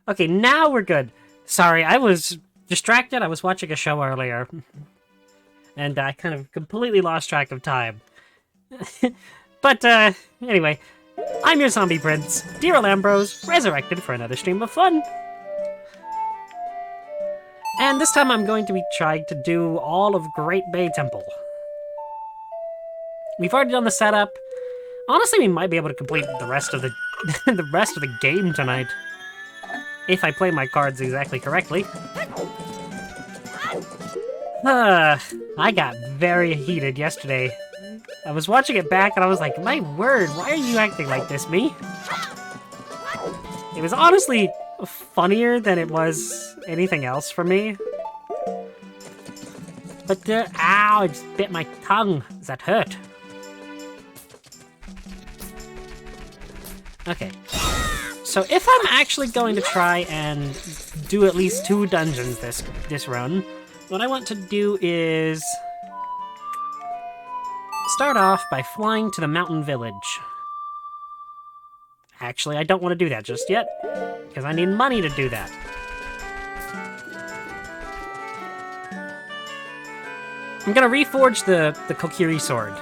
Okay, now we're good. Sorry, I was distracted. I was watching a show earlier. And I kind of completely lost track of time. But, anyway. I'm your zombie prince, Dear Lambros, resurrected for another stream of fun. And this time I'm going to be trying to do all of Great Bay Temple. We've already done the setup. Honestly, we might be able to complete the rest of the the rest of the game tonight. If I play my cards exactly correctly. I got very heated yesterday. I was watching it back and I was like, my word, why are you acting like this, me? It was honestly funnier than it was anything else for me. But, ow, it just bit my tongue. Does that hurt? Okay. So if I'm actually going to try and do at least 2 dungeons this run, what I want to do is start off by flying to the mountain village. Actually, I don't want to do that just yet, because I need money to do that. I'm gonna reforge the Kokiri sword,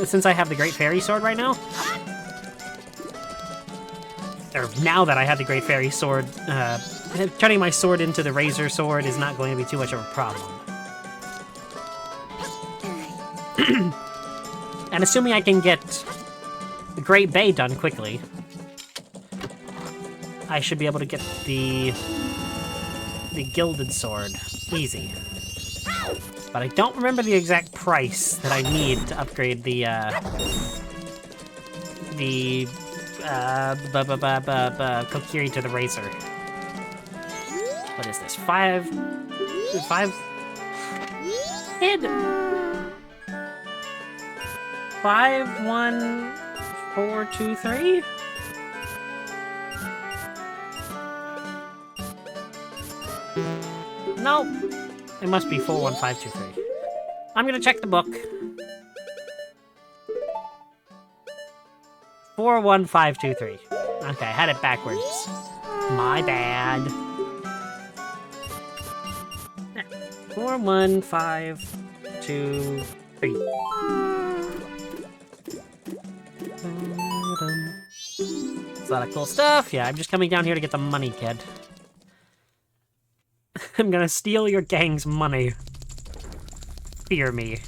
since I have the Great Fairy sword right now. Or now that I have the Great Fairy sword, turning my sword into the Razor sword is not going to be too much of a problem. And assuming I can get the Great Bay done quickly, I should be able to get the Gilded Sword easy. But I don't remember the exact price that I need to upgrade the Kokiri to the Razor. What is this? 5? Hid. 5, 1, 4, 2, 3? Nope. It must be 4, 1, 5, 2, 3. I'm gonna check the book. 4, 1, 5, 2, 3. Okay, I had it backwards. My bad. 4, 1, 5, 2, 3. It's a lot of cool stuff. Yeah, I'm just coming down here to get the money, kid. I'm gonna steal your gang's money. Fear me.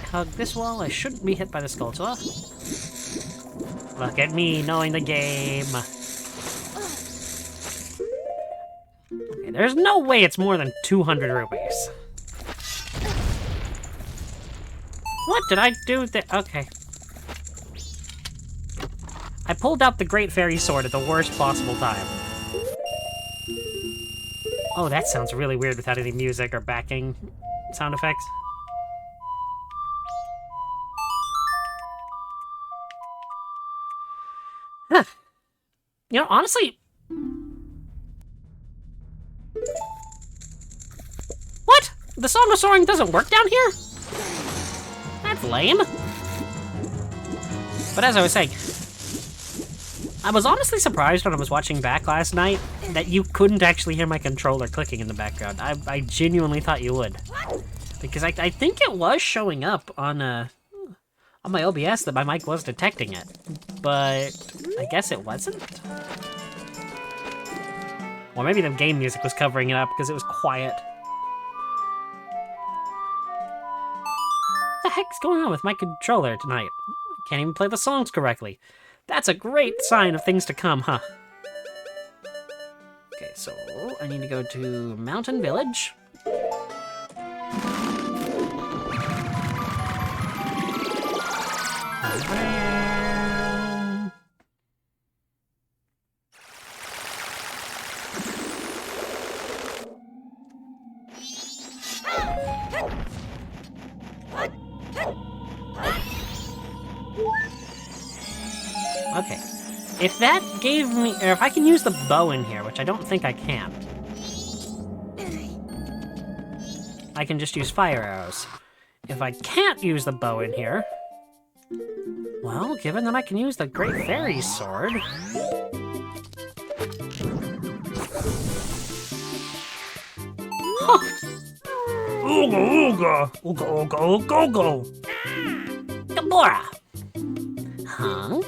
I hug this wall. I shouldn't be hit by the sculpture. Look at me knowing the game. Okay, there's no way it's more than 200 rupees. What did I do there? Okay. I pulled out the Great Fairy Sword at the worst possible time. Oh, that sounds really weird without any music or backing sound effects. Huh. You know, honestly... What? The Song of Soaring doesn't work down here? That's lame. But as I was saying, I was honestly surprised when I was watching back last night that you couldn't actually hear my controller clicking in the background. I genuinely thought you would. Because I think it was showing up on my OBS that my mic was detecting it. But I guess it wasn't? Or maybe the game music was covering it up because it was quiet. What the heck's going on with my controller tonight? I can't even play the songs correctly. That's a great sign of things to come, huh? Okay, so I need to go to Mountain Village. Okay. If that gave me... or if I can use the bow in here, which I don't think I can. I can just use fire arrows. If I can't use the bow in here... Well, given that I can use the Great Fairy's sword... Huh. Ooga ooga! Ooga ooga ooga ooga! Majora! Huh?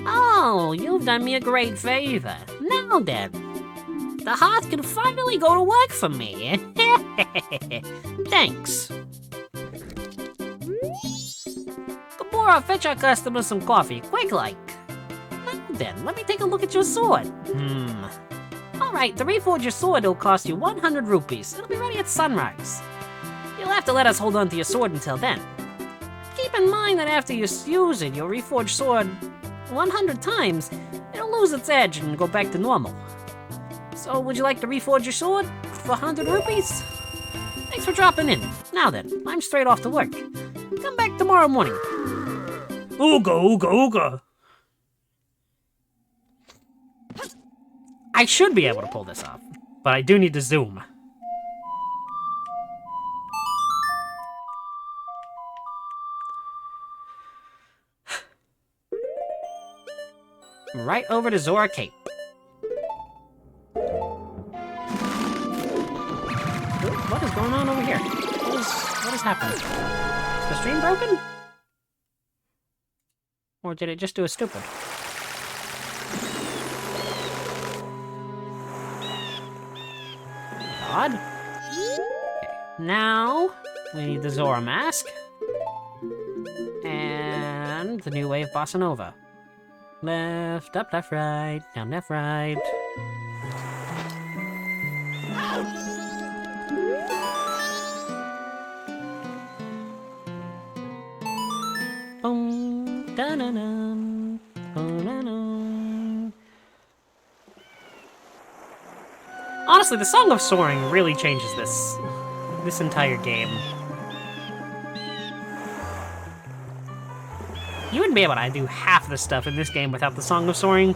Oh, you've done me a great favor. Now then, the hearth can finally go to work for me. Thanks. Majora, fetch our customers some coffee, quick like. Now then, let me take a look at your sword. Alright, to reforge your sword, it'll cost you 100 rupees. It'll be ready at sunrise. You'll have to let us hold on to your sword until then. Keep in mind that after you use it, your reforged sword 100 times, it'll lose its edge and go back to normal. So, would you like to reforge your sword for 100 rupees? Thanks for dropping in. Now then, I'm straight off to work. Come back tomorrow morning. Ooga ooga ooga! I should be able to pull this off, but I do need to zoom. Right over to Zora Cape. What is going on over here? What is happening? Is the stream broken? Or did it just do a stupid? Odd. Okay, now we need the Zora mask. And the new wave Bossa Nova. Left, up, left, right, down, left, right. Boom, da-na-na, da-na-na. Honestly, the Song of Soaring really changes this entire game. You wouldn't be able to do half the stuff in this game without the Song of Soaring.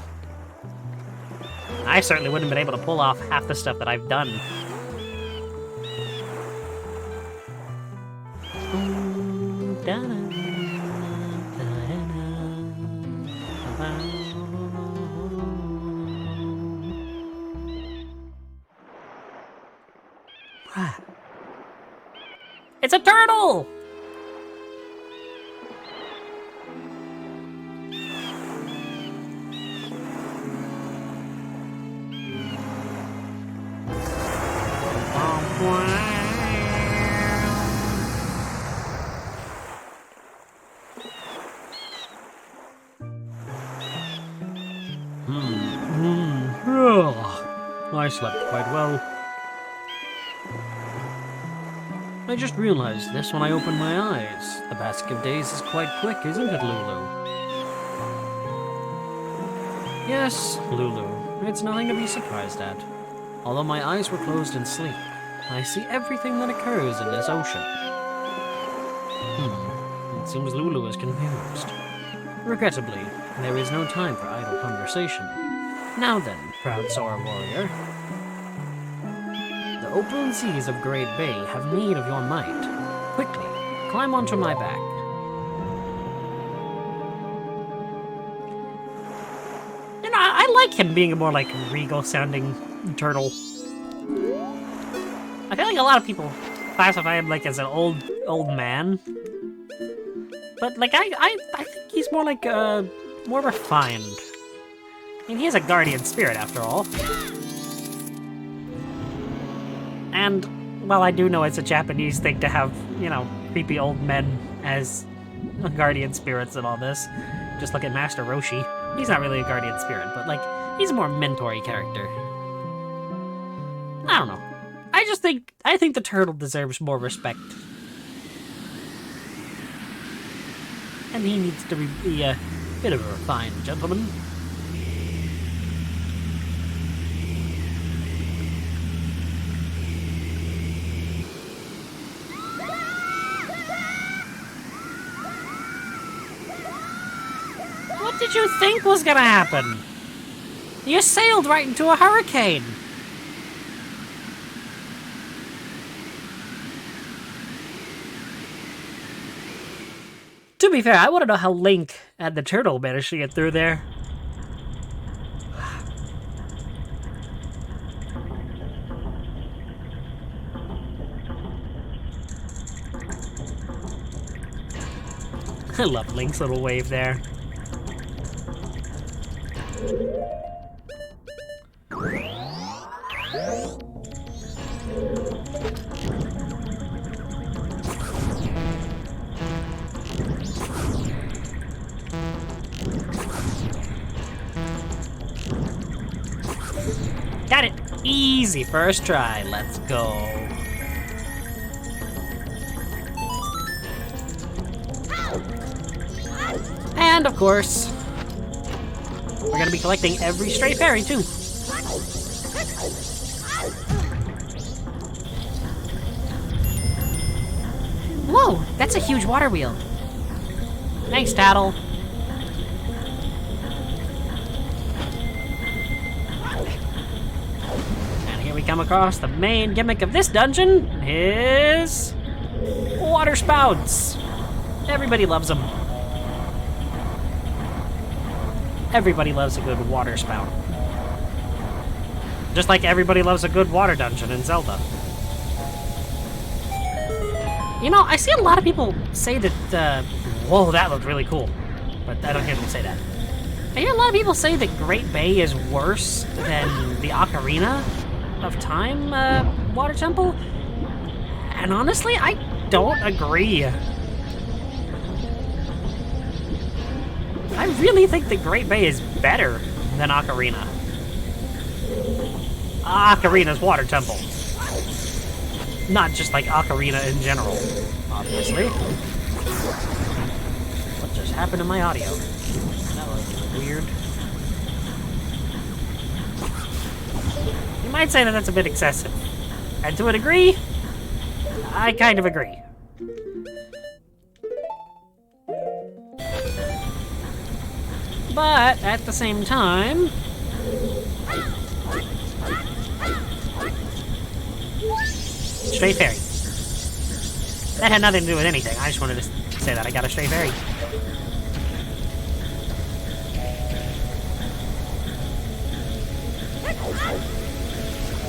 I certainly wouldn't have been able to pull off half the stuff that I've done. It's a turtle! I slept quite well. I just realized this when I opened my eyes. The basket of days is quite quick, isn't it, Lulu? Yes, Lulu. It's nothing to be surprised at. Although my eyes were closed in sleep, I see everything that occurs in this ocean. It seems Lulu is confused. Regrettably, there is no time for idle conversation. Now then, proud Zora warrior. The open seas of Great Bay have need of your might. Quickly, climb onto my back. You know, I like him being a more, like, regal-sounding turtle. I feel like a lot of people classify him, like, as an old man. But, like, I think he's more, like, more refined. I mean, he is a guardian spirit, after all. And, well, I do know it's a Japanese thing to have, you know, creepy old men as guardian spirits and all this. Just look at Master Roshi. He's not really a guardian spirit, but, like, he's a more mentor-y character. I don't know. I think the turtle deserves more respect. And he needs to be a bit of a refined gentleman. What did you think was gonna happen? You sailed right into a hurricane. To be fair, I want to know how Link and the turtle managed to get through there. I love Link's little wave there. Got it! Easy first try. Let's go. And of course, we're gonna be collecting every stray fairy too. Whoa, that's a huge water wheel. Thanks, Tattle. And here we come across the main gimmick of this dungeon is water spouts. Everybody loves them. Everybody loves a good water spout. Just like everybody loves a good water dungeon in Zelda. You know, I see a lot of people say that, whoa, that looked really cool. But I don't hear them say that. I hear a lot of people say that Great Bay is worse than the Ocarina of Time water temple. And honestly, I don't agree. I really think that Great Bay is better than Ocarina. Ocarina's water temple. Not just like Ocarina in general, obviously. What just happened to my audio? That was weird. You might say that that's a bit excessive. And to a degree, I kind of agree. But at the same time, stray fairy. That had nothing to do with anything. I just wanted to say that I got a stray fairy.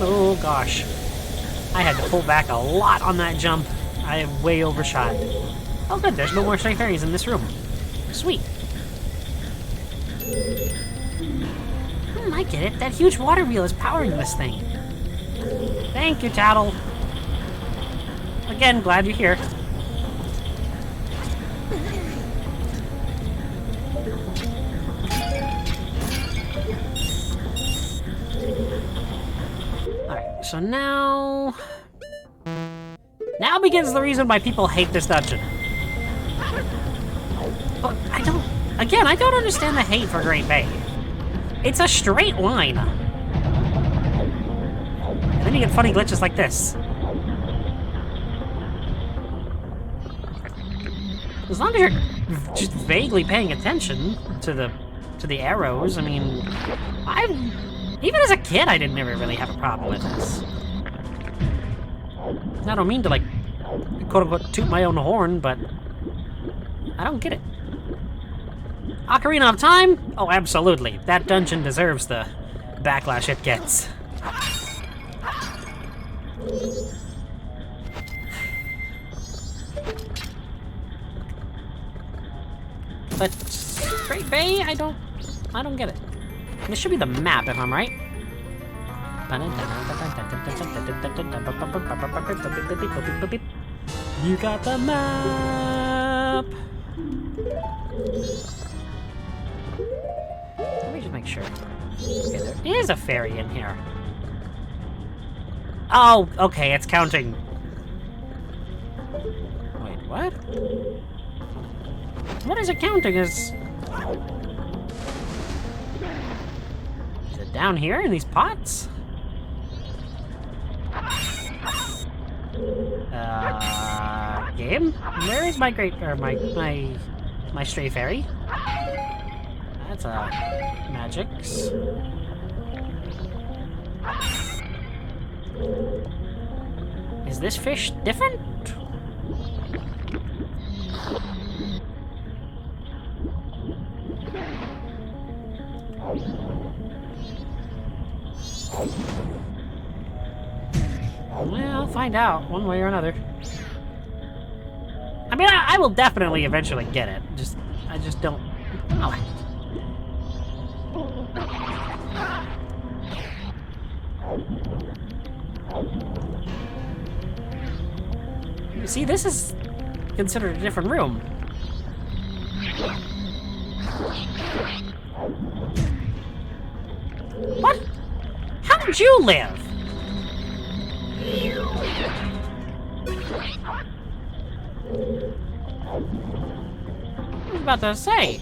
Oh gosh. I had to pull back a lot on that jump. I way overshot. Oh good, there's no more stray fairies in this room. Sweet. I get it. That huge water wheel is powering this thing. Thank you, Tattle. Again, glad you're here. Alright, so now... Now begins the reason why people hate this dungeon. But I don't... Again, I don't understand the hate for Great Bay. It's a straight line. And then you get funny glitches like this. As long as you're just vaguely paying attention to the arrows, I mean, even as a kid, I didn't ever really have a problem with this. I don't mean to, like, quote-unquote, toot my own horn, but I don't get it. Ocarina of Time? Oh, absolutely. That dungeon deserves the backlash it gets. But Great Bay, I don't get it. This should be the map, if I'm right. You got the map. Let me just make sure. Okay, there is a fairy in here. Oh, okay, it's counting. Wait, what? What is it counting as? Is it down here in these pots? Game? Where is my my stray fairy? That's magics. Is this fish different? Well, I'll find out one way or another. I mean, I will definitely eventually get it. I just don't. Oh. You see, this is considered a different room. What? How did you live? I was about to say.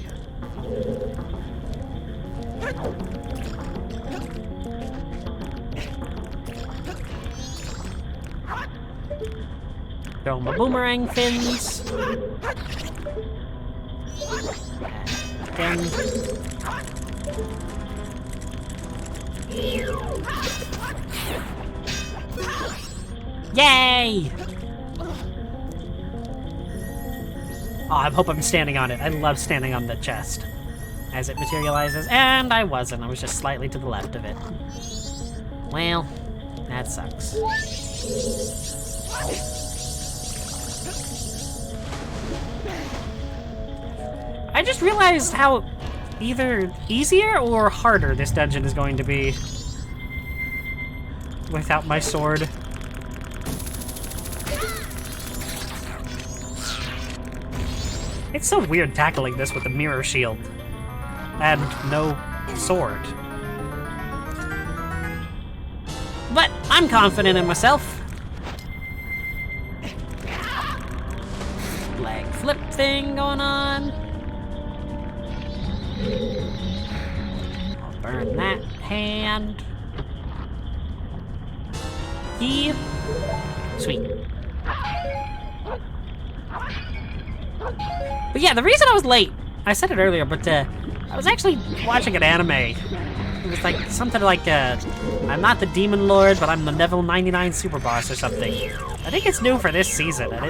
Throw my boomerang fins. And yay! Oh, I hope I'm standing on it. I love standing on the chest as it materializes. And I wasn't. I was just slightly to the left of it. Well, that sucks. I just realized how either easier or harder this dungeon is going to be without my sword. It's so weird tackling this with a mirror shield and no sword. But I'm confident in myself. Leg flip thing going on. I'll burn that hand. Key. Sweet. But yeah, the reason I was late, I said it earlier, but I was actually watching an anime. It was like something like, I'm not the Demon Lord, but I'm the level 99 Super Boss or something. I think it's new for this season, and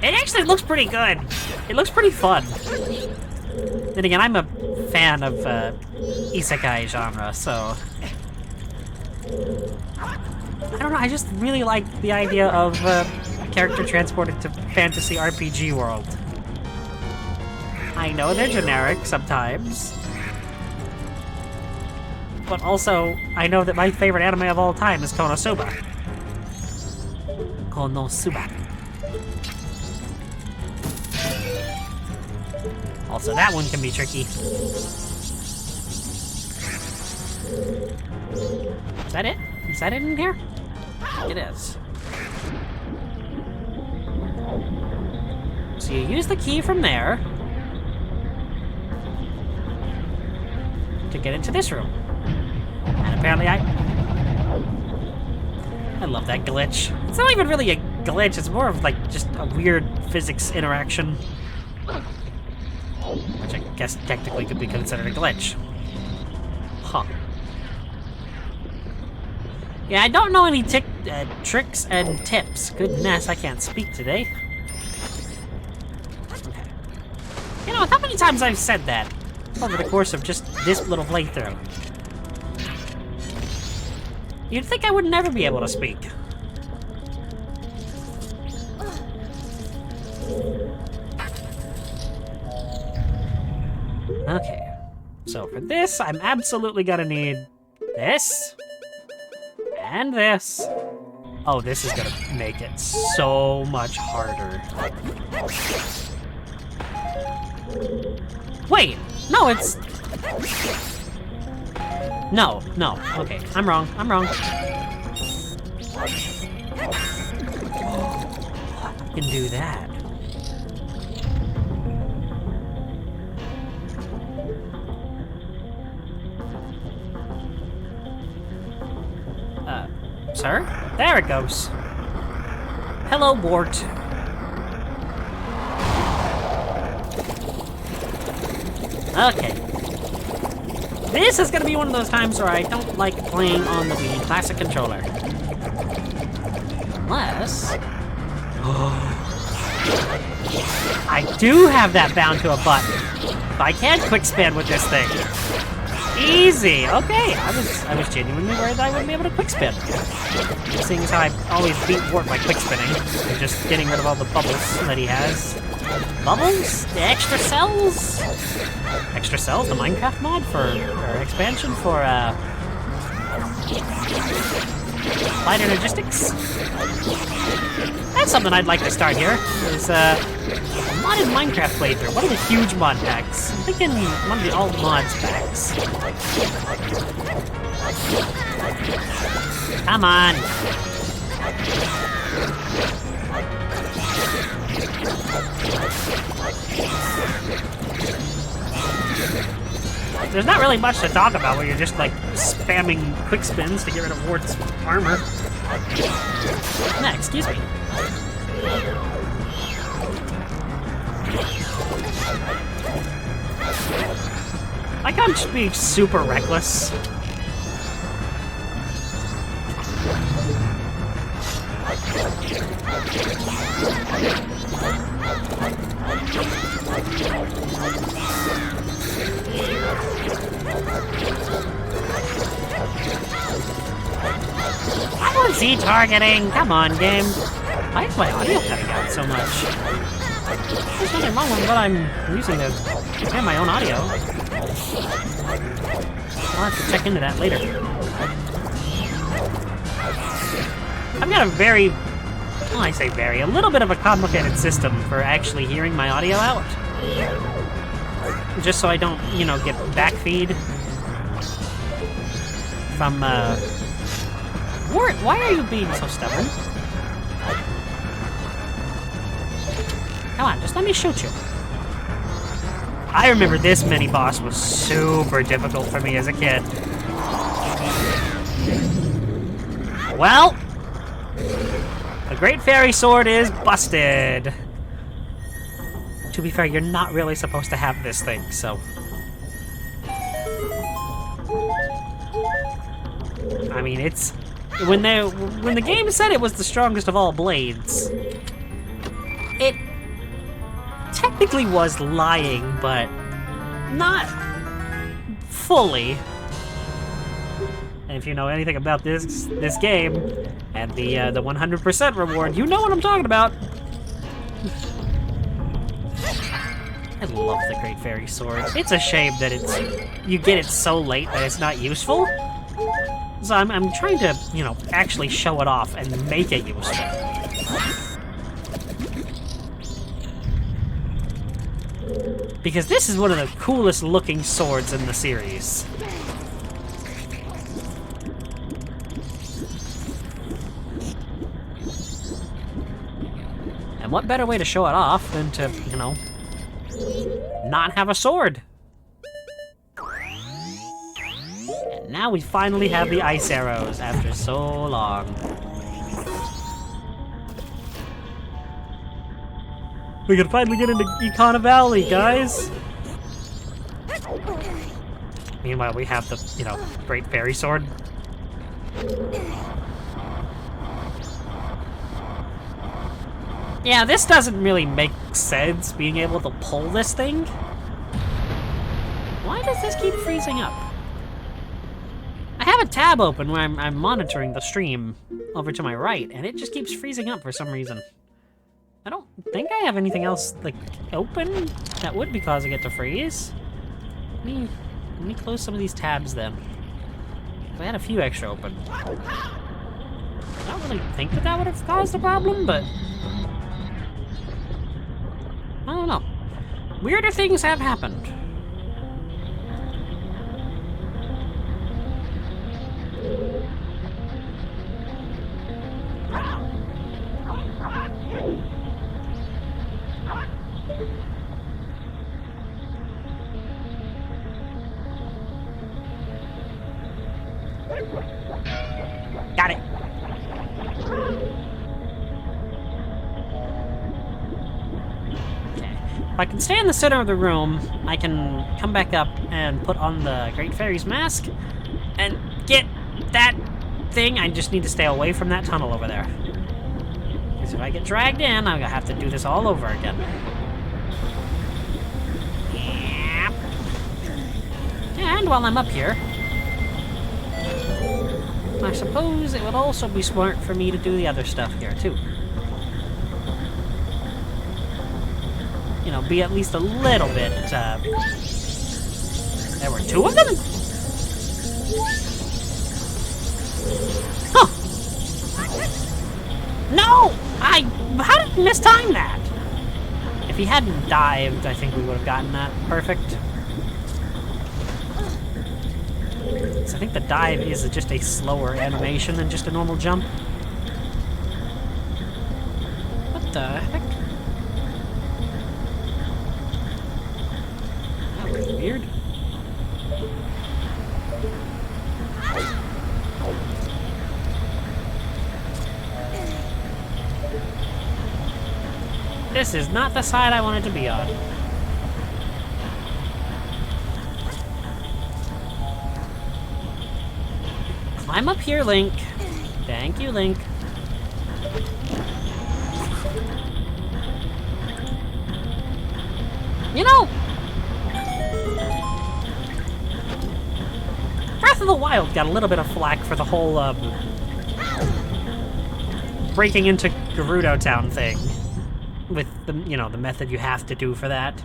it actually looks pretty good. It looks pretty fun. Then again, I'm a fan of isekai genre, so I don't know, I just really like the idea of a character transported to fantasy RPG world. I know they're generic sometimes, but also I know that my favorite anime of all time is Konosuba. Konosuba. Also, that one can be tricky. Is that it? Is that it in here? It is. So you use the key from there to get into this room. And apparently I love that glitch. It's not even really a glitch, it's more of like just a weird physics interaction. Which I guess technically could be considered a glitch. Huh. Yeah, I don't know any tricks and tips. Goodness, I can't speak today. Okay. You know, how many times I've said that over the course of just this little playthrough? You'd think I would never be able to speak. Okay, so for this, I'm absolutely gonna need this, and this. Oh, this is gonna make it so much harder. Wait, no, it's... No, okay, I'm wrong. I can do that. Sir? There it goes. Hello, Wart. Okay. This is gonna be one of those times where I don't like playing on the Wii Classic controller. Unless... I do have that bound to a button. But I can't quick span with this thing. Easy. Okay, I was genuinely worried I wouldn't be able to quick spin. Seeing as how I always beat Wart by quick spinning and just getting rid of all the bubbles that he has. Bubbles? The extra cells? Extra cells? The Minecraft mod or expansion for Light Energistics? That's something I'd like to start here. Is modded Minecraft playthrough. One of the huge mod packs. I'm thinking one of the all mods packs. Come on. There's not really much to talk about where you're just like spamming quick spins to get rid of Wart's armor. Nah, excuse me. I can't be super reckless. I was Z-targeting! Come on, game! Why is my audio cutting out so much? There's nothing wrong with what I'm using to hear my own audio. I'll have to check into that later. I've got a very, well, I say very, a little bit of a complicated system for actually hearing my audio out. Just so I don't, you know, get backfeed from, Wart, why are you being so stubborn? Come on, just let me shoot you. I remember this mini-boss was super difficult for me as a kid. Well, the Great Fairy Sword is busted. To be fair, you're not really supposed to have this thing, so... I mean, it's... When the game said it was the strongest of all blades, it technically was lying, but not fully. And if you know anything about this game and the 100% reward, you know what I'm talking about. I love the Great Fairy Sword. It's a shame that you get it so late that it's not useful. So I'm trying to, you know, actually show it off and make it useful. Because this is one of the coolest looking swords in the series. And what better way to show it off than to, you know, not have a sword? And now we finally have the ice arrows after so long. We can finally get into Econa Valley, guys! Meanwhile, we have the, you know, Great Fairy Sword. Yeah, this doesn't really make sense, being able to pull this thing. Why does this keep freezing up? I have a tab open where I'm monitoring the stream over to my right, and it just keeps freezing up for some reason. I don't think I have anything else, like, open that would be causing it to freeze. Let me close some of these tabs, then. I had a few extra open. I don't really think that would have caused a problem, but... I don't know. Weirder things have happened. Got it. Okay. If I can stay in the center of the room, I can come back up and put on the Great Fairy's mask and get that thing. I just need to stay away from that tunnel over there. Because if I get dragged in, I'm gonna have to do this all over again. And while I'm up here, I suppose it would also be smart for me to do the other stuff here, too. You know, be at least a little bit, There were two of them? Huh! No! How did I mistime that? If he hadn't dived, I think we would have gotten that perfect. So I think the dive is just a slower animation than just a normal jump. What the heck? That was weird. This is not the side I wanted to be on. Climb up here, Link. Thank you, Link. You know, Breath of the Wild got a little bit of flack for the whole, breaking into Gerudo Town thing. With the, you know, the method you have to do for that.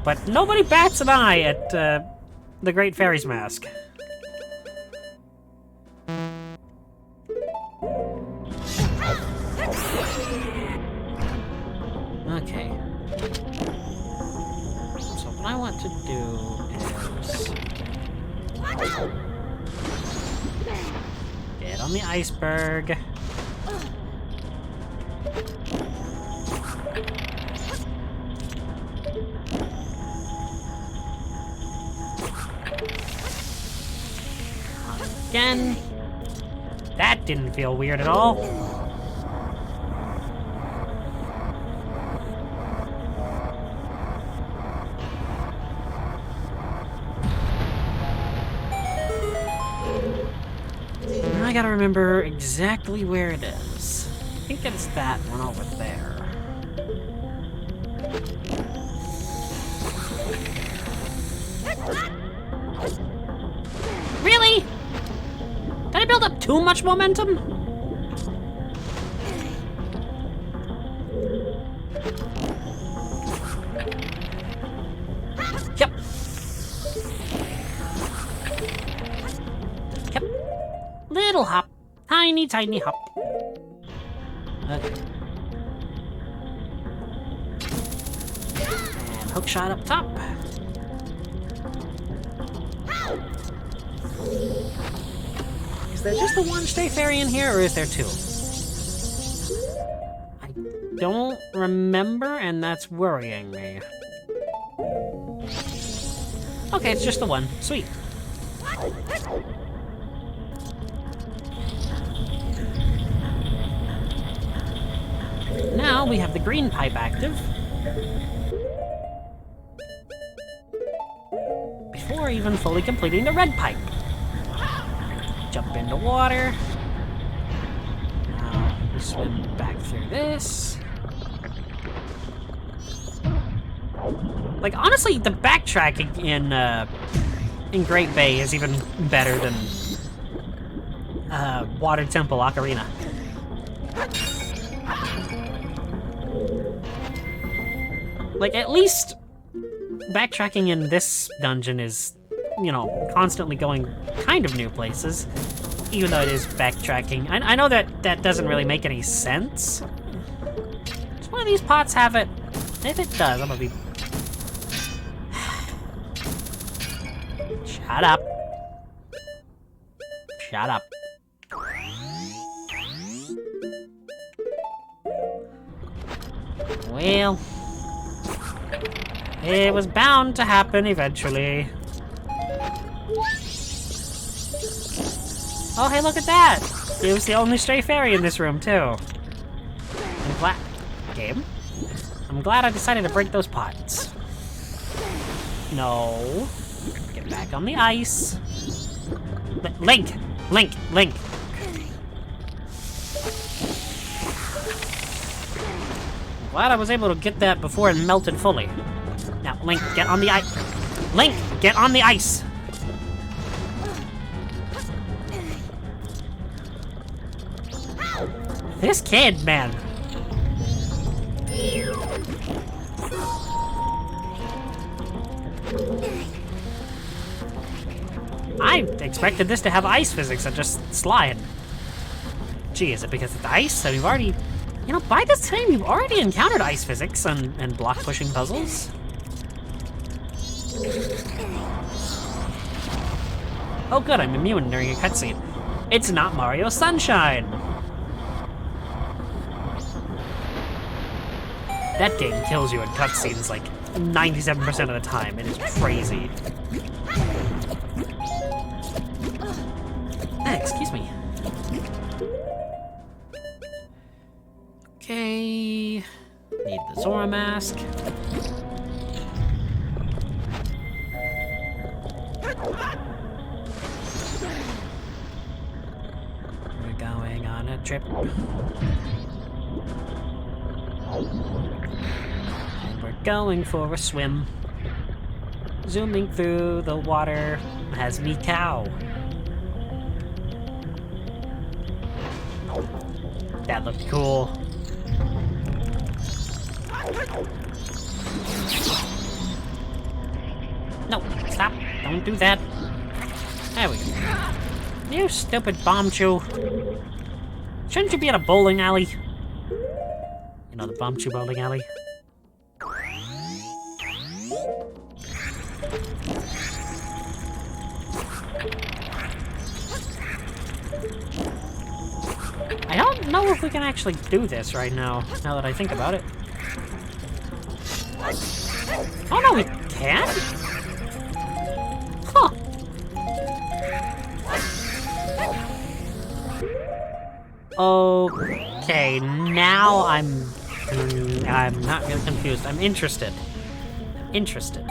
But nobody bats an eye at, the Great Fairy's Mask. Okay. So what I want to do is... get on the iceberg. Again. That didn't feel weird at all. Now I gotta remember exactly where it is. I think it's that one over there. Really? Did I build up too much momentum? Yep. Yep. Little hop. Tiny, tiny hop. Okay. And hook shot up top. Is there just the one stray fairy in here, or is there two? I don't remember, and that's worrying me. Okay, it's just the one. Sweet. Now we have the green pipe active. Before even fully completing the red pipe. Jump into water. Now we swim back through this. Like, honestly, the backtracking in Great Bay is even better than Water Temple Ocarina. Like, at least backtracking in this dungeon is, you know, constantly going kind of new places, even though it is backtracking. I know that that doesn't really make any sense. Does one of these pots have it? If it does, I'm gonna be... Shut up. Shut up. Well... it was bound to happen eventually. Oh, hey, look at that! It was the only stray fairy in this room, too. I'm glad... Game? I'm glad I decided to break those pots. No. Get back on the ice. Link! Link! Link! I'm glad I was able to get that before it melted fully. Now, Link, get on the ice. Link, get on the ice. This kid, man. I expected this to have ice physics and just slide. Gee, is it because it's ice? So we've already... You know, by this time, we've already encountered ice physics and block-pushing puzzles. Oh good, I'm immune during a cutscene. It's not Mario Sunshine! That game kills you in cutscenes like 97% of the time. It is crazy. Hey, excuse me. Okay. Need the Zora mask. We're going on a trip. And we're going for a swim. Zooming through the water has me cow. That looked cool. No, stop. Don't do that. There we go. You stupid bomb chew. Shouldn't you be at a bowling alley? You know, the bomb chew bowling alley? I don't know if we can actually do this right now that I think about it. Oh no, we can? Huh. Okay, now I'm not really confused. I'm interested. Interested.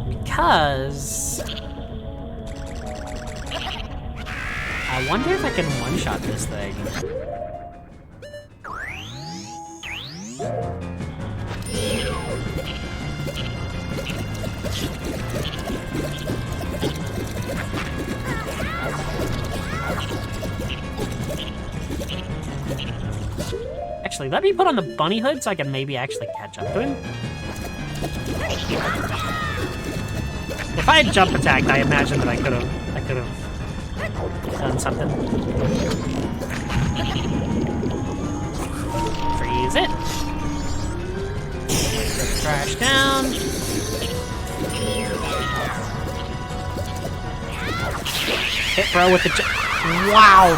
Because I wonder if I can one-shot this thing. Actually, let me put on the bunny hood so I can maybe actually catch up to him. If I had jump attacked, I imagine that I could have done something. Freeze it. Put the trash down. Hit bro with the wow,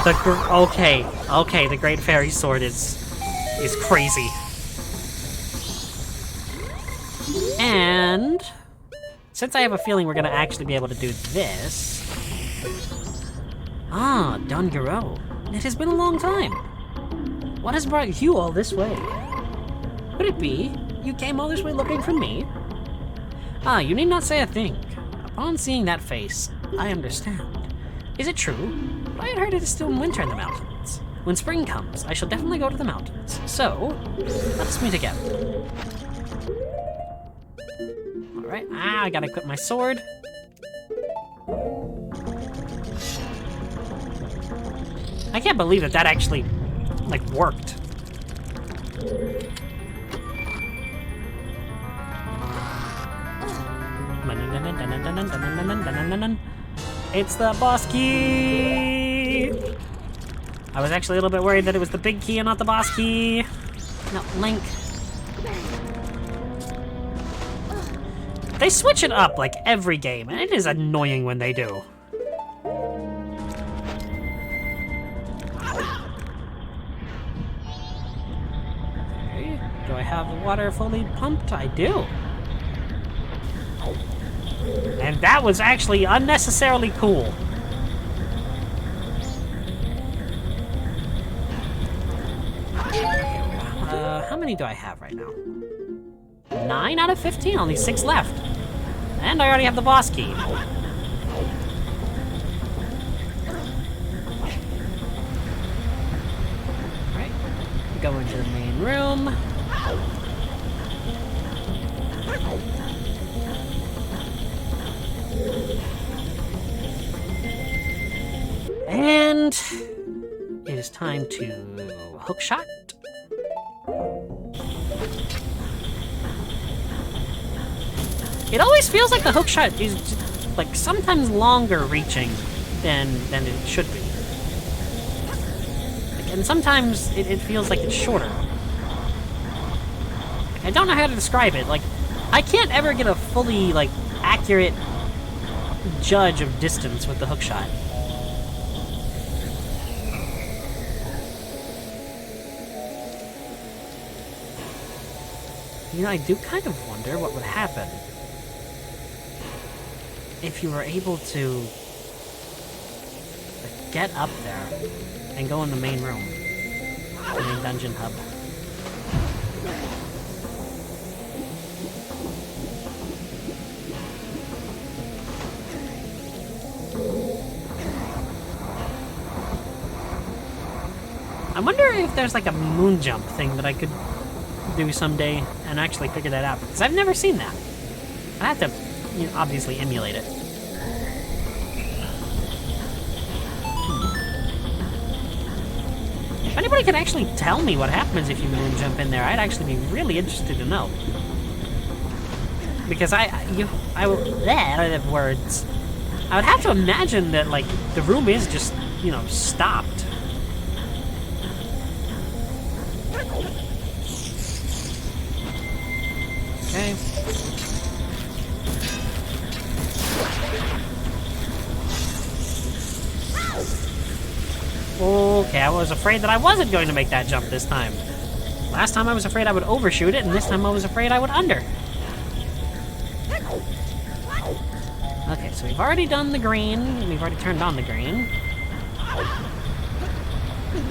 okay, the Great Fairy Sword is crazy. And since I have a feeling we're gonna actually be able to do this. Ah, Don Giro. It has been a long time. What has brought you all this way? Could it be you came all this way looking for me? Ah, you need not say a thing. Upon seeing that face, I understand. Is it true? I had heard it is still winter in the mountains. When spring comes, I shall definitely go to the mountains. So, let's meet again. Alright, I gotta equip my sword. I can't believe that actually, like, worked. It's the boss key! I was actually a little bit worried that it was the big key and not the boss key. No, Link. They switch it up like every game, and it is annoying when they do. Okay, do I have the water fully pumped? I do. And that was actually unnecessarily cool. How many do I have right now? 9 out of 15, only 6 left. And I already have the boss key. Alright. Go into the main room. And it is time to hook shot. It always feels like the hook shot is just, like sometimes longer reaching than it should be. Like, and sometimes it feels like it's shorter. Like, I don't know how to describe it. Like, I can't ever get a fully like accurate judge of distance with the hook shot. You know, I do kind of wonder what would happen if you were able to like, get up there and go in the main room, the main dungeon hub. I wonder if there's like a moon jump thing that I could do someday and actually figure that out, because I've never seen that. I have to, you know, obviously emulate it. If anybody could actually tell me what happens if you moon jump in there, I'd actually be really interested to know. Because I would have words. I would have to imagine that like the room is just, you know, stopped. Okay. Okay, I was afraid that I wasn't going to make that jump this time. Last time I was afraid I would overshoot it, and this time I was afraid I would under. Okay, so we've already done the green. We've already turned on the green.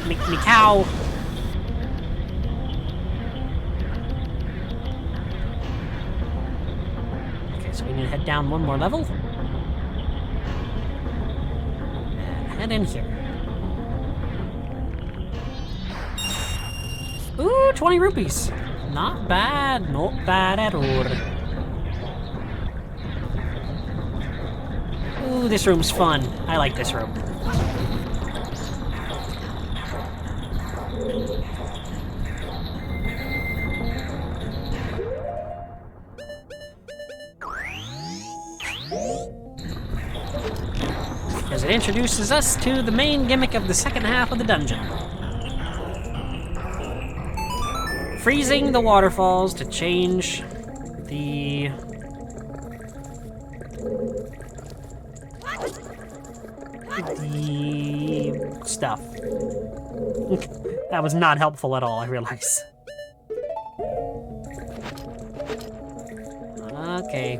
Me cow. Okay, so we need to head down one more level. And head in here. Ooh, 20 rupees. Not bad. Not bad at all. Ooh, this room's fun. I like this room. Because it introduces us to the main gimmick of the second half of the dungeon. Freezing the waterfalls to change the stuff. That was not helpful at all, I realize. Okay.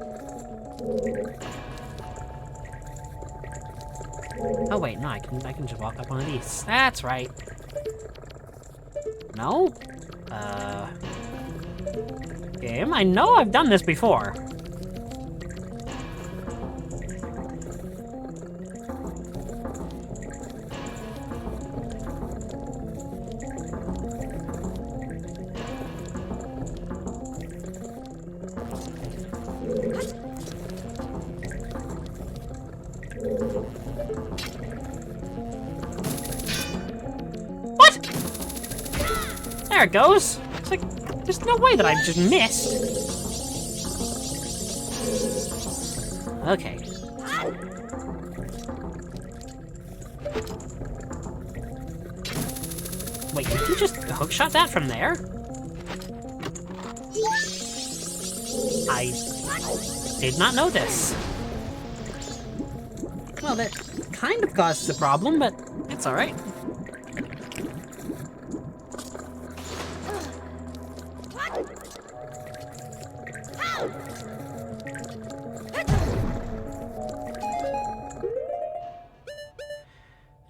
Oh wait, no, I can just walk up one of these. That's right. No? Game, I know I've done this before. What? There it goes. It's like, there's no way that I just missed. Okay. Wait, did you just hookshot that from there? I did not know this. Well, that kind of causes a problem, but it's alright.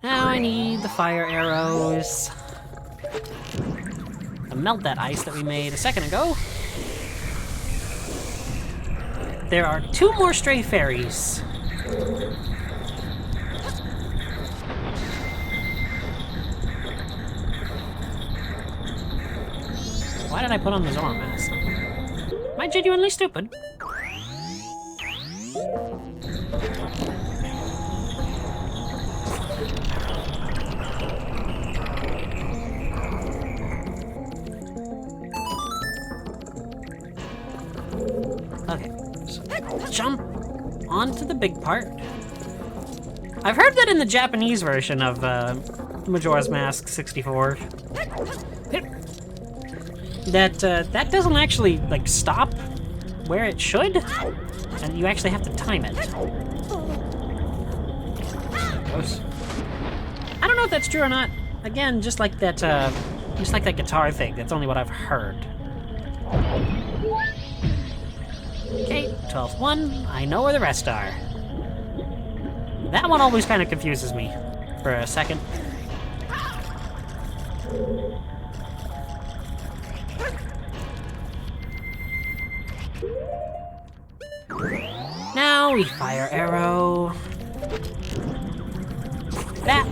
Now I need the fire arrows to melt that ice that we made a second ago. There are 2 more stray fairies. Why did I put on the Zora mask? Am I genuinely stupid? Okay, so jump onto the big part. I've heard that in the Japanese version of Majora's Mask 64, that doesn't actually like stop where it should, and you actually have to time it. Gross. I don't know if that's true or not. Again, just like that guitar thing. That's only what I've heard. Okay, 12-1. I know where the rest are. That one always kind of confuses me for a second. Now we fire arrow. That.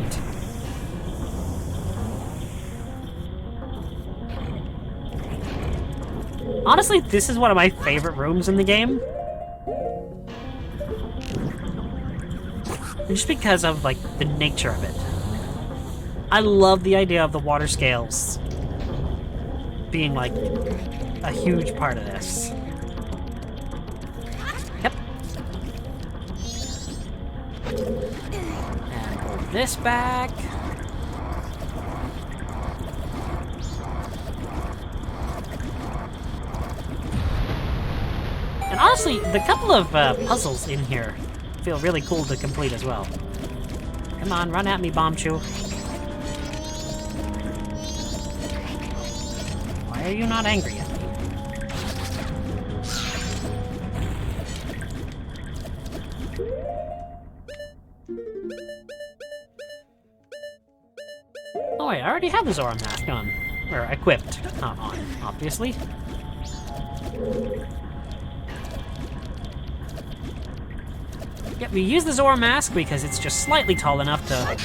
Honestly, this is one of my favorite rooms in the game. Just because of, like, the nature of it. I love the idea of the water scales being, like, a huge part of this. Yep. And pull this back. And honestly, the couple of puzzles in here feel really cool to complete as well. Come on, run at me, Bombchu. Why are you not angry at me? Oh wait, I already have the Zora mask on. Or equipped, not on, obviously. Yep, we use the Zora mask because it's just slightly tall enough to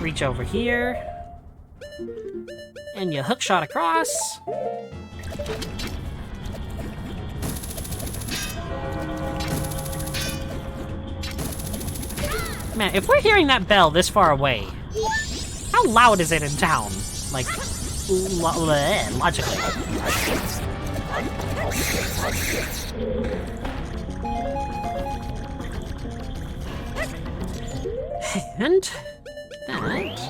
reach over here. And you hook shot across. Man, if we're hearing that bell this far away, how loud is it in town? Like, logically. And that.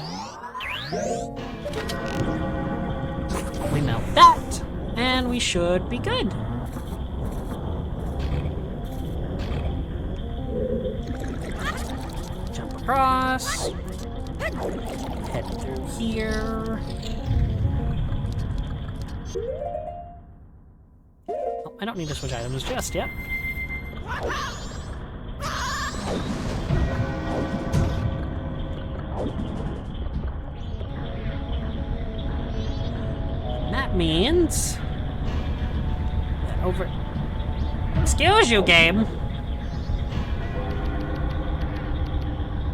We melt that, and we should be good. Jump across. Head through here. Oh, I don't need to switch items just yet. That means that over. Excuse you, game.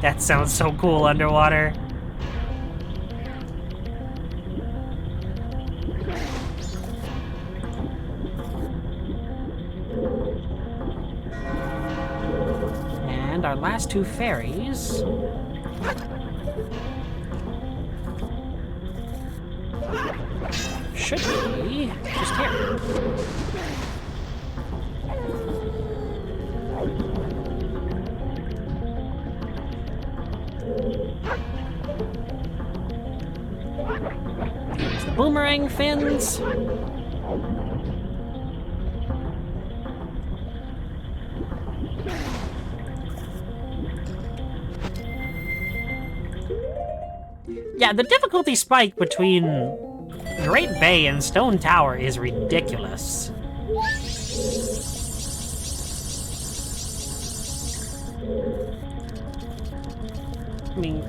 That sounds so cool underwater. And our last two fairies. Should be just here. There's the boomerang fins. Yeah, the difficulty spike between Great Bay and Stone Tower is ridiculous. I mean,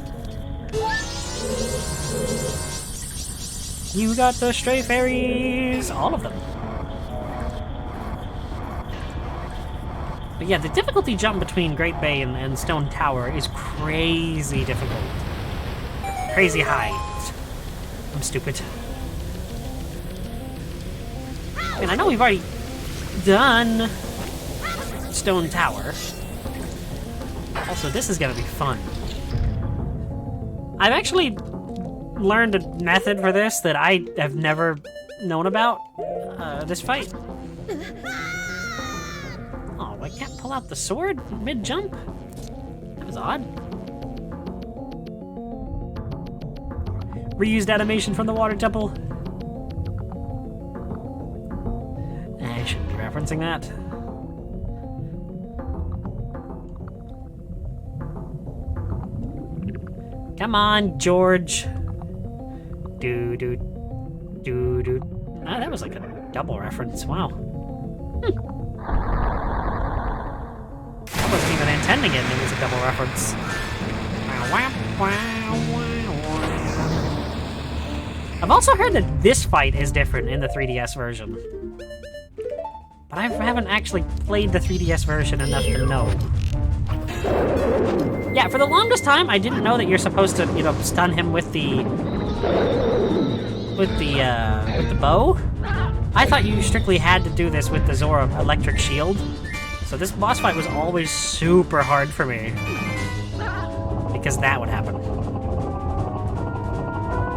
you got the stray fairies, all of them. But yeah, the difficulty jump between Great Bay and Stone Tower is crazy difficult. Crazy high. I'm stupid. And I know we've already done Stone Tower. Also, this is gonna be fun. I've actually learned a method for this that I have never known about this fight. Oh, I can't pull out the sword mid-jump? That was odd. Reused animation from the water temple. I shouldn't be referencing that. Come on, George. Do. Ah, that was like a double reference. Wow. I wasn't even intending it, and it was a double reference. I've also heard that this fight is different in the 3DS version. But I haven't actually played the 3DS version enough to know. Yeah, for the longest time, I didn't know that you're supposed to, you know, stun him with the bow. I thought you strictly had to do this with the Zora electric shield. So this boss fight was always super hard for me. Because that would happen.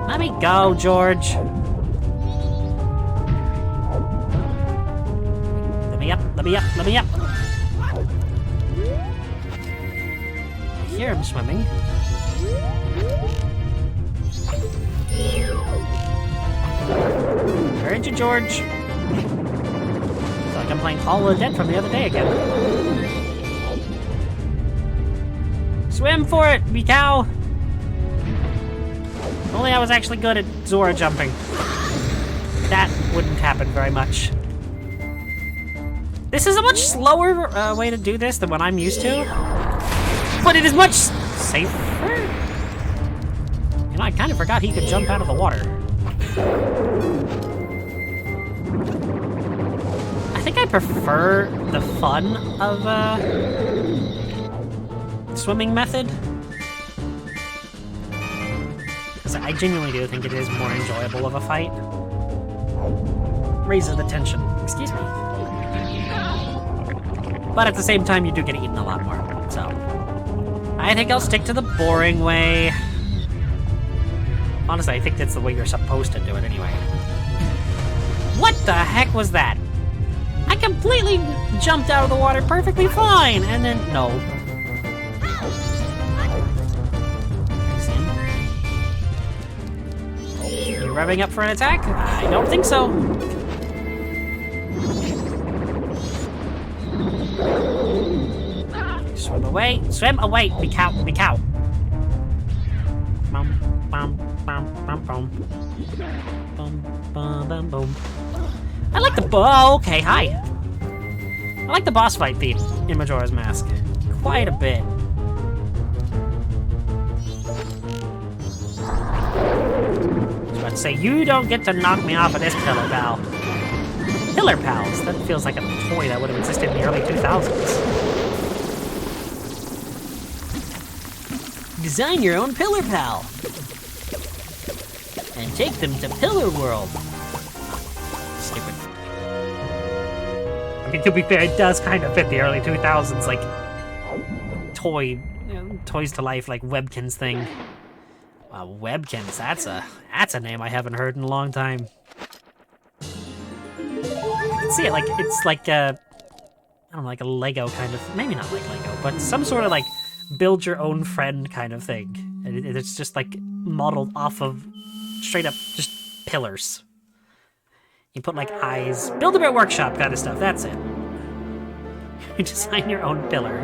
Let me go, George. Let me up, let me up, let me up. I hear him swimming. Heard you, George. It's like I'm playing Call of the Dead from the other day again. Swim for it, me cow. If only I was actually good at Zora jumping. That wouldn't happen very much. This is a much slower way to do this than what I'm used to. But it is much safer. You know, I kind of forgot he could jump out of the water. I think I prefer the fun of swimming method. Because I genuinely do think it is more enjoyable of a fight. Raises the tension. Excuse me. But at the same time, you do get eaten a lot more. So I think I'll stick to the boring way. Honestly, I think that's the way you're supposed to do it anyway. What the heck was that? I completely jumped out of the water perfectly fine, and then, no. You revving up for an attack? I don't think so. Swim away, me cow, me cow. Bum, bum, bum, bum, bum. Bum, bum, bum, bum. I like the oh, okay, hi. I like the boss fight theme in Majora's Mask quite a bit. I was about to say, you don't get to knock me off of this pillar, pal. Pillar pals, that feels like a toy that would have existed in the early 2000s. Design your own pillar pal. And take them to Pillar World. Stupid. I mean, to be fair, it does kind of fit the early 2000s, like, toys to life, like Webkins thing. Wow, Webkins, that's a name I haven't heard in a long time. You can see it, like, it's like a, I don't know, like a Lego kind of, maybe not like Lego, but some sort of like build your own friend kind of thing. And it's just like modeled off of straight up just pillars. You put like eyes, Build-A-Bear Workshop kind of stuff, that's it. You design your own pillar.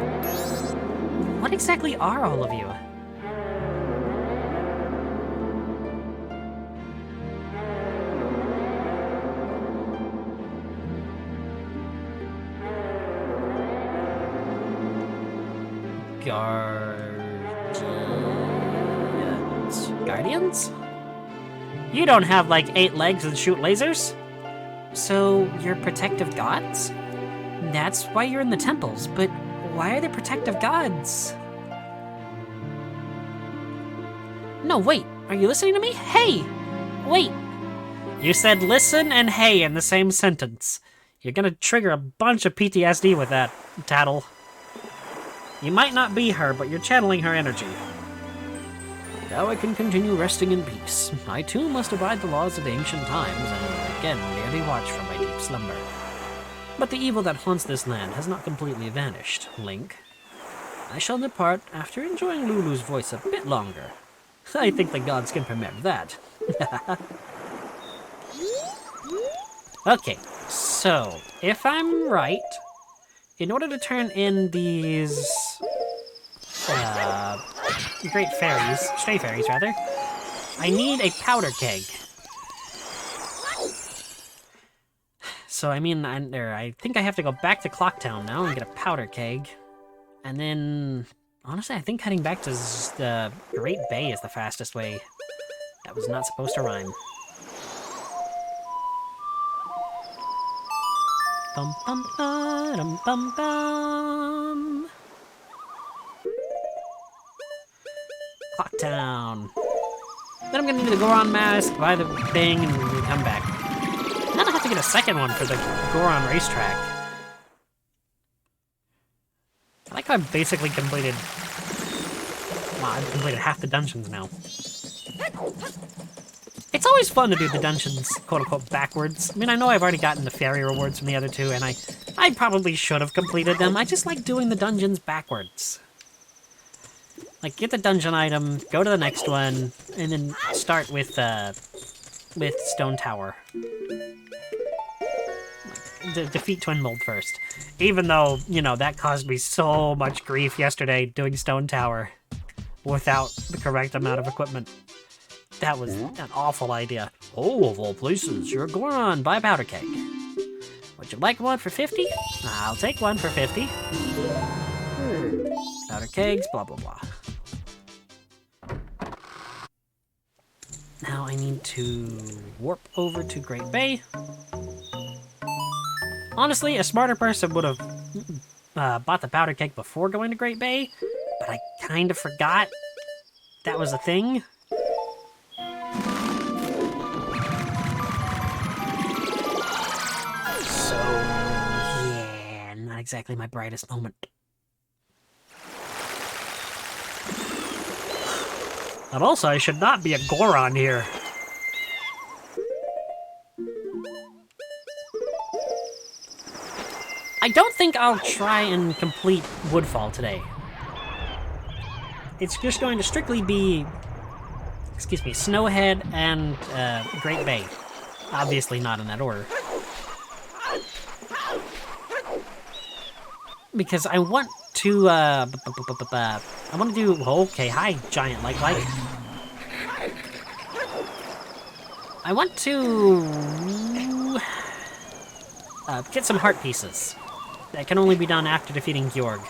What exactly are all of you? Guardians? You don't have like 8 legs and shoot lasers? So you're protective gods? That's why you're in the temples, but why are they protective gods? No, wait, are you listening to me? Hey! Wait! You said listen and hey in the same sentence. You're gonna trigger a bunch of PTSD with that, Tattle. You might not be her, but you're channeling her energy. Now I can continue resting in peace. I too must abide the laws of the ancient times, and again merely watch from my deep slumber. But the evil that haunts this land has not completely vanished, Link. I shall depart after enjoying Lulu's voice a bit longer. I think the gods can permit that. Okay, so, if I'm right, in order to turn in these... great fairies, stray fairies rather, I need a powder keg. So, I mean, I think I have to go back to Clocktown now and get a powder keg. And then, honestly, I think heading back to the Great Bay is the fastest way. That was not supposed to rhyme. Bum bum ba dum bum bum. Clocktown. Then I'm gonna need the Goron mask, buy the thing, and come back. And then I'll have to get a second one for the Goron racetrack. I like how I've basically completed... Well, I've completed half the dungeons now. It's always fun to do the dungeons, quote-unquote, backwards. I mean, I know I've already gotten the fairy rewards from the other two, and I probably should have completed them. I just like doing the dungeons backwards. Like, get the dungeon item, go to the next one, and then start with Stone Tower. Like, defeat Twin Mold first. Even though, you know, that caused me so much grief yesterday doing Stone Tower without the correct amount of equipment. That was an awful idea. Oh, of all places, you're a Goron. Buy a powder keg. Would you like one for 50? I'll take one for 50. Powder kegs, blah, blah, blah. Now I need to warp over to Great Bay. Honestly, a smarter person would have bought the powder keg before going to Great Bay, but I kind of forgot that was a thing. So, yeah, not exactly my brightest moment. And also, I should not be a Goron here. I don't think I'll try and complete Woodfall today. It's just going to strictly be, excuse me, Snowhead and Great Bay. Obviously not in that order. Because I want to, I want to do, okay, hi, giant like. I want to get some heart pieces. That can only be done after defeating Georg.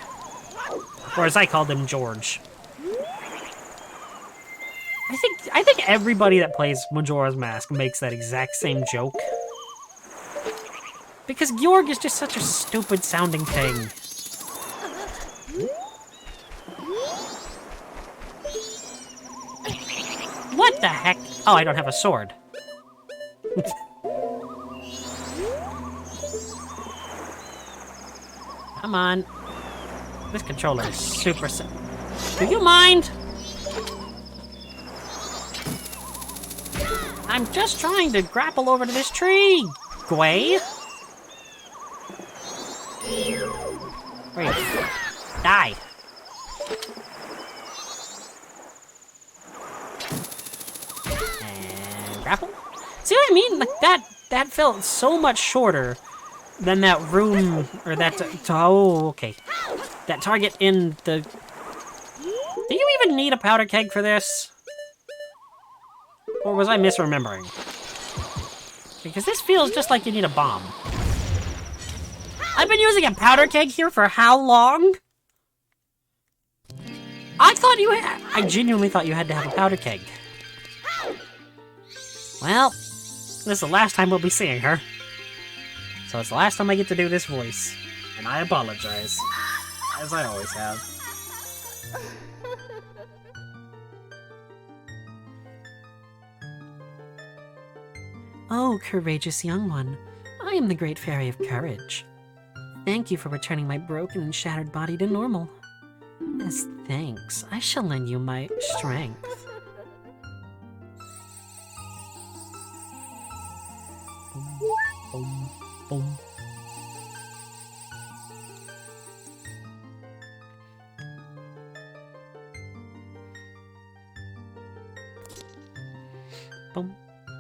Or as I called him, George. I think everybody that plays Majora's Mask makes that exact same joke. Because Georg is just such a stupid sounding thing. What the heck? Oh, I don't have a sword. Come on. This controller is super... Do you mind? I'm just trying to grapple over to this tree, Gwei. Wait. Die. And grapple? See what I mean? Like that felt so much shorter than that room, or that, oh, okay. That target in the... Do you even need a powder keg for this? Or was I misremembering? Because this feels just like you need a bomb. I've been using a powder keg here for how long? I genuinely thought you had to have a powder keg. Well, this is the last time we'll be seeing her. So it's the last time I get to do this voice. And I apologize. As I always have. Oh, courageous young one. I am the Great Fairy of Courage. Thank you for returning my broken and shattered body to normal. As thanks, I shall lend you my strength. Boom, boom. Boom,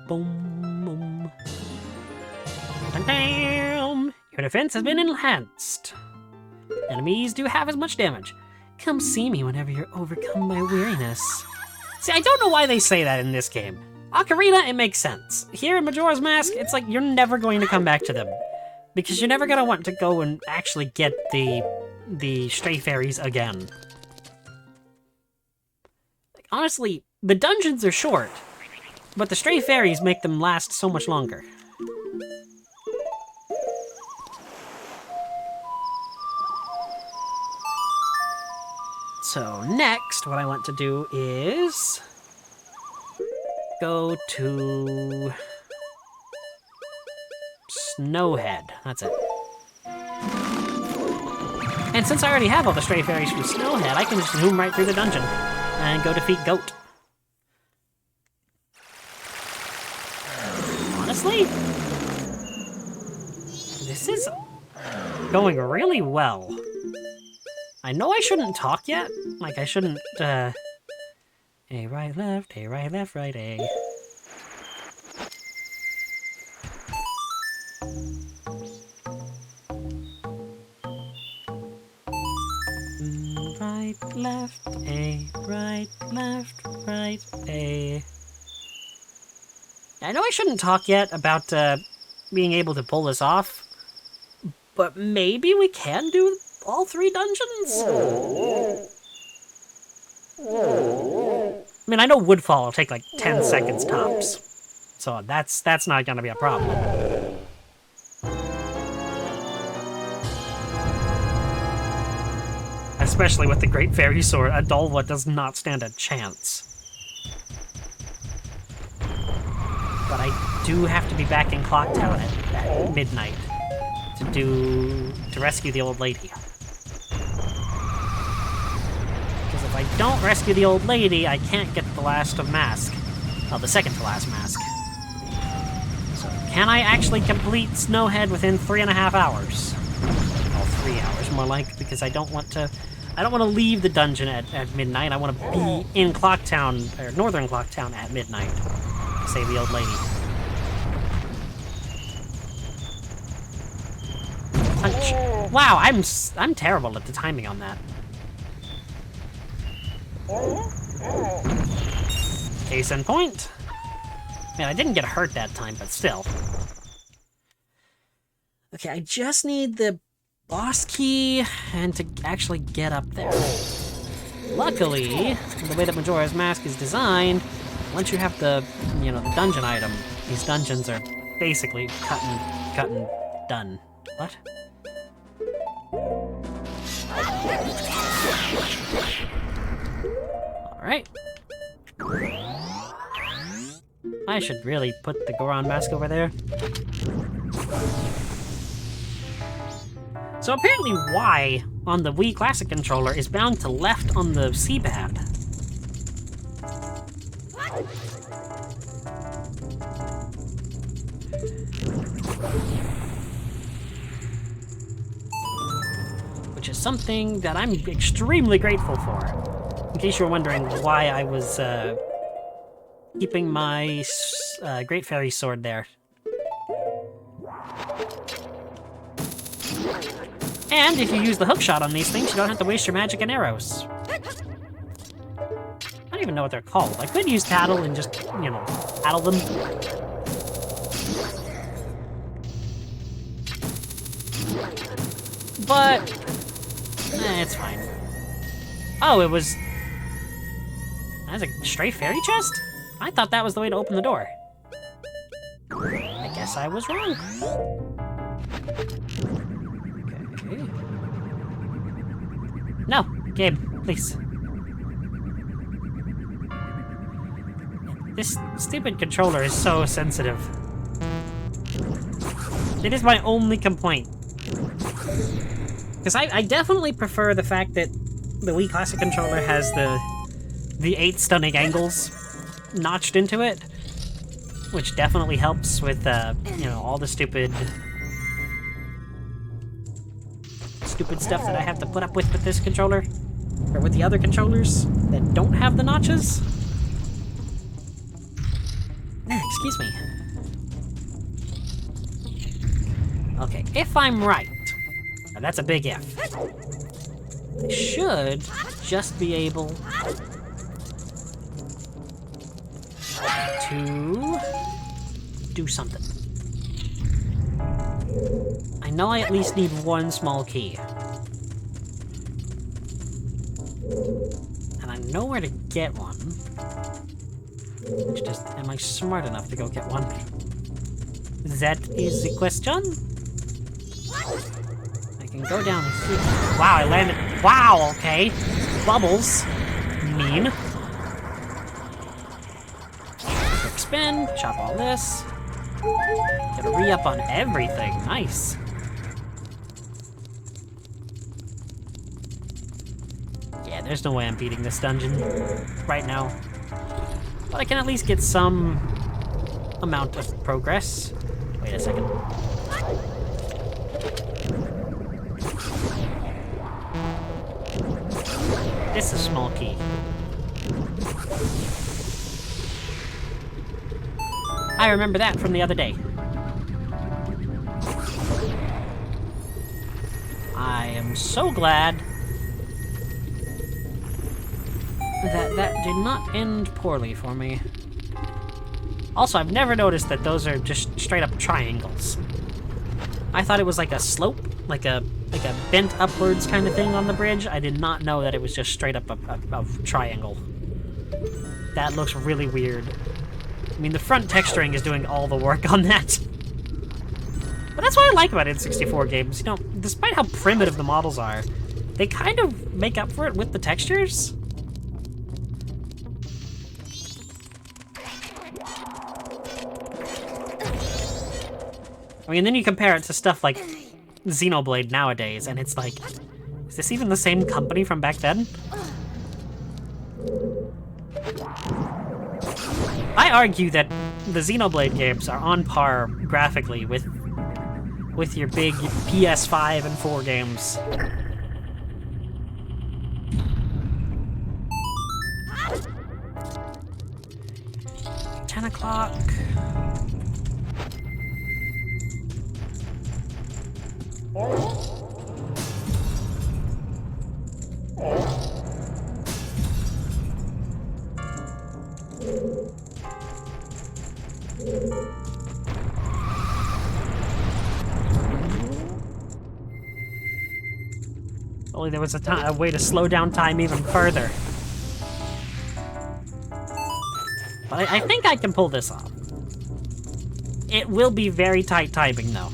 boom, boom. Damn! Your defense has been enhanced. Enemies do half as much damage. Come see me whenever you're overcome by weariness. See, I don't know why they say that in this game. Ocarina, it makes sense. Here in Majora's Mask, it's like you're never going to come back to them. Because you're never going to want to go and actually get the stray fairies again. Like, honestly, the dungeons are short, but the stray fairies make them last so much longer. So next, what I want to do is go to Snowhead. That's it. And since I already have all the stray fairies from Snowhead, I can just zoom right through the dungeon and go defeat Goat. Honestly, this is going really well. I know I shouldn't talk yet. Like, I shouldn't, A right, left, right, A. Right, left, A. Right, left, right, A. I know I shouldn't talk yet about, being able to pull this off, but maybe we can do all 3 dungeons? I mean, I know Woodfall will take like 10 seconds tops, so that's not gonna be a problem. Especially with the Great Fairy Sword, Adolva does not stand a chance. But I do have to be back in Clocktown at midnight to rescue the old lady. Because if I don't rescue the old lady, I can't get the last of Mask. Well, the second to last Mask. So, can I actually complete Snowhead within 3.5 hours? Well, 3 hours, more like, because I don't want to leave the dungeon at midnight. I want to be in Clocktown, or Northern Clocktown at midnight to save the old lady. Punch. Wow, I'm terrible at the timing on that. Case in point. Man, I didn't get hurt that time, but still. Okay, I just need the boss key and to actually get up there. Luckily, the way that Majora's Mask is designed, once you have the dungeon item, these dungeons are basically cut and done. What? Alright. I should really put the Goron mask over there. So apparently Y on the Wii Classic controller is bound to left on the C-pad. Which is something that I'm extremely grateful for. In case you were wondering why I was keeping my Great Fairy Sword there. And if you use the hookshot on these things, you don't have to waste your magic and arrows. I don't even know what they're called. I could use Tattle and just, tattle them. But it's fine. Oh, it was... That's a stray fairy chest? I thought that was the way to open the door. I guess I was wrong. Okay. No, Gabe, please. This stupid controller is so sensitive. It is my only complaint. Because I definitely prefer the fact that the Wii Classic controller has the 8 stunning angles notched into it, which definitely helps with, you know, all the stupid stuff that I have to put up with this controller, or with the other controllers that don't have the notches. Excuse me. Okay, if I'm right, and that's a big if, I should just be able to do something. I know I at least need one small key. And I know where to get one. It's just, am I smart enough to go get one? That is the question. I can go down here. Wow, I landed. Wow, okay. Bubbles. Mean. Quick spin. Chop all this. Get a re-up on everything. Nice. Yeah, there's no way I'm beating this dungeon right now. But I can at least get some amount of progress. Wait a second. This is a small key. I remember that from the other day. I am so glad that did not end poorly for me. Also, I've never noticed that those are just straight up triangles. I thought it was like a slope, like a bent upwards kind of thing on the bridge. I did not know that it was just straight up a triangle. That looks really weird. I mean, the front texturing is doing all the work on that. But that's what I like about N64 games. You know, despite how primitive the models are, they kind of make up for it with the textures. I mean, then you compare it to stuff like Xenoblade nowadays, and it's like, is this even the same company from back then? I argue that the Xenoblade games are on par graphically with your big PS5 and 4 games. $10 o'clock. Only there was a way to slow down time even further. But I think I can pull this off. It will be very tight timing, though.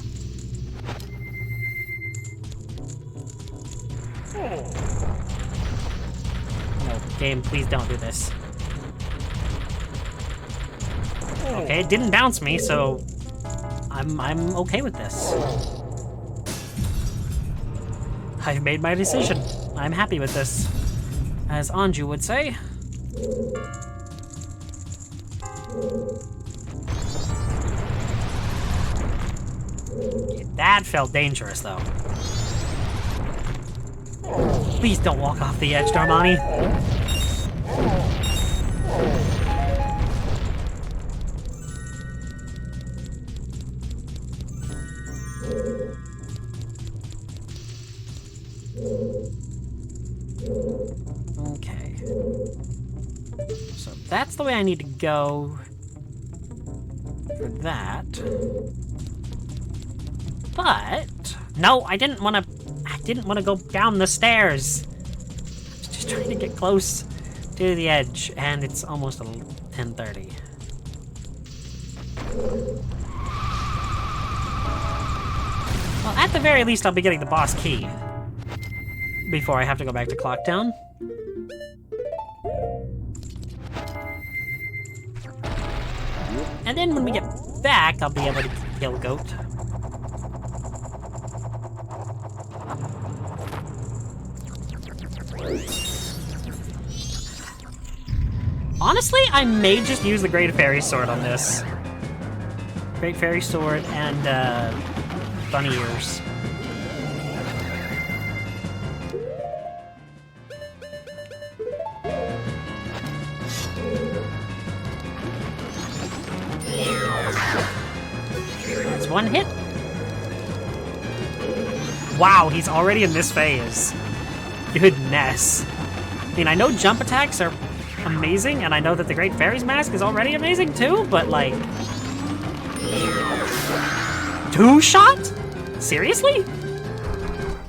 No, game, please don't do this. Okay, it didn't bounce me, so I'm okay with this. I've made my decision. I'm happy with this, as Anju would say. That felt dangerous, though. Please don't walk off the edge, Darmani. Okay. So that's the way I need to go for that. But no, I didn't want to go down the stairs. I was just trying to get close to the edge, and it's almost 10:30. Well, at the very least, I'll be getting the boss key before I have to go back to Clocktown. And then when we get back, I'll be able to kill Goat. Honestly, I may just use the Great Fairy Sword on this. Great Fairy Sword and, bunny ears. That's one hit. Wow, he's already in this phase. Goodness. I mean, I know jump attacks are amazing, and I know that the Great Fairy's Mask is already amazing too, but like... 2-shot? Seriously?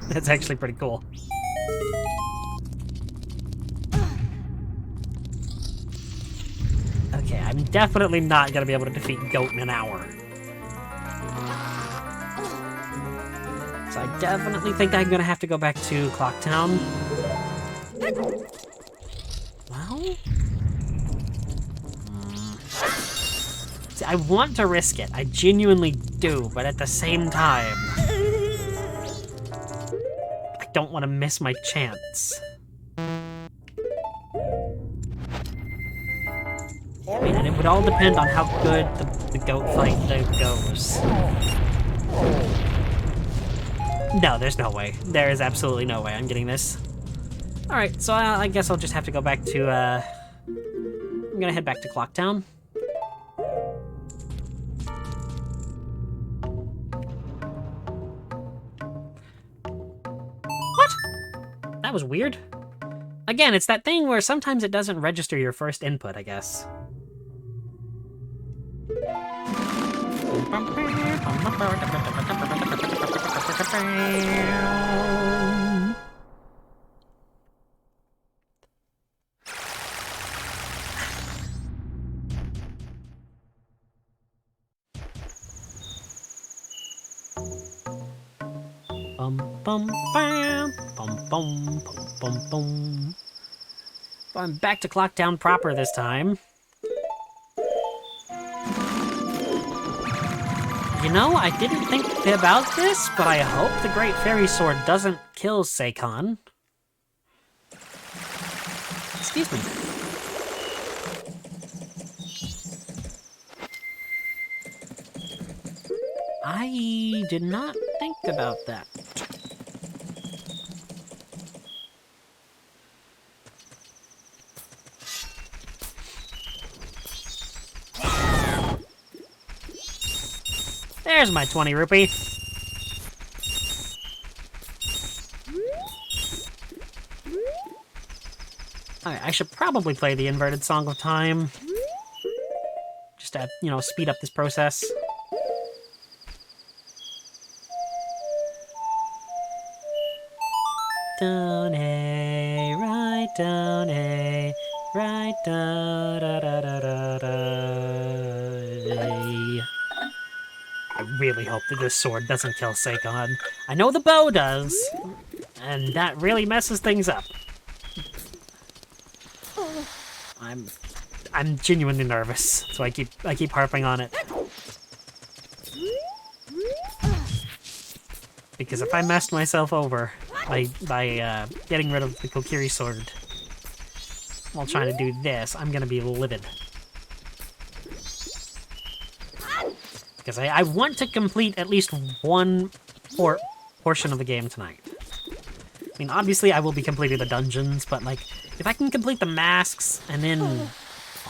That's actually pretty cool. Okay, I'm definitely not gonna be able to defeat Goat in an hour. So I definitely think I'm gonna have to go back to Clocktown. Well... See, I want to risk it. I genuinely do, but at the same time... I don't want to miss my chance. I mean, and it would all depend on how good the goat fight goes. No, there's no way. There is absolutely no way I'm getting this. Alright, so I guess I'll just have to go back to, I'm gonna head back to Clocktown. What? That was weird. Again, it's that thing where sometimes it doesn't register your first input, I guess. Bum bum bam, bum bum bum bum bum. I'm back to Clocktown proper this time. You know, I didn't think about this, but I hope the Great Fairy Sword doesn't kill Seikon. Excuse me. I did not think about that. There's my 20 rupee. Alright, I should probably play the inverted Song of Time. Just to, you know, speed up this process. Down A, right down A, right da da da da da da. I really hope that this sword doesn't kill Seikon. I know the bow does, and that really messes things up. I'm genuinely nervous, so I keep harping on it. Because if I messed myself over by getting rid of the Kokiri sword while trying to do this, I'm gonna be livid. Because I want to complete at least one portion of the game tonight. I mean, obviously I will be completing the dungeons, but like, if I can complete the masks, and then,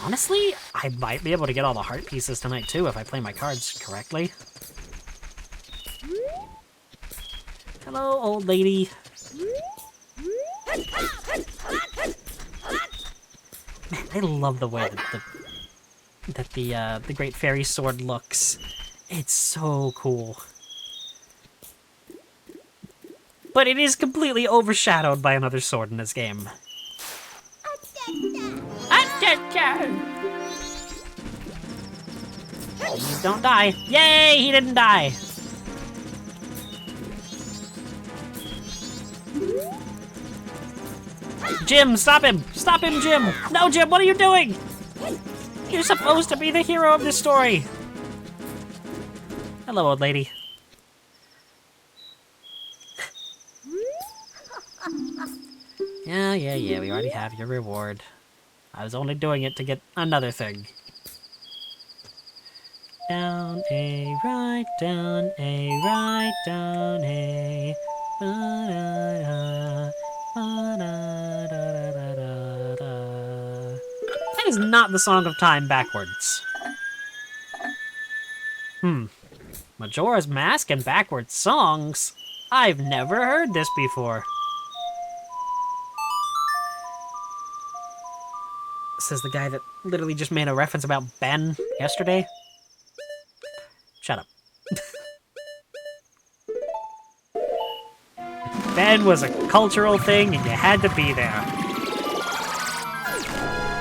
honestly, I might be able to get all the heart pieces tonight too if I play my cards correctly. Hello, old lady. Man, I love the way that the Great Fairy Sword looks. It's so cool. But it is completely overshadowed by another sword in this game. Please don't die. Yay, he didn't die. Jim, stop him! Stop him, Jim! No, Jim, what are you doing? You're supposed to be the hero of this story. Hello, old lady. Yeah, we already have your reward. I was only doing it to get another thing. Down a right, down a right, down a... Ba-da-da, ba-da-da-da-da-da. That is not the Song of Time backwards. Majora's Mask and backwards songs? I've never heard this before. Says the guy that literally just made a reference about Ben yesterday. Shut up. Ben was a cultural thing and you had to be there.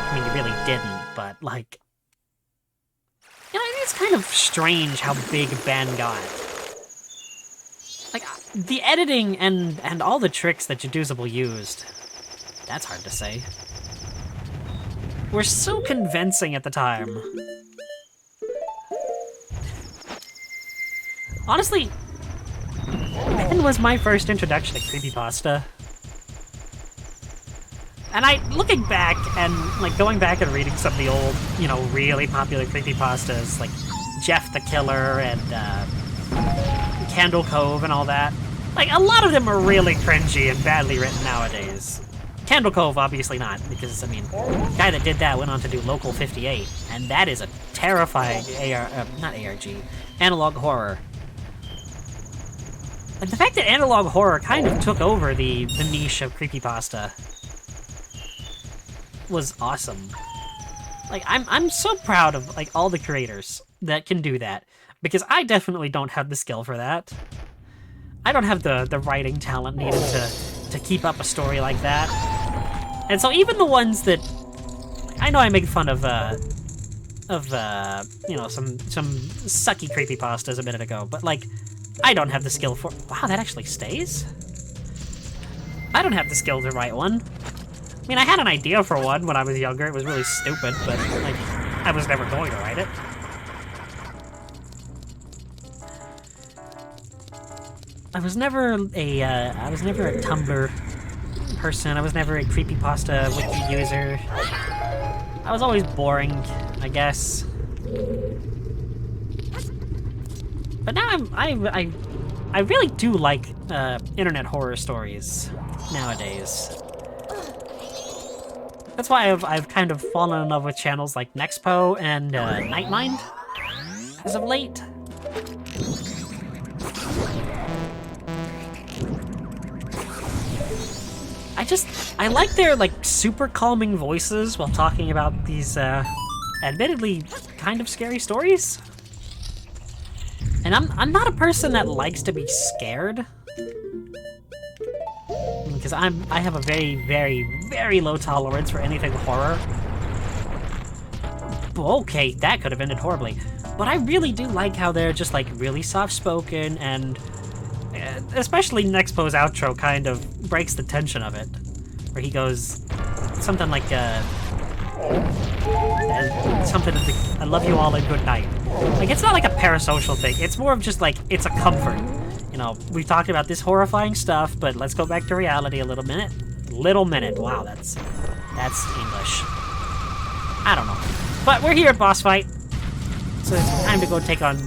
I mean, you really didn't, but like... You know, it's kind of strange how big Ben got. Like, the editing and all the tricks that Jaduzable used, that's hard to say, were so convincing at the time. Honestly, Ben was my first introduction to creepypasta. And looking back and, like, going back and reading some of the old, you know, really popular creepypastas, like Jeff the Killer and, Candle Cove and all that, like, a lot of them are really cringy and badly written nowadays. Candle Cove, obviously not, because, I mean, the guy that did that went on to do Local 58, and that is a terrifying analog horror. And the fact that analog horror kind of took over the niche of creepypasta was awesome. Like, I'm so proud of, like, all the creators that can do that, because I definitely don't have the skill for that. I don't have the writing talent needed to keep up a story like that. And so even the ones that... I know I make fun of you know, some sucky creepypastas a minute ago, but, like, I don't have the skill for... Wow, that actually stays? I don't have the skill to write one. I mean, I had an idea for one when I was younger. It was really stupid, but, like, I was never going to write it. I was never a Tumblr person. I was never a creepypasta wiki user. I was always boring, I guess. But now I really do like internet horror stories nowadays. That's why I've kind of fallen in love with channels like Nexpo and Nightmind as of late. I like their, like, super calming voices while talking about these, admittedly kind of scary stories. And I'm not a person that likes to be scared, because I have a very, very, very low tolerance for anything horror. Okay, that could have ended horribly. But I really do like how they're just, like, really soft-spoken, and especially Nexpo's outro kind of breaks the tension of it, where he goes something like, something like, I love you all and good night. Like, it's not like a parasocial thing. It's more of just, like, it's a comfort. You know, we've talked about this horrifying stuff, but let's go back to reality a little minute. Wow, that's English. I don't know. But we're here at boss fight, so it's time to go take on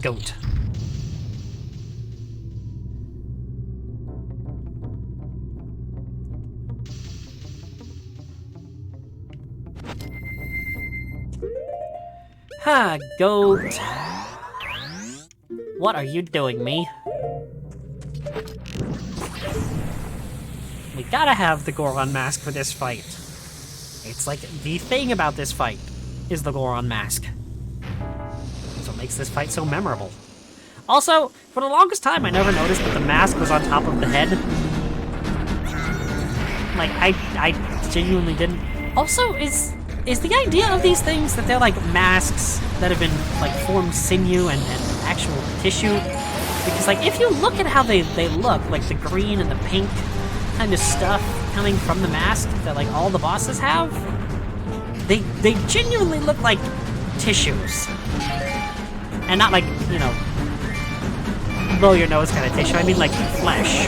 Goat. Ha, Goat. What are you doing, me? We gotta have the Goron mask for this fight. It's like the thing about this fight is the Goron mask. That's what makes this fight so memorable. Also, for the longest time, I never noticed that the mask was on top of the head. Like, I genuinely didn't. Also, is the idea of these things that they're like masks that have been like formed sinew and actual tissue? Because like if you look at how they look, like the green and the pink kind of stuff coming from the mask that like all the bosses have, they genuinely look like tissues. And not like, you know, blow your nose kind of tissue. I mean like flesh.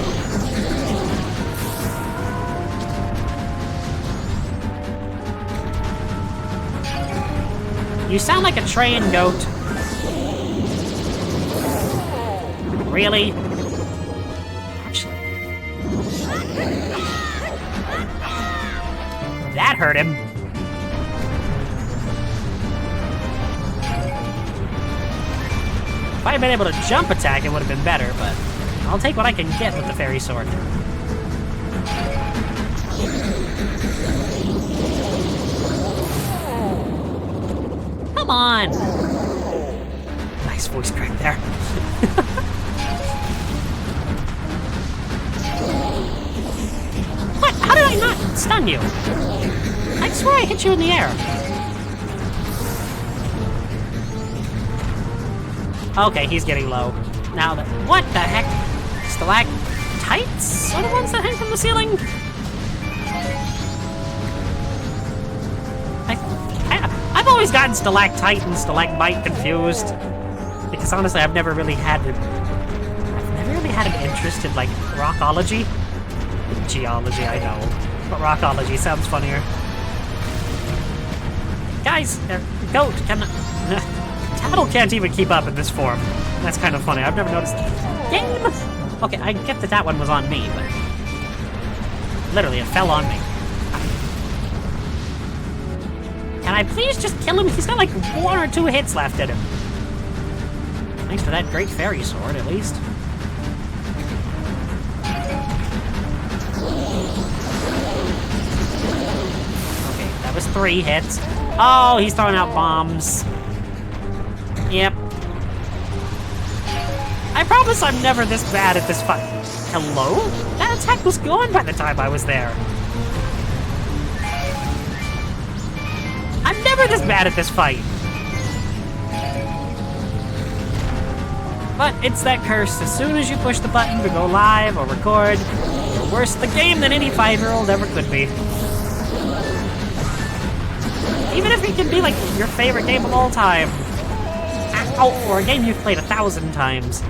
You sound like a trained goat. Really? Actually... That hurt him. If I had been able to jump attack, it would have been better, but I'll take what I can get with the fairy sword. Come on! Nice voice crack there. What? How did I not stun you? I swear I hit you in the air. Okay, he's getting low. Now, what the heck? Stalactites are the ones that hang from the ceiling? I've always gotten stalactite and stalagmite confused. Because honestly, I've never really had an interest in, like, rockology. Geology, I know. But rockology sounds funnier. Guys, goat, Tattle can't even keep up in this form. That's kind of funny. I've never noticed that. Game! Okay, I get that one was on me, but... Literally, it fell on me. Can I please just kill him? He's got like 1 or 2 hits left in him. Thanks to that great fairy sword, at least. Okay, that was 3 hits. Oh, he's throwing out bombs. Yep. I promise I'm never this bad at this fight. Hello? That attack was gone by the time I was there. I'm never this bad at this fight. But it's that curse. As soon as you push the button to go live or record, you're worse at the game than any 5-year-old ever could be. Even if it can be like your favorite game of all time. Oh, or a game you've played 1,000 times.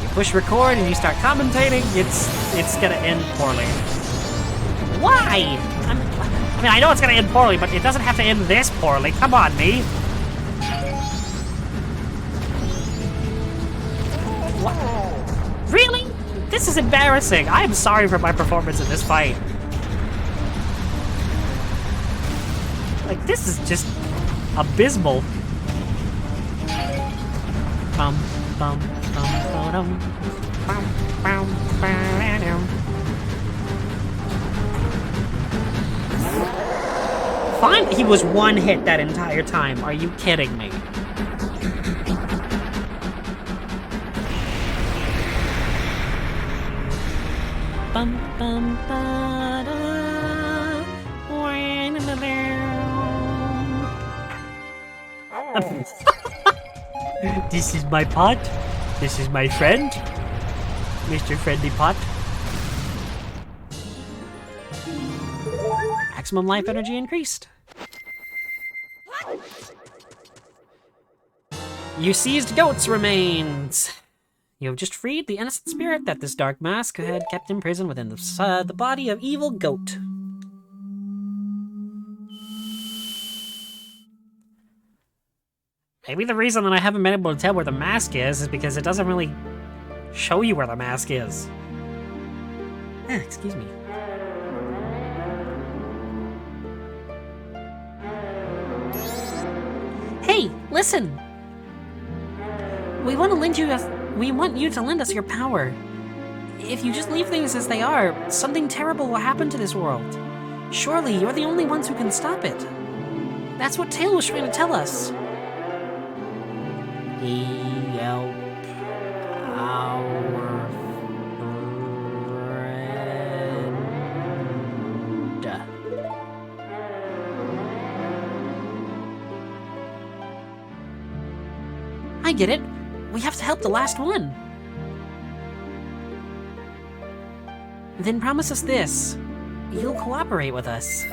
You push record and you start commentating, it's gonna end poorly. Why? I mean, I know it's gonna end poorly, but it doesn't have to end this poorly. Come on, me. What? Really? This is embarrassing. I am sorry for my performance in this fight. Like, this is just abysmal. Bum, bum, bum, bum, bum, bum, bum. Fine, he was 1 hit that entire time. Are you kidding me? Bum, bum, ba-da, This is my pot. This is my friend. Mr. Friendly Pot. Maximum life energy increased. You seized goat's remains. You have just freed the innocent spirit that this dark mask had kept imprisoned within the body of evil goat. Maybe the reason that I haven't been able to tell where the mask is because it doesn't really show you where the mask is. Excuse me. Hey, listen! We want you to lend us your power. If you just leave things as they are, something terrible will happen to this world. Surely you're the only ones who can stop it. That's what Tail was trying to tell us. Help our friend. I get it. We have to help the last one. Then promise us this. You'll cooperate with us.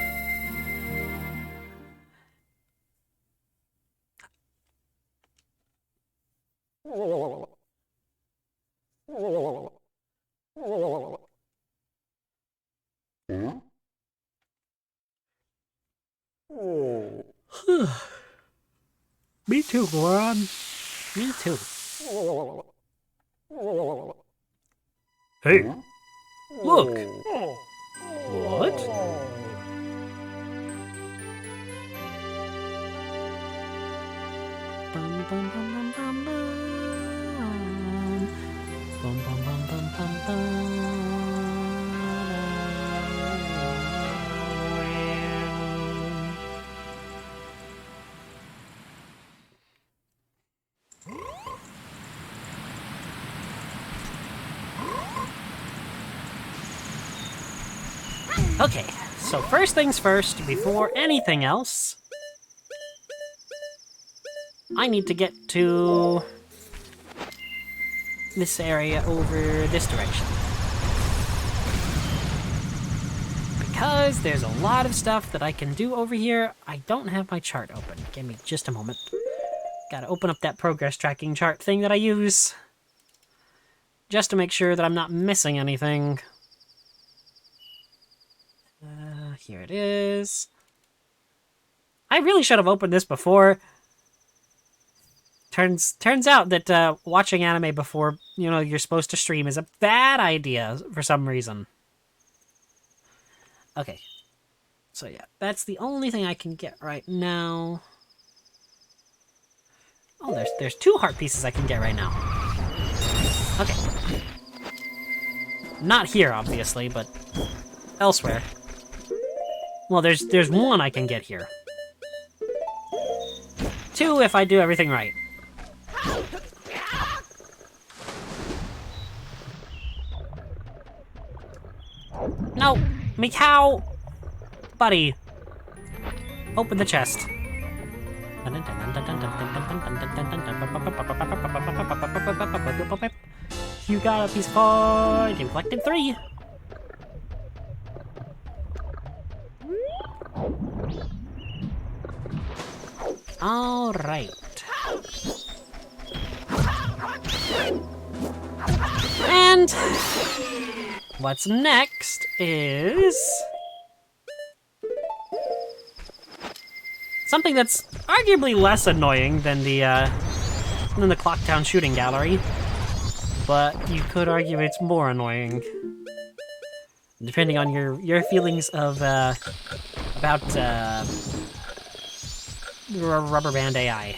Me too, Goron. Me too. Hey, look. What? Bum, bum, bum, bum, bum, bum. Bum, bum, bum, bum, bum, bum. Okay, so first things first, before anything else, I need to get to this area over this direction. Because there's a lot of stuff that I can do over here. I don't have my chart open. Give me just a moment. Gotta open up that progress tracking chart thing that I use. Just to make sure that I'm not missing anything. Here it is. I really should have opened this before. Turns out that watching anime before, you know, you're supposed to stream is a bad idea for some reason. Okay. So yeah, that's the only thing I can get right now. Oh, there's 2 heart pieces I can get right now. Okay. Not here, obviously, but elsewhere. Well, there's 1 I can get here. 2 if I do everything right. No! Me cow! Buddy. Open the chest. You got a piece of card. You collected 3. All right. And what's next is something that's arguably less annoying than the Clocktown shooting gallery, but you could argue it's more annoying, depending on your feelings of about rubber band AI.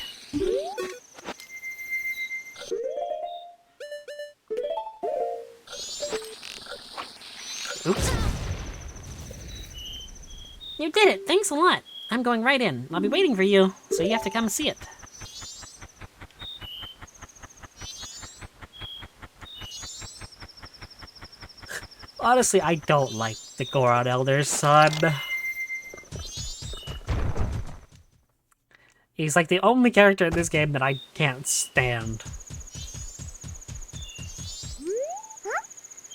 Oops. You did it! Thanks a lot! I'm going right in. I'll be waiting for you, so you have to come see it. Honestly, I don't like the Goron Elder's son. He's like the only character in this game that I can't stand.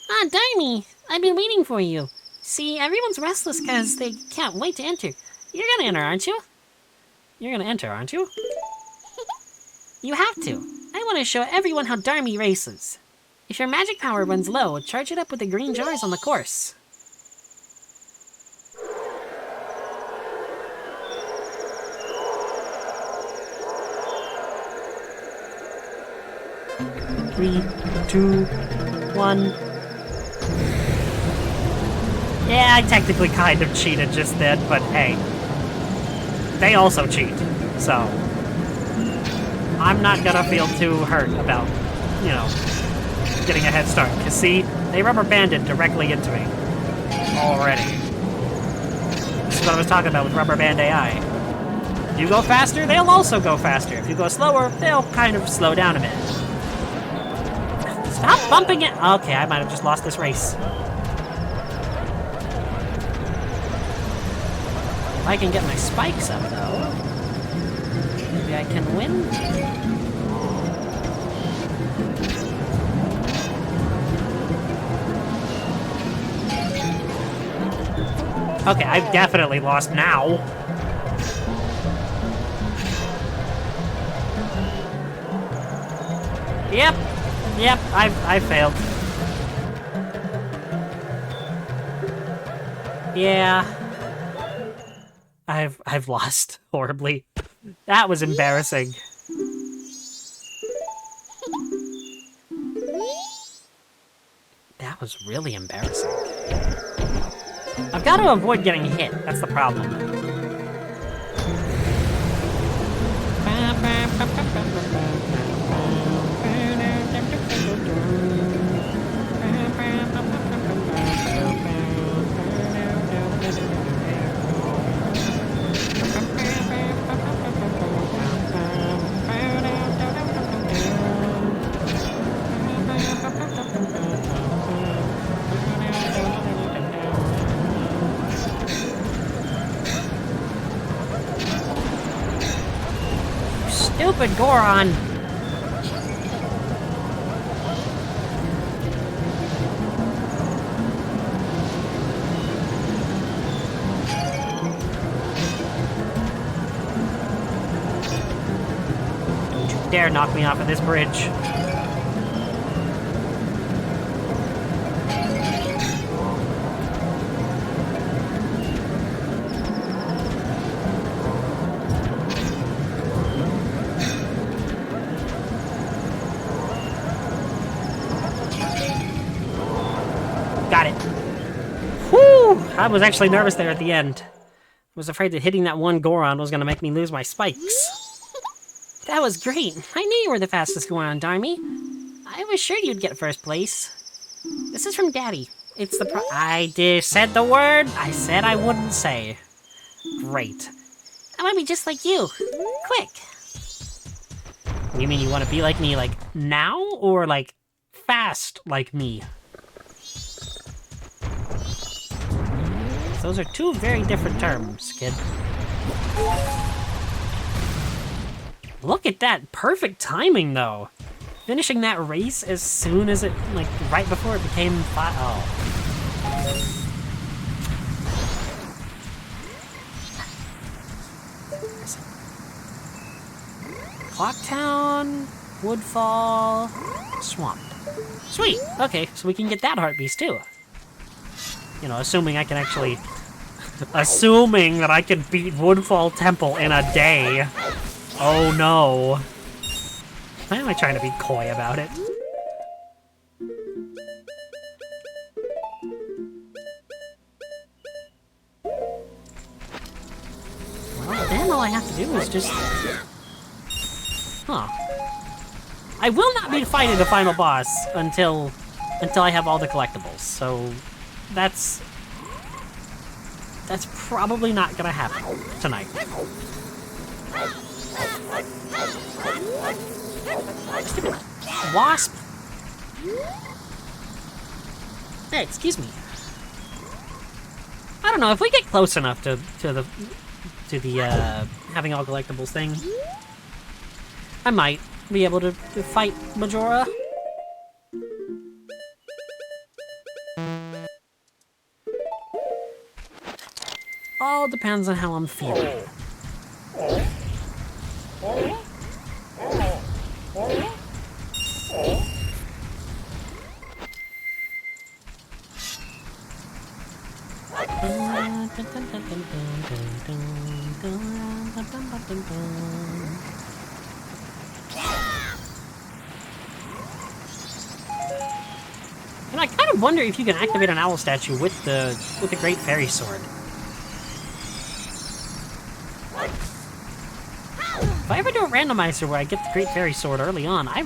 Ah, Darmy! I've been waiting for you. See, everyone's restless because they can't wait to enter. You're gonna enter, aren't you? You're gonna enter, aren't you? You have to. I want to show everyone how Darmy races. If your magic power runs low, charge it up with the green jars on the course. Three, 2, 1. Yeah, I technically kind of cheated just then, but hey. They also cheat, so I'm not gonna feel too hurt about, you know, getting a head start. Because see, they rubber banded directly into me already. This is what I was talking about with rubber band AI. If you go faster, they'll also go faster. If you go slower, they'll kind of slow down a bit. Stop bumping it! Okay, I might have just lost this race. If I can get my spikes up, though, maybe I can win? Okay, I've definitely lost now. Yep, I failed. Yeah. I've lost horribly. That was embarrassing. was really embarrassing. I've got to avoid getting hit. That's the problem. Stupid Goron! Don't you dare knock me off of this bridge. Got it. Whew! I was actually nervous there at the end. I was afraid that hitting that one Goron was gonna make me lose my spikes. That was great. I knew you were the fastest Goron, Darmy. I was sure you'd get first place. This is from Daddy. It's the I said the word I said I wouldn't say. Great. I want to be just like you. Quick. You mean you want to be like me, like, now? Or, like, fast like me? Those are two very different terms, kid. Look at that. Perfect timing, though. Finishing that race as soon as it, like, right before it became oh. Clocktown, Woodfall, Swamp. Sweet. Okay, so we can get that heart piece, too. You know, assuming I can actually... Assuming that I can beat Woodfall Temple in a day. Oh no. Why am I trying to be coy about it? Well, then all I have to do is just... Huh. I will not be fighting the final boss until I have all the collectibles, so... That's probably not gonna happen tonight. Stupid wasp! Hey, excuse me. I don't know, if we get close enough to the having all collectibles thing, I might be able to fight Majora. All depends on how I'm feeling. And I kind of wonder if you can activate an owl statue with the Great Fairy Sword. If I ever do a randomizer where I get the Great Fairy Sword early on, I'm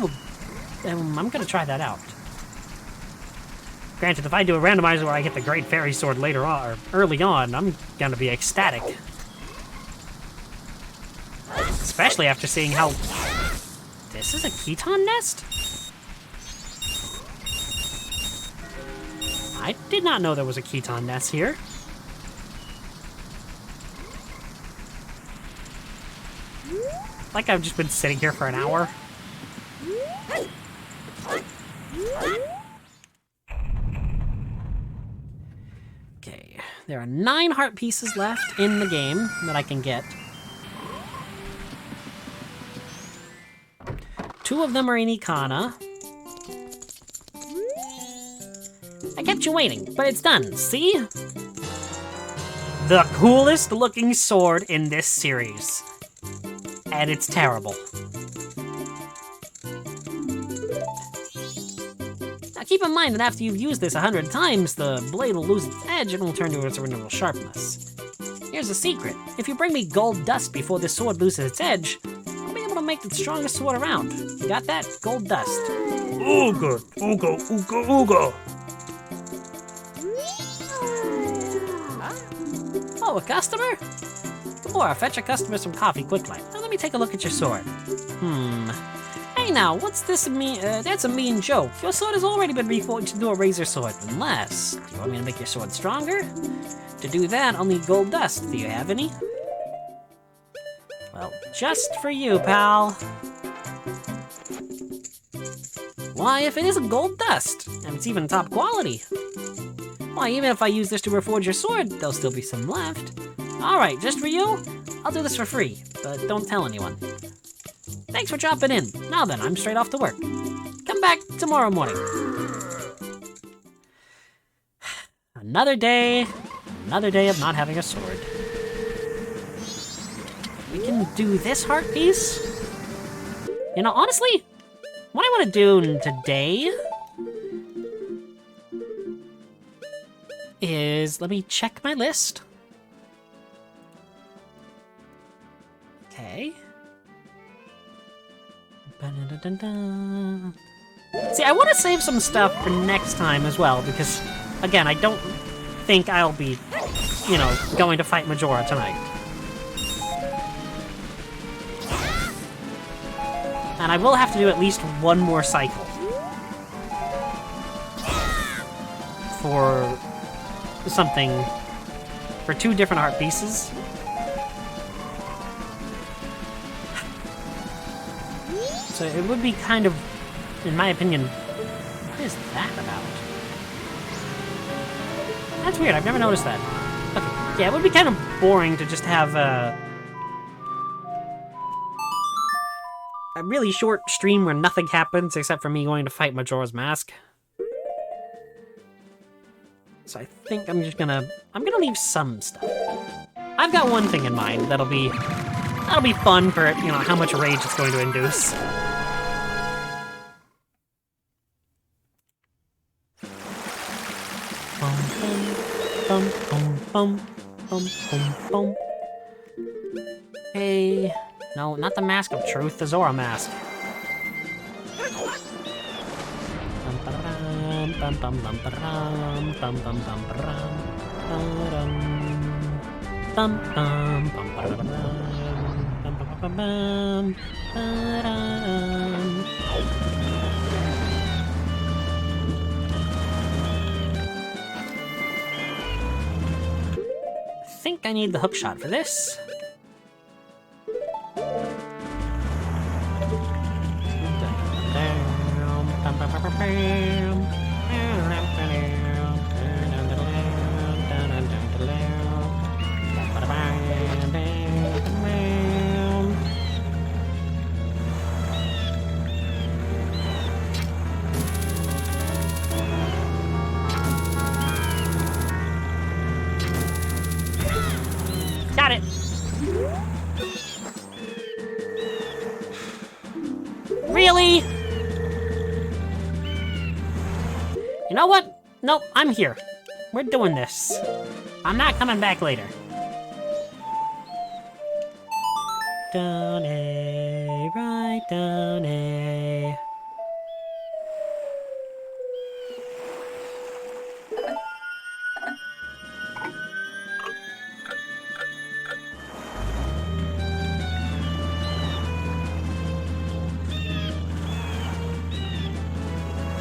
gonna try that out. Granted, if I do a randomizer where I get the Great Fairy Sword later on, or early on, I'm gonna be ecstatic. Especially after seeing how... This is a Keton nest? I did not know there was a Keton nest here. Like I've just been sitting here for an hour. Okay, there are 9 heart pieces left in the game that I can get. 2 of them are in Ikana. I kept you waiting, but it's done, see? The coolest looking sword in this series. And it's terrible. Now keep in mind that after you've used this 100 times, the blade will lose its edge and will turn to its original sharpness. Here's a secret. If you bring me gold dust before this sword loses its edge, I'll be able to make the strongest sword around. You got that? Gold dust. Ooga, ooga, ooga, ooga. Oh, a customer? Gamora, fetch a customer some coffee quickly. Now let me take a look at your sword. Hey now, what's this mean? That's a mean joke. Your sword has already been reforged into a razor sword. Unless, do you want me to make your sword stronger? To do that, I'll need gold dust. Do you have any? Well, just for you, pal. Why, if it isn't gold dust, and it's even top quality. Why, even if I use this to reforge your sword, there'll still be some left. Alright, just for you? I'll do this for free, but don't tell anyone. Thanks for dropping in. Now then, I'm straight off to work. Come back tomorrow morning. Another day of not having a sword. We can do this heart piece? You know, honestly, what I want to do today is, let me check my list. Okay. See, I want to save some stuff for next time as well, because, again, I don't think I'll be, you know, going to fight Majora tonight. And I will have to do at least one more cycle for something, for 2 different art pieces. So it would be kind of, in my opinion, what is that about? That's weird, I've never noticed that. Okay, yeah, it would be kind of boring to just have a really short stream where nothing happens except for me going to fight Majora's Mask. So I think I'm gonna leave some stuff. I've got one thing in mind that'll be fun for, you know, how much rage it's going to induce. Hey, no, not the Mask of Truth, the Zora Mask. I think I need the hook shot for this. Got it. Really? You know what? Nope, I'm here. We're doing this. I'm not coming back later. Down A, right down A.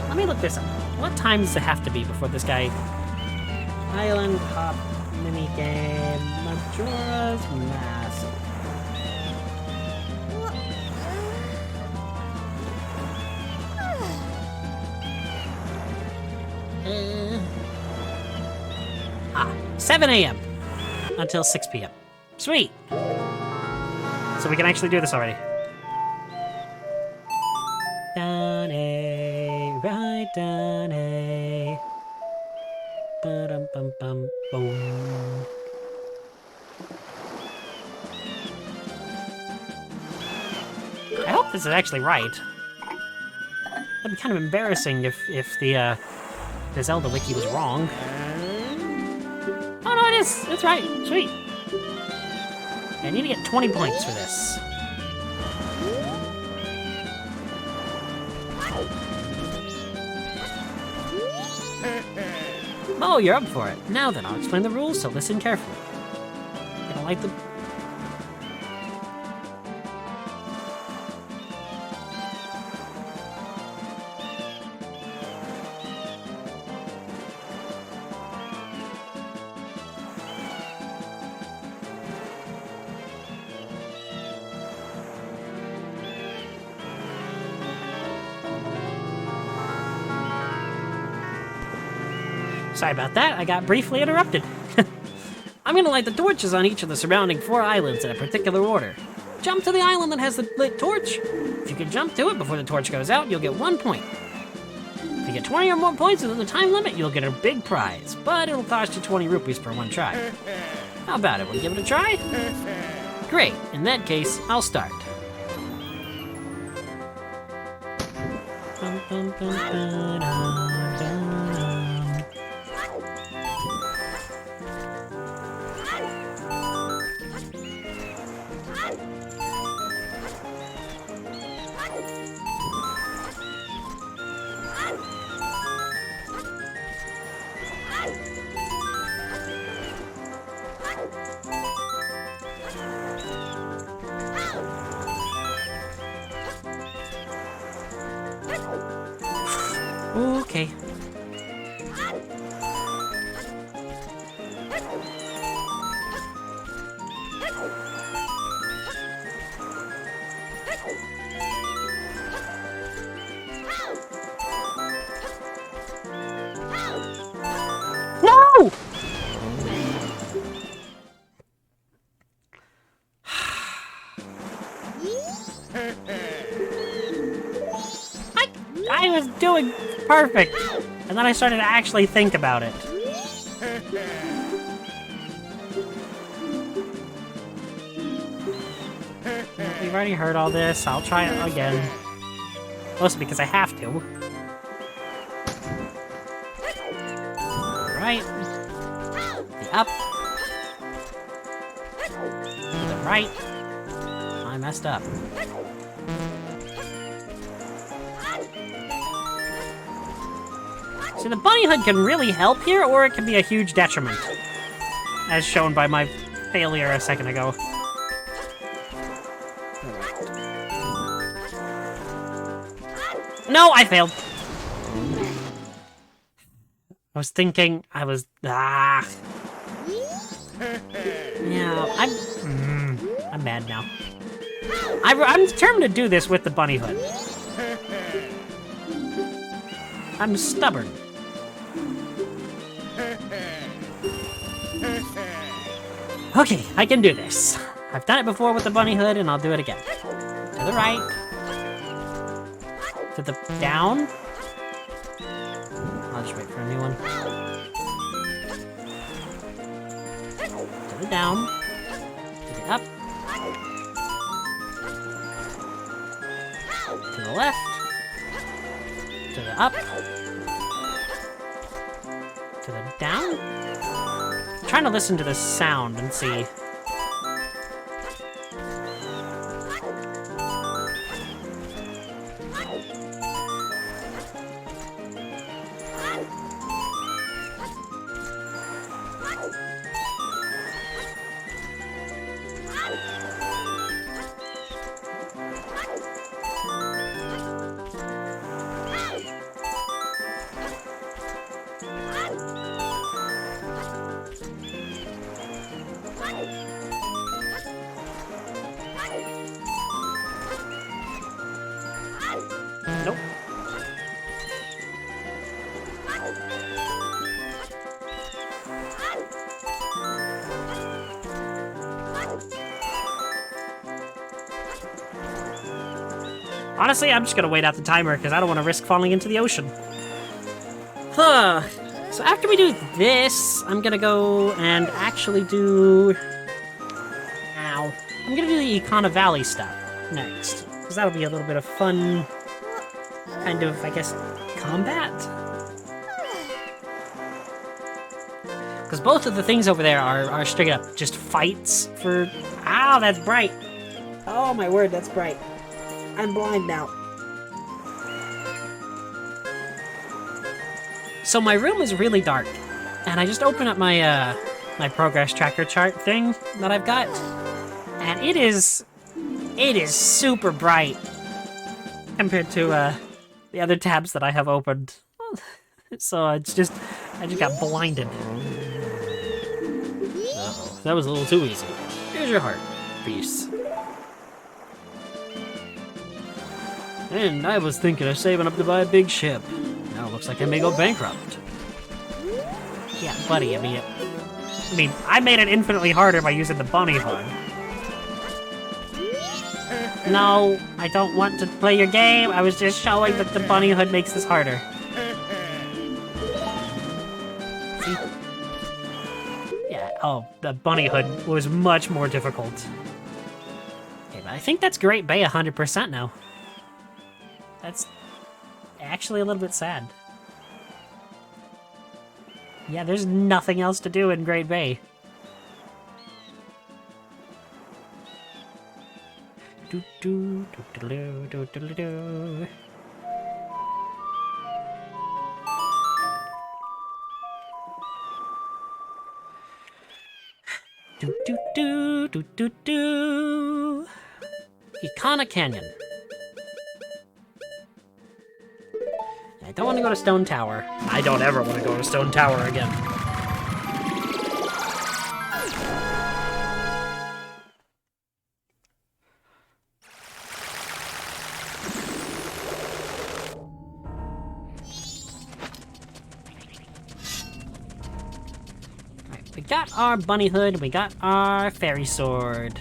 Let me look this up. What time does it have to be before this guy... Island Hop minigame, Majora's Mask. Ah, 7 a.m. until 6 p.m. Sweet! So we can actually do this already. Down A, right down A. Ba-dum-bum-bum-boom. I hope this is actually right. That'd be kind of embarrassing if the Zelda wiki was wrong. Oh no, it is! It's right. Sweet. I need to get 20 points for this. Oh, you're up for it. Now then, I'll explain the rules, so listen carefully. I don't like the... Sorry about that, I got briefly interrupted. I'm gonna light the torches on each of the surrounding 4 islands in a particular order. Jump to the island that has the lit torch. If you can jump to it before the torch goes out, you'll get 1 point. If you get 20 or more points within the time limit, you'll get a big prize, but it'll cost you 20 rupees per 1 try. How about it? Will you give it a try? Great, in that case, I'll start. Bum, bum, bum, ba-dum. Okay. No! I was doing perfect, and then I started to actually think about it. We've already heard all this. I'll try it again. Mostly because I have to. Right. The up. The right. I messed up. See, the bunny hood can really help here, or it can be a huge detriment, as shown by my failure a second ago. No, I failed. I was thinking, Yeah, I'm mad now. I'm determined to do this with the bunny hood. I'm stubborn. Okay, I can do this. I've done it before with the bunny hood, and I'll do it again. To the right. To the down. I'll just wait for a new one. To the down. To the up. To the left. To the up. To the down. I'm trying to listen to the sound and see. Nope. Honestly, I'm just gonna wait out the timer because I don't want to risk falling into the ocean. Huh. So after we do this, I'm gonna go and actually do... Ow. I'm gonna do the Ikana Valley stuff next, because that'll be a little bit of fun kind of, I guess, combat. Because both of the things over there are straight up just fights for... Ow, that's bright. Oh my word, that's bright. I'm blind now. So my room is really dark, and I just open up my my progress tracker chart thing that I've got, and it is super bright compared to the other tabs that I have opened. So I just got blinded. Uh-oh, that was a little too easy. Here's your heart, peace. And I was thinking of saving up to buy a big ship. Now it looks like I may go bankrupt. Yeah, buddy, I mean, I made it infinitely harder by using the bunny hood. No, I don't want to play your game. I was just showing that the bunny hood makes this harder. See? Yeah, oh, the bunny hood was much more difficult. Okay, but I think that's Great Bay 100% now. That's actually a little bit sad. Yeah, there's nothing else to do in Great Bay. Do do do do do do do do. Do do do do do do. Icona Canyon. I don't want to go to Stone Tower. I don't ever want to go to Stone Tower again. Alright, we got our bunny hood, we got our fairy sword.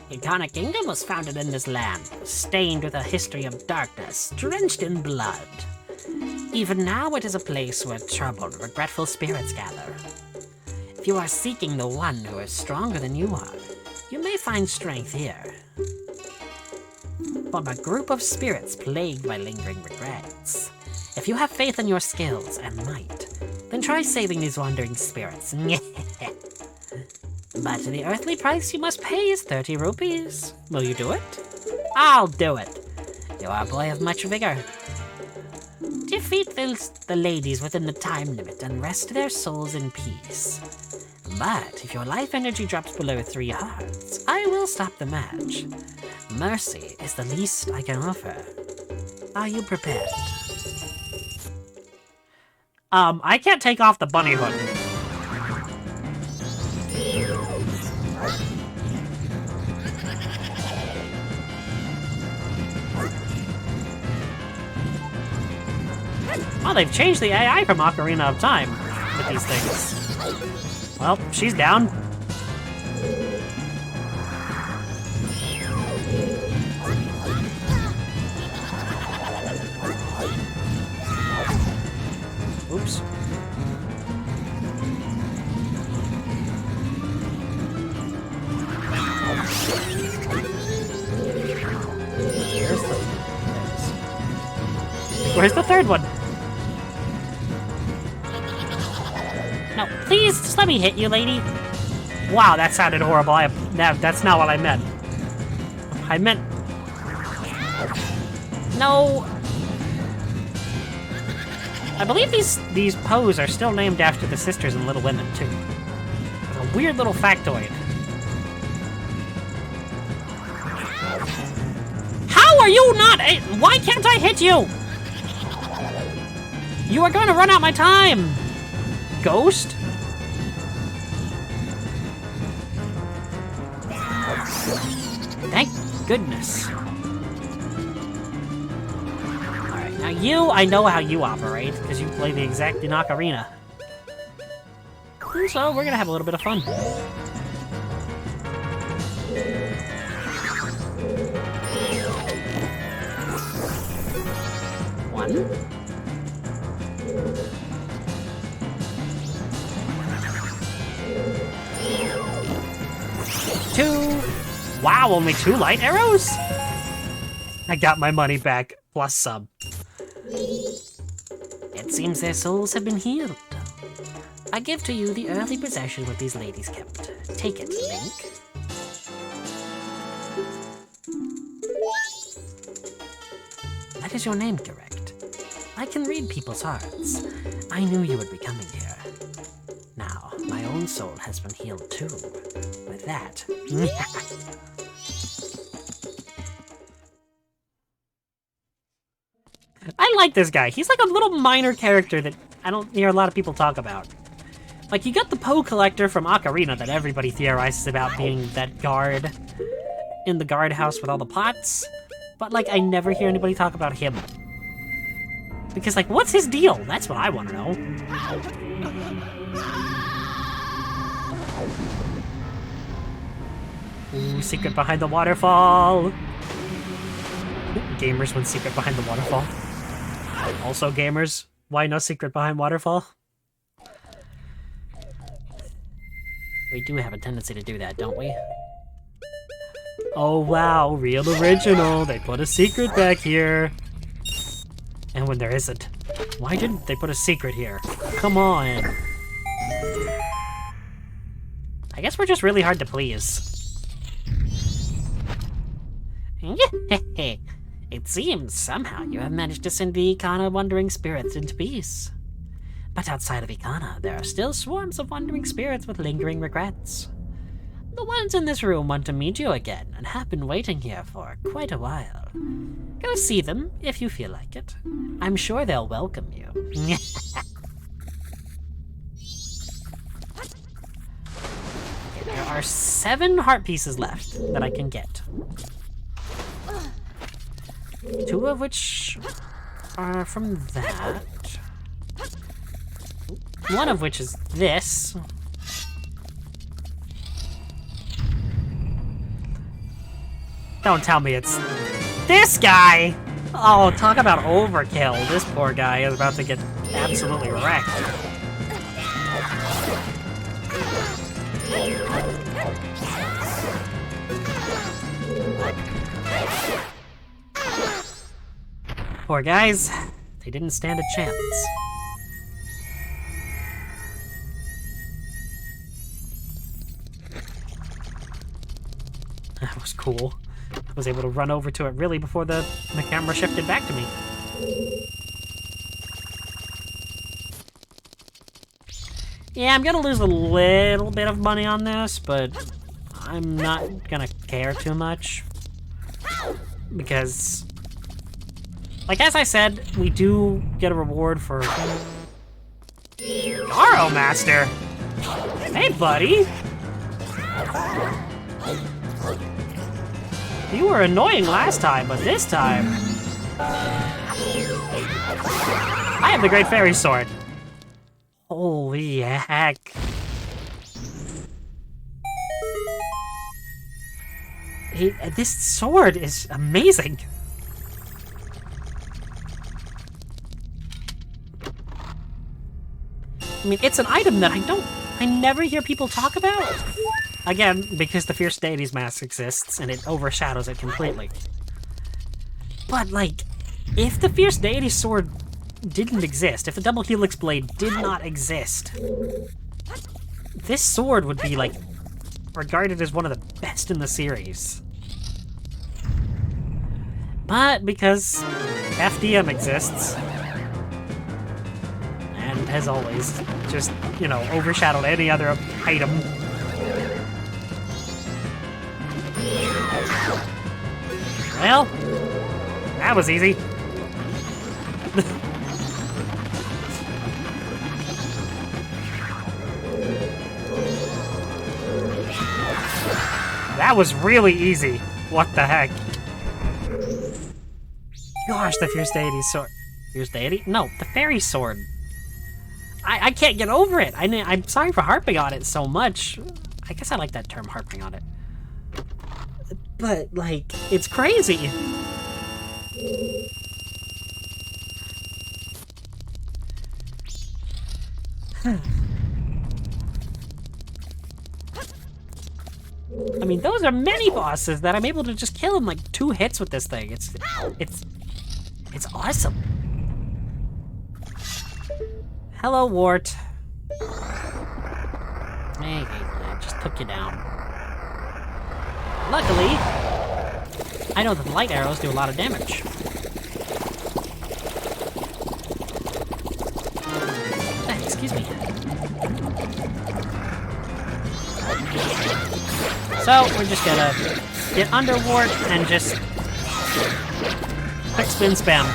Icona Kingdom was founded in this land, stained with a history of darkness, drenched in blood. Even now it is a place where troubled, regretful spirits gather. If you are seeking the one who is stronger than you are, you may find strength here. From a group of spirits plagued by lingering regrets. If you have faith in your skills and might, then try saving these wandering spirits. But the earthly price you must pay is 30 rupees. Will you do it? I'll do it. You are a boy of much vigor. Defeat the ladies within the time limit and rest their souls in peace. But if your life energy drops below 3 hearts, I will stop the match. Mercy is the least I can offer. Are you prepared? I can't take off the bunny hood. Oh, they've changed the AI from Ocarina of Time with these things. Well, she's down. Oops. Where's the third one? No, please, just let me hit you, lady. Wow, that sounded horrible. That's not what I meant. I meant... No. I believe these Poes are still named after the sisters in Little Women, too. It's a weird little factoid. How are you not... Why can't I hit you? You are going to run out my time! Ghost? Thank goodness. Alright, now you, I know how you operate, because you play the exact in Ocarina. So we're gonna have a little bit of fun. 1. 2. Wow, only 2 light arrows? I got my money back, plus some. It seems their souls have been healed. I give to you the earthly possession what these ladies kept. Take it, Link. That is your name, correct? I can read people's hearts. I knew you would be coming here. Now, my own soul has been healed too. With that... I like this guy. He's like a little minor character that I don't hear a lot of people talk about. Like, you got the Poe Collector from Ocarina that everybody theorizes about being that guard in the guardhouse with all the pots. But, like, I never hear anybody talk about him. Because, like, what's his deal? That's what I want to know. Ooh, secret behind the waterfall. Gamers win secret behind the waterfall. Also gamers, why no secret behind waterfall? We do have a tendency to do that, don't we? Oh wow, real original. They put a secret back here. And when there isn't. Why didn't they put a secret here? Come on. I guess we're just really hard to please. It seems somehow you have managed to send the Ikana wandering spirits into peace. But outside of Ikana, there are still swarms of wandering spirits with lingering regrets. The ones in this room want to meet you again and have been waiting here for quite a while. Go see them if you feel like it. I'm sure they'll welcome you. There are 7 heart pieces left that I can get. 2 of which are from that. 1 of which is this. Don't tell me it's this guy! Oh, talk about overkill. This poor guy is about to get absolutely wrecked. Poor guys, they didn't stand a chance. That was cool. I was able to run over to it really before the camera shifted back to me. Yeah, I'm gonna lose a little bit of money on this, but I'm not gonna care too much. Because, like as I said, we do get a reward for... Garo Master! Hey, buddy! You were annoying last time, but this time... I have the Great Fairy Sword. Holy heck. This sword is amazing. I mean, it's an item that I never hear people talk about. Again, because the Fierce Deity's mask exists, and it overshadows it completely. But, like, if the Fierce Deity's sword didn't exist, if the Double Helix Blade did not exist, this sword would be, like, regarded as one of the best in the series. But because FDM exists, and as always, just, you know, overshadowed any other item. Well, that was easy. That was really easy. What the heck? Gosh, the Fierce Deity's sword. Fierce Deity? No, the Fairy Sword. I can't get over it. I'm sorry for harping on it so much. I guess I like that term, harping on it. But, like, it's crazy. I mean, those are many bosses that I'm able to just kill in like 2 hits with this thing. It's awesome. Hello, Wart. Hey, I just took you down. Luckily, I know that the light arrows do a lot of damage. Excuse me. So, we're just gonna get under Wart and just quick spin spam.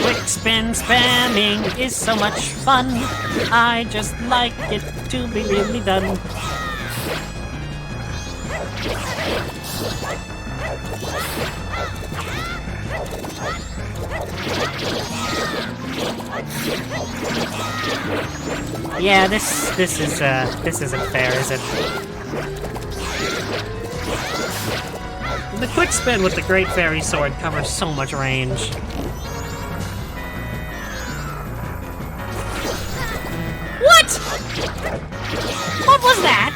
Quick spin spamming is so much fun. I just like it to be really done. Yeah, this isn't fair, is it? The quick spin with the Great Fairy Sword covers so much range. What? What was that?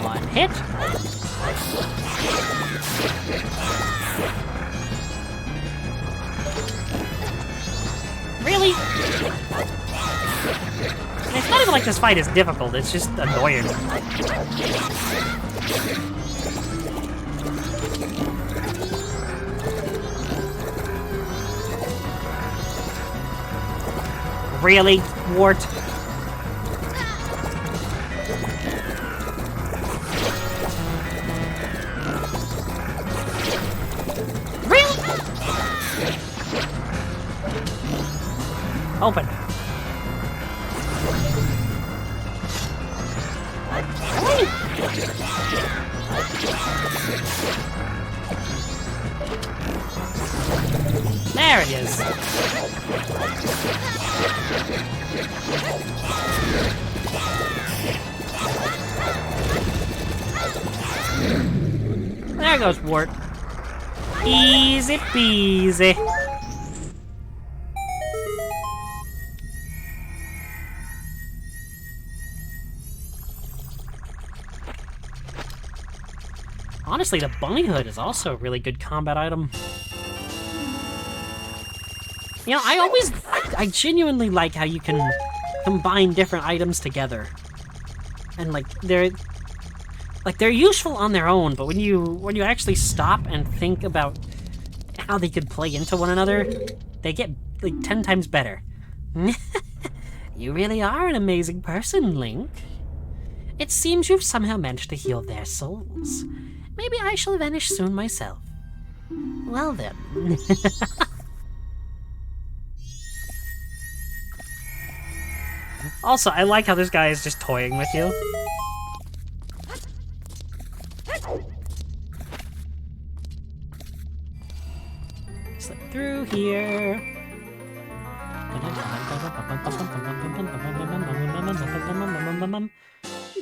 One hit. Really? It's not even like this fight is difficult, it's just annoying. Really, Wart? Really? Open. There it is. There goes Wart. Easy peasy. Honestly, the bunny hood is also a really good combat item. You know, I genuinely like how you can combine different items together. And they're useful on their own, but when you actually stop and think about how they could play into one another, they get like 10 times better. You really are an amazing person, Link. It seems you've somehow managed to heal their souls. Maybe I shall vanish soon myself. Well then. Also, I like how this guy is just toying with you. Slip through here.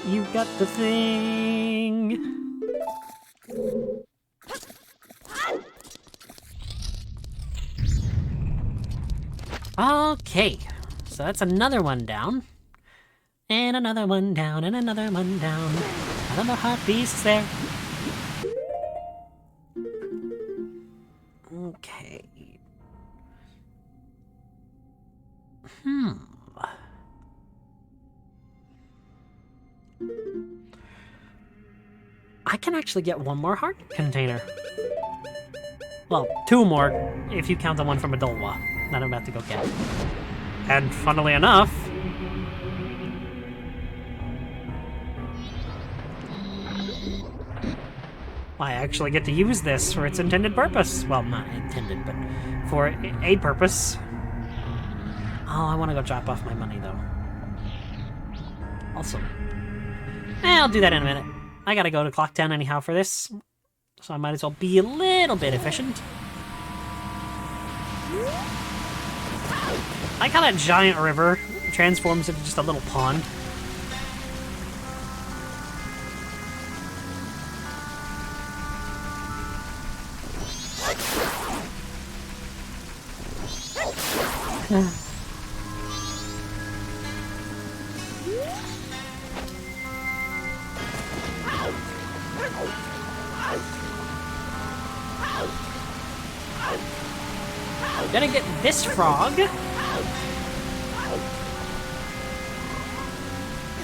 You got the thing. Okay, so that's another one down. And another one down, and another one down. Another heart piece there. Okay. I can actually get one more heart container. Well, 2 more, if you count the one from Adolwa that I'm about to go get. And funnily enough, I actually get to use this for its intended purpose. Well, not intended, but for a purpose. Oh, I want to go drop off my money, though. Also, I'll do that in a minute. I gotta go to Clock Town anyhow for this, so I might as well be a little bit efficient. I like how that giant river transforms into just a little pond. Gonna get this frog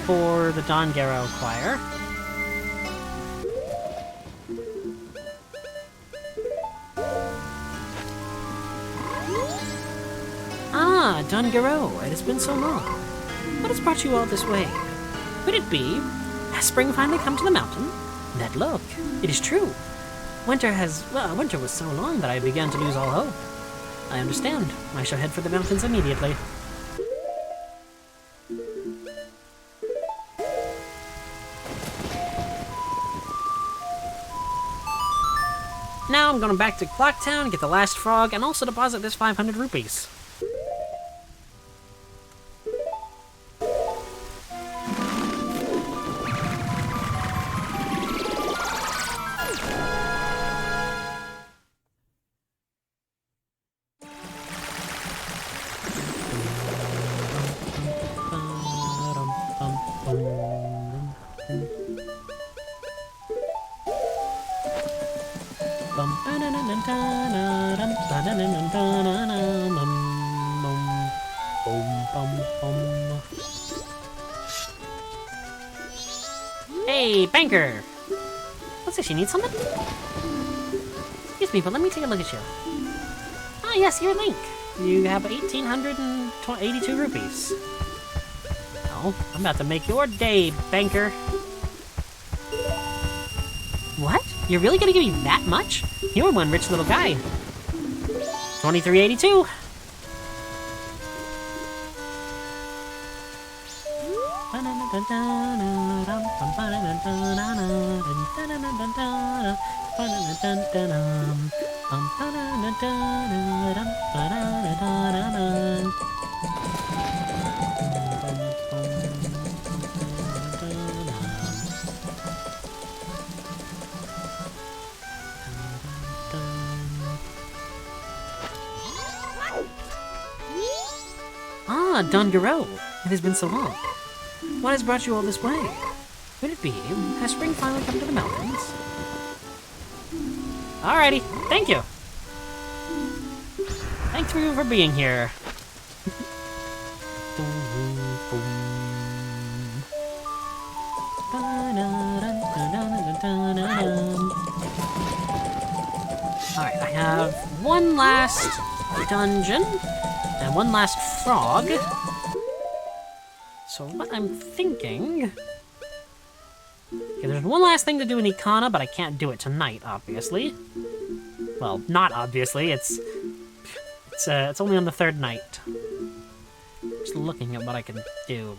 for the Dongero Choir. Ah, Dongero, it has been so long. What has brought you all this way? Could it be? Has spring finally come to the mountain? That look, it is true. Winter was so long that I began to lose all hope. I understand. I shall head for the mountains immediately. Now I'm going back to Clocktown, get the last frog, and also deposit this 500 rupees. Hey, banker! What's this, you need something? Excuse me, but let me take a look at you. Ah, yes, you're Link. You have 1,882 rupees. Well, I'm about to make your day, banker. What? You're really gonna give me that much? You're one rich little guy. 2382. Ah, Dongero. It has been so long. What has brought you all this way? Could it be? Has spring finally come to the mountains? Alrighty, thank you. Thanks for being here. Alright, I have one last dungeon and one last frog. So what I'm thinking... Okay, there's one last thing to do in Ikana, but I can't do it tonight, obviously. Well, not obviously, it's only on the third night. Just looking at what I can do.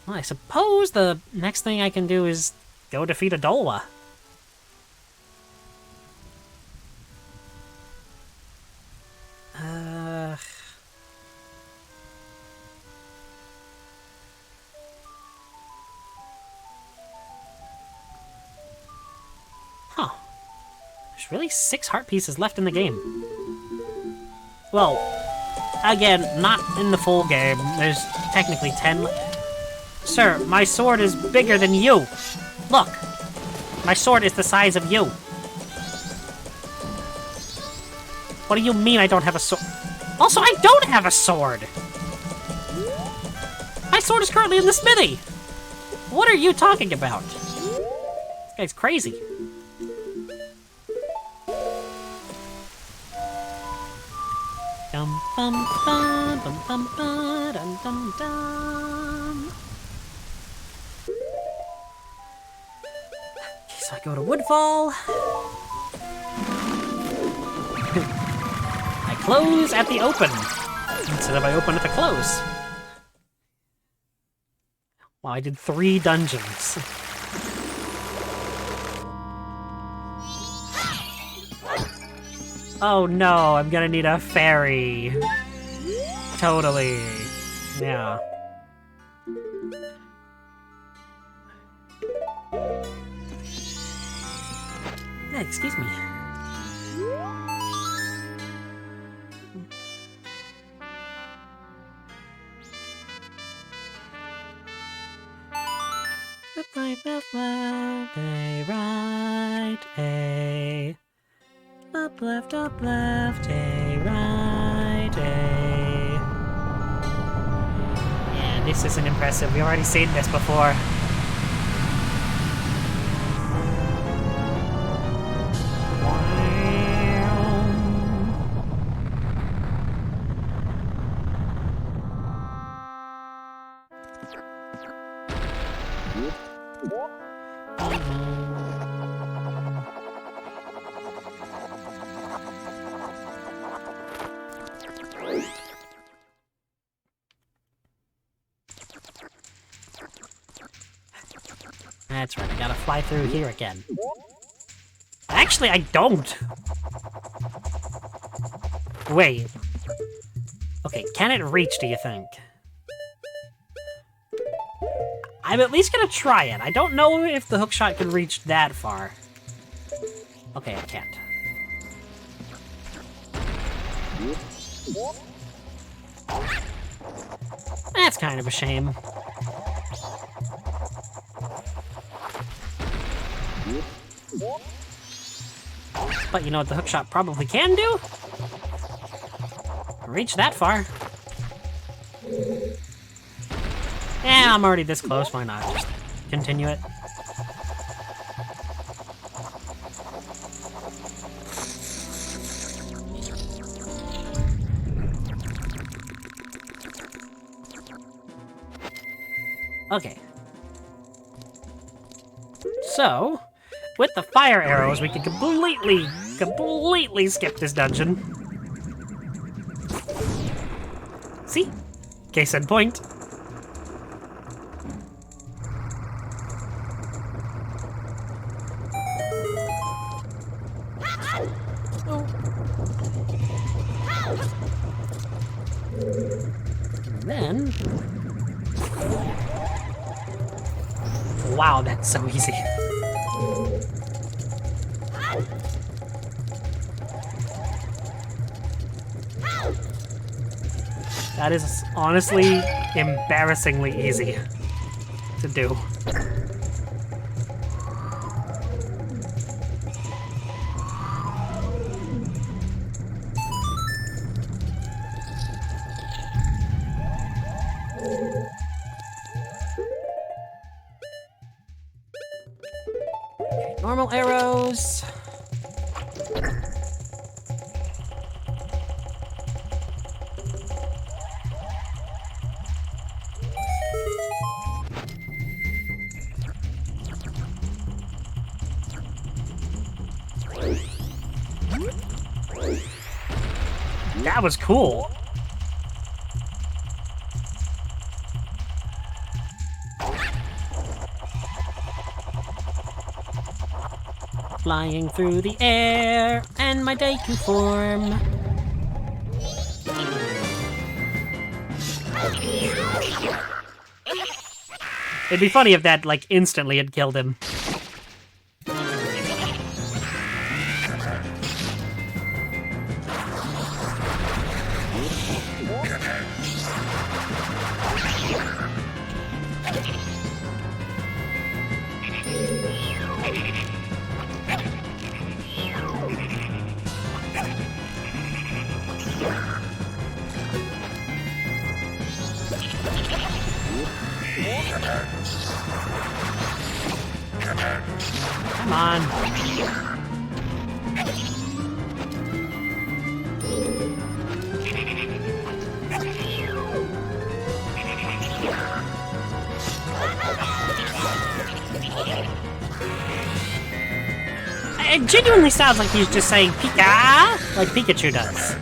Well, I suppose the next thing I can do is go defeat a Dolwa. Huh. There's really 6 heart pieces left in the game. Well, again, not in the full game. There's technically 10. Sir, my sword is bigger than you. Look, my sword is the size of you. What do you mean I don't have a sword? Also, I don't have a sword! My sword is currently in the smithy! What are you talking about? This guy's crazy. Dum bum bum bum bum ba dum dum dum. Okay, so I go to Woodfall. I close at the open instead of I open at the close. Wow, I did 3 dungeons. Oh no, I'm gonna need a fairy. Totally. Yeah. Hey, excuse me. Left, right, left, left, A, right, A. Up, left, A, right, A. Yeah, this isn't impressive. We've already seen this before. That's right, I gotta fly through here again. Actually, I don't! Wait. Okay, can it reach, do you think? I'm at least gonna try it. I don't know if the hookshot can reach that far. Okay, I can't. That's kind of a shame. But you know what the hookshot probably can do? Reach that far. Yeah, I'm already this close, why not? Just continue it. Okay. So, with the fire arrows, we can completely skip this dungeon. See? Case in point. And then... Wow, that's so easy. That is honestly embarrassingly easy to do. Normal arrows. That was cool. Flying through the air, and my day can form. It'd be funny if that, like, instantly had killed him. Come on. It genuinely sounds like he's just saying Pika, like Pikachu does.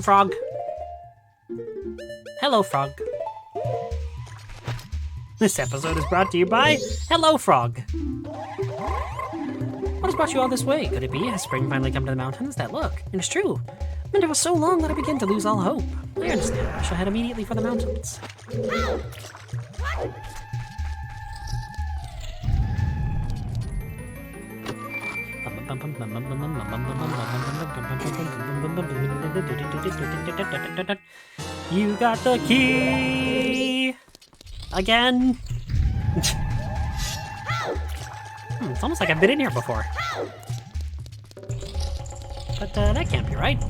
Frog. Hello, Frog. This episode is brought to you by Hello, Frog. What has brought you all this way? Could it be? Has spring finally come to the mountains? That look. And it's true. Winter was so long that I began to lose all hope. I understand. I shall head immediately for the mountains. You got the key! Again? It's almost like I've been in here before. But that can't be right.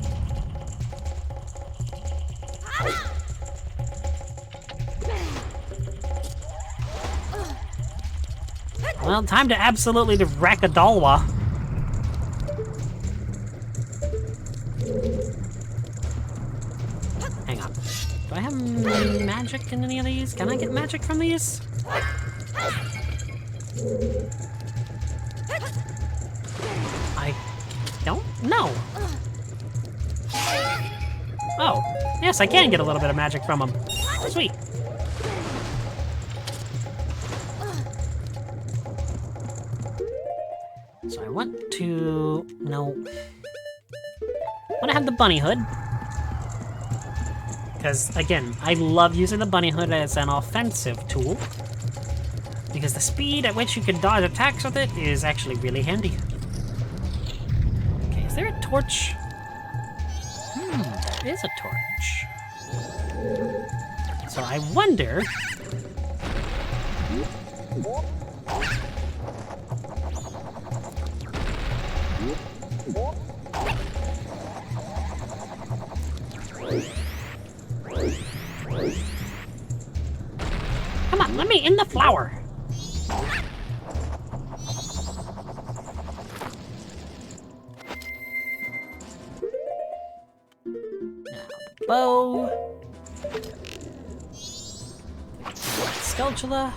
Well, time to absolutely wreck a Dalwa. Hang on. Do I have magic in any of these? Can I get magic from these? I don't know. Oh, yes, I can get a little bit of magic from them. Sweet. So I want to... no. I want to have the bunny hood. Because, again, I love using the bunny hood as an offensive tool. Because the speed at which you can dodge attacks with it is actually really handy. Okay, is there a torch? There is a torch. So I wonder... Come on, let me in the flower. Bow. Sculptula.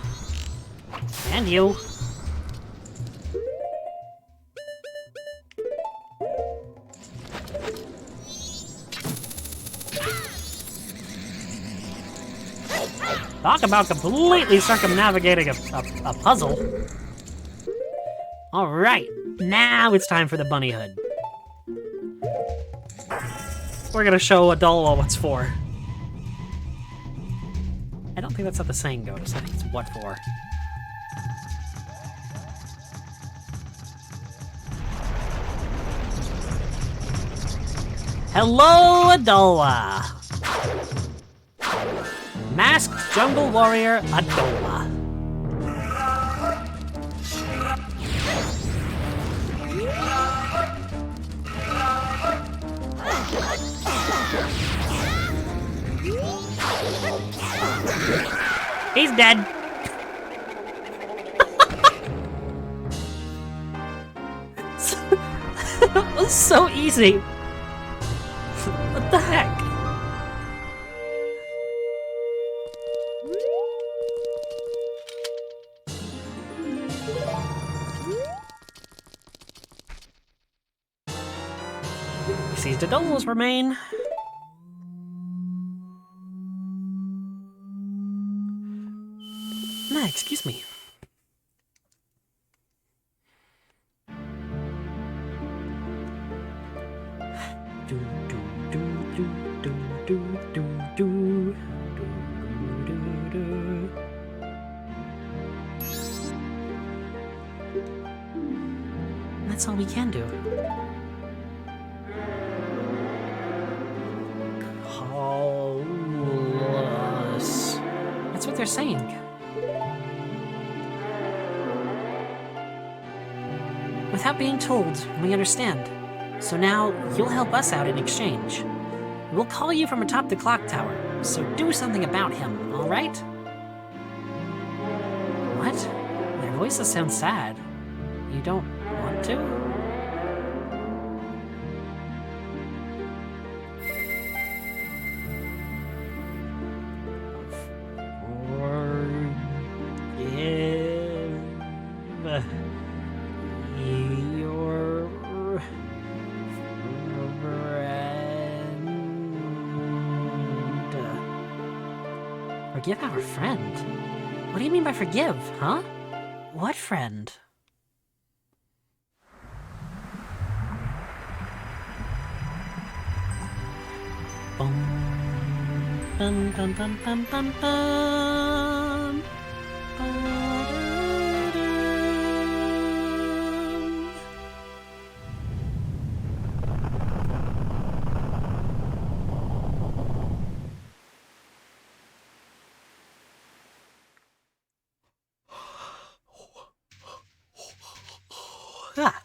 And you. Talk about completely circumnavigating a puzzle. All right, now it's time for the bunny hood. We're gonna show Adulwa what's for. I don't think that's how the saying goes. I think it's what for. Hello, Adulwa! Masked Jungle Warrior Adulwa. He's dead. That was so easy. What the heck? He seized Adulwa's remain. Nah, excuse me. That's all we can do. Call us. That's what they're saying. Without being told, we understand. So now, you'll help us out in exchange. We'll call you from atop the clock tower, so do something about him, alright? What? Their voices sound sad. You don't want to? Forgive your Forgive our friend? What do you mean by forgive, huh? What friend? Bum, bum, bum, bum, bum, bum, bum. Ba-da-dum. Ah.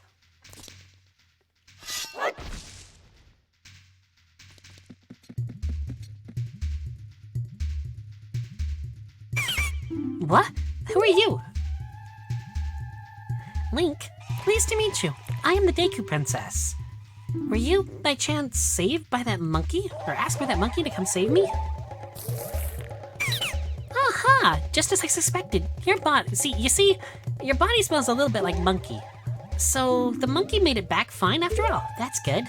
What? Who are you? Link, pleased to meet you. I am the Deku Princess. Were you, by chance, saved by that monkey? Or asked by that monkey to come save me? Aha! Just as I suspected. Your body, your body smells a little bit like monkey. So, the monkey made it back fine after all. That's good.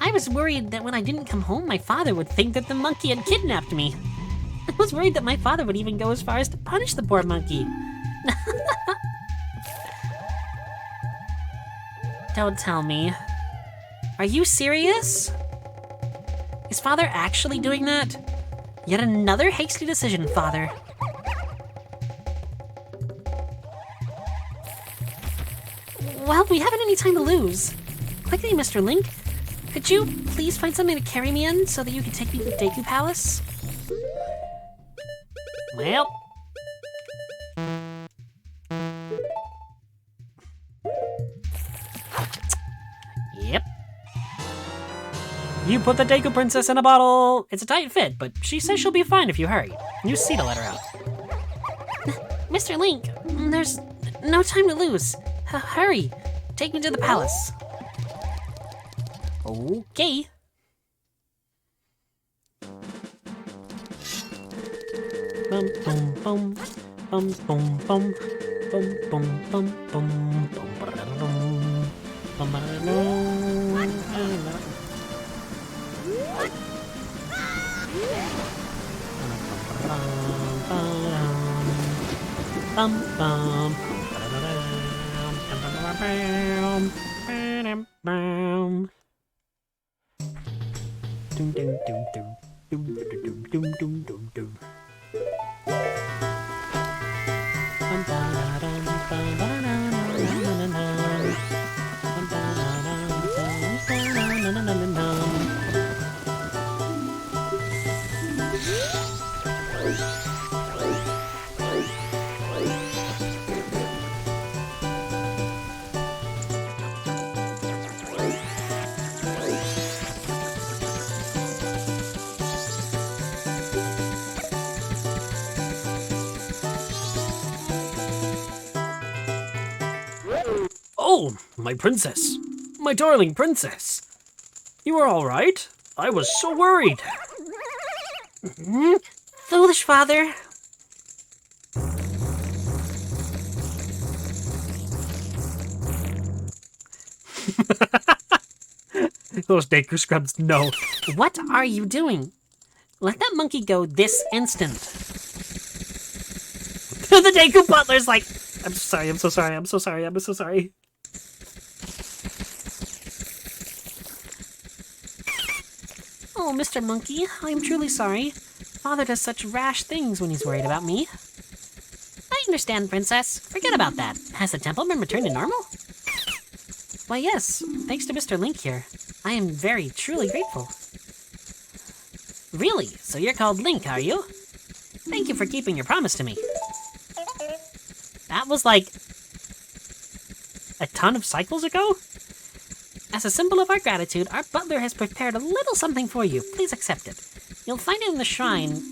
I was worried that when I didn't come home, my father would think that the monkey had kidnapped me. I was worried that my father would even go as far as to punish the poor monkey. Don't tell me. Are you serious? Is father actually doing that? Yet another hasty decision, father. Well, we haven't any time to lose. Quickly, Mr. Link, could you please find something to carry me in so that you can take me to the Deku Palace? Well... Yep. You put the Deku Princess in a bottle. It's a tight fit, but she says she'll be fine if you hurry. Use C to let her out. Mr. Link, there's no time to lose. Hurry. Take me to the palace. Okay. Bum bum bum bum bum bum bum bum bum bum bum bum bum bum. Dum dum dum dum dum dum dum dum dum dum. Oh, my princess. My darling princess. You are all right? I was so worried. Foolish father. Those Deku scrubs know. What are you doing? Let that monkey go this instant. The Deku butler's like, I'm sorry, I'm so sorry, I'm so sorry, I'm so sorry. oh, Mr. Monkey, I am truly sorry. Father does such rash things when he's worried about me. I understand, Princess. Forget about that. Has the temple been returned to normal? Why, yes. Thanks to Mr. Link here. I am very, truly grateful. Really? So you're called Link, are you? Thank you for keeping your promise to me. That was like A ton of cycles ago? As a symbol of our gratitude, our butler has prepared a little something for you. Please accept it. You'll find it in the shrine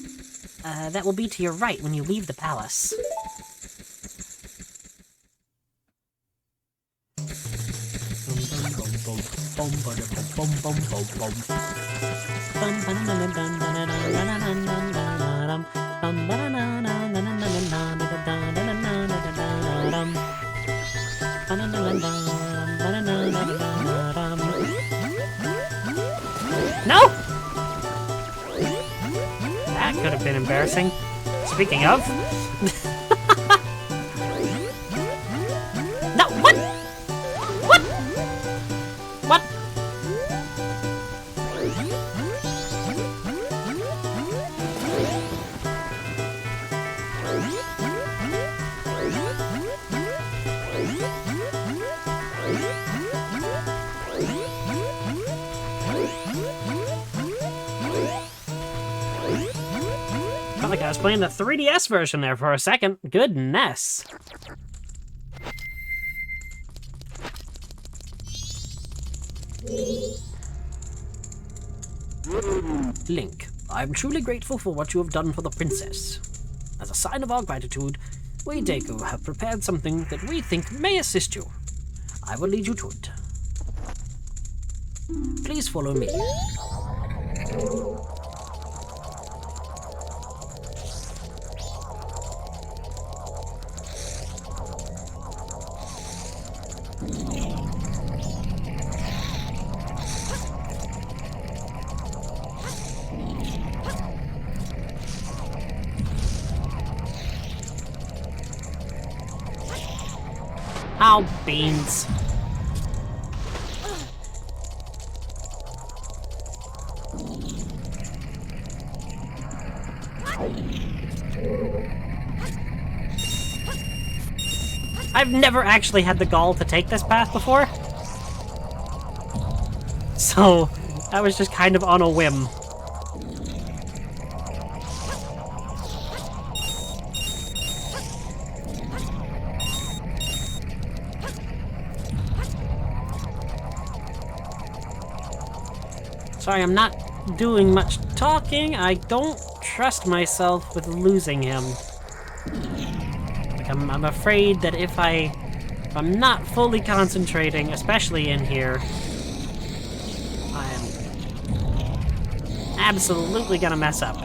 that will be to your right when you leave the palace. No! That could have been embarrassing. Speaking of... No, what? What? What? Felt like I was playing the 3DS version there for a second. Goodness. Link, I am truly grateful for what you have done for the princess. As a sign of our gratitude, we Deku have prepared something that we think may assist you. I will lead you to it. Please follow me. Oh, beans. I've never actually had the gall to take this path before. So, I was just kind of on a whim. Sorry, I'm not doing much talking. I don't trust myself with losing him. Like, I'm afraid that if I'm not fully concentrating, especially in here, I'm absolutely gonna mess up.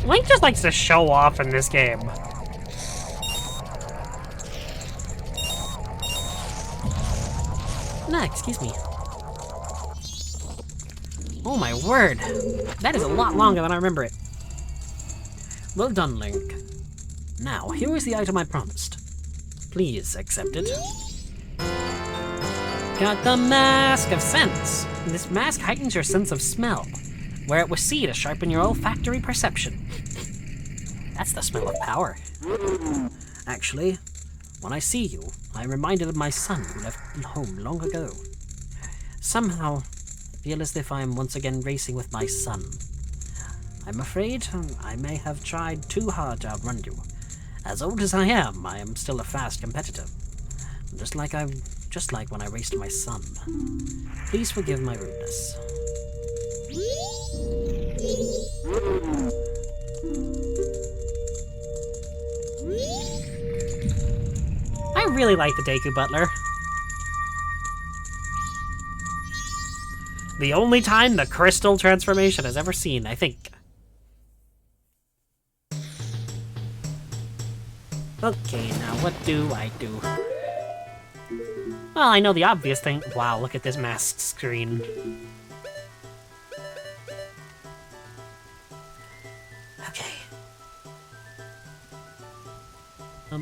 Link just likes to show off in this game. Nah, excuse me. Oh my word. That is a lot longer than I remember it. Well done, Link. Now, here is the item I promised. Please accept it. Got the Mask of Sense. This mask heightens your sense of smell. Wear it with C to sharpen your olfactory perception. That's the smell of power. Actually, when I see you, I am reminded of my son who left home long ago. Somehow, I feel as if I am once again racing with my son. I'm afraid I may have tried too hard to outrun you. As old as I am still a fast competitor. Just like when I raced my son. Please forgive my rudeness. I really like the Deku Butler. The only time the crystal transformation has ever seen, I think. Okay, now what do I do? Well, I know the obvious thing. Wow, look at this mask screen. Okay. I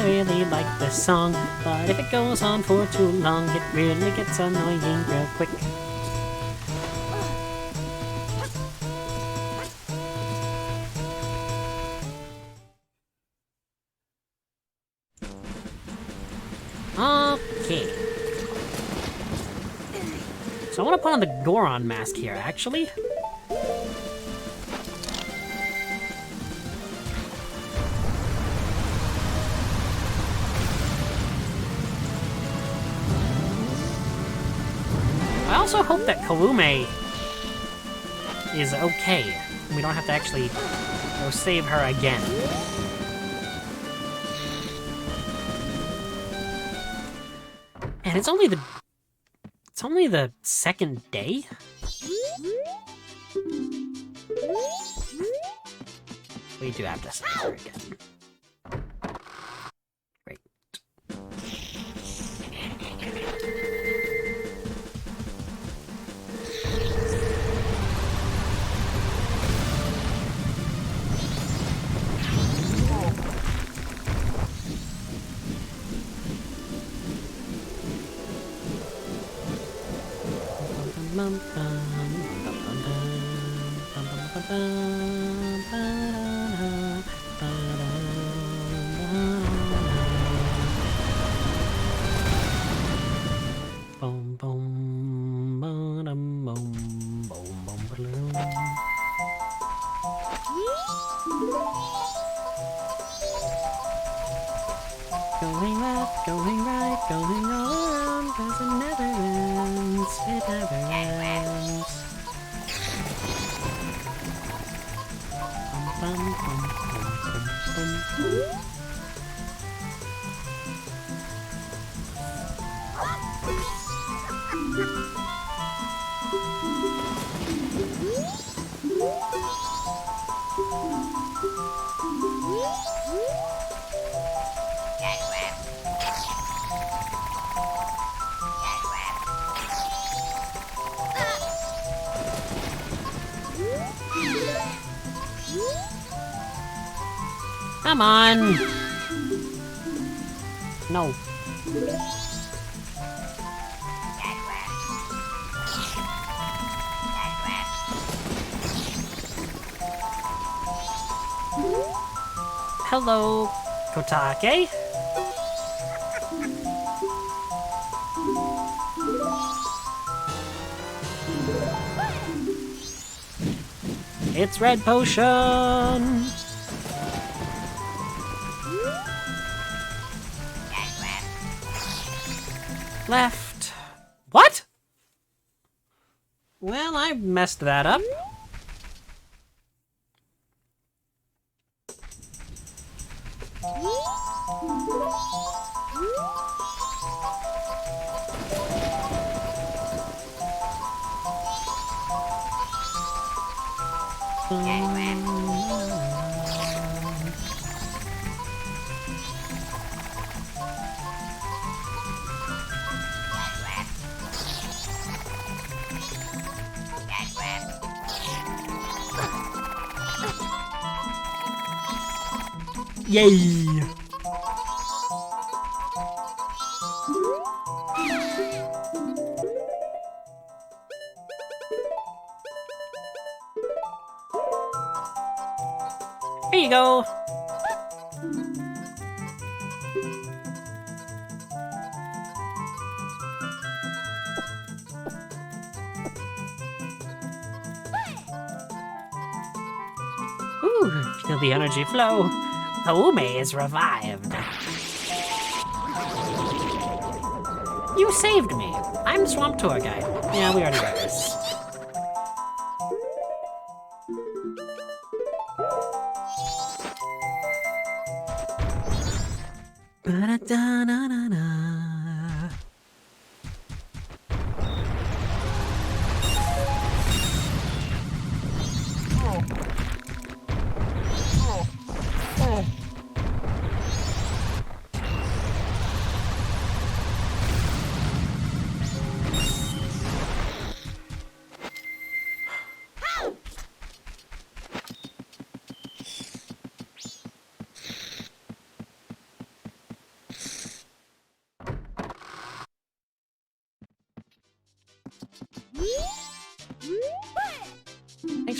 really like this song, but But if it goes on for too long, it really gets annoying real quick. Okay. So I want to put on the Goron mask here, actually. I also hope that Kalume is okay. We don't have to actually go save her again. And it's only the second day? We do have to save her again. Great. Boom, boom, ba-dum, boom, boom, boom, ba-dum. Going left, going right, going all around, 'cause it never ends, it never ends. Bum, bum, bum, bum, bum, bum. Come on! No. Hello, Kotake. It's Red Potion! Left. What? Well, I messed that up. Yay! Here you go. Ooh, feel the energy flow. Paume is revived. You saved me. I'm Swamp Tour Guide. Yeah, we already read this. Ba-da-da-na-na-na.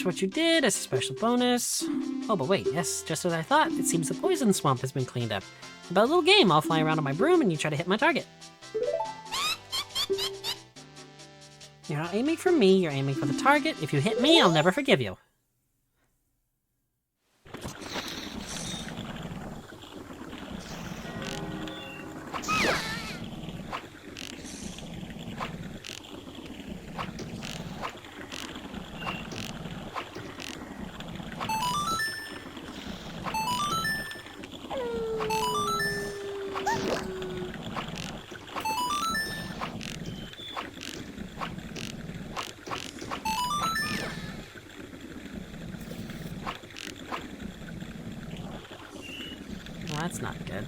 for what you did as a special bonus. Oh, but wait, yes, just as I thought, it seems the poison swamp has been cleaned up. About a little game, I'll fly around on my broom and you try to hit my target. You're not aiming for me, you're aiming for the target. If you hit me, I'll never forgive you. Well, that's not good.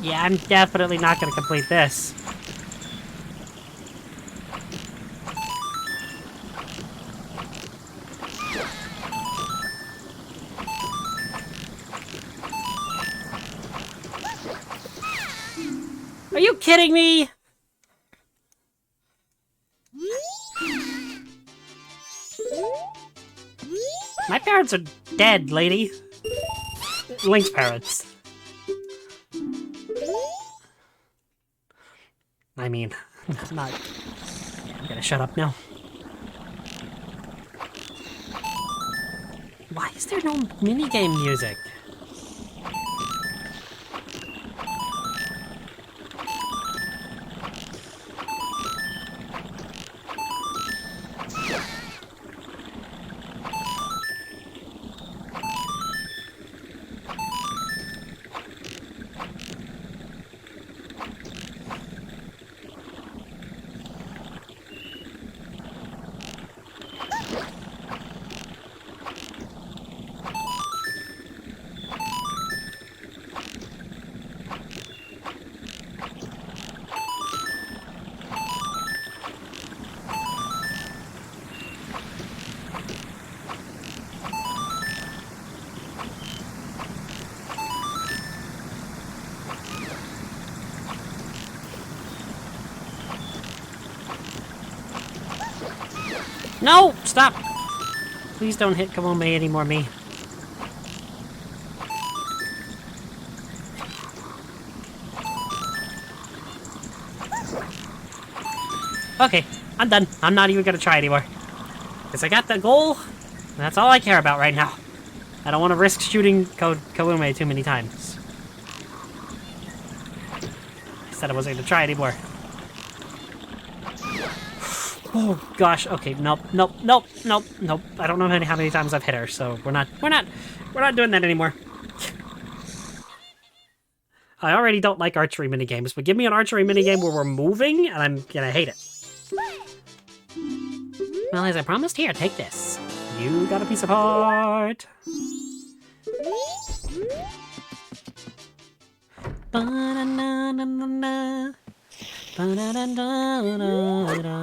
Yeah, I'm definitely not going to complete this. Are you kidding me? My parents are dead, lady. Link's parents. I mean, I'm not... I'm gonna shut up now. Why is there no minigame music? No! Stop! Please don't hit Kamome anymore, me. Okay, I'm done. I'm not even gonna try anymore. Because I got the goal, and that's all I care about right now. I don't want to risk shooting Kamome too many times. I said I wasn't gonna try anymore. Oh gosh, okay, nope. I don't know how many times I've hit her, so we're not doing that anymore. I already don't like archery minigames, but give me an archery minigame where we're moving, and I'm gonna hate it. Well, as I promised, here, take this. You got a piece of heart. Ba-na-na-na-na-na. Ba-da-da-da-da-da.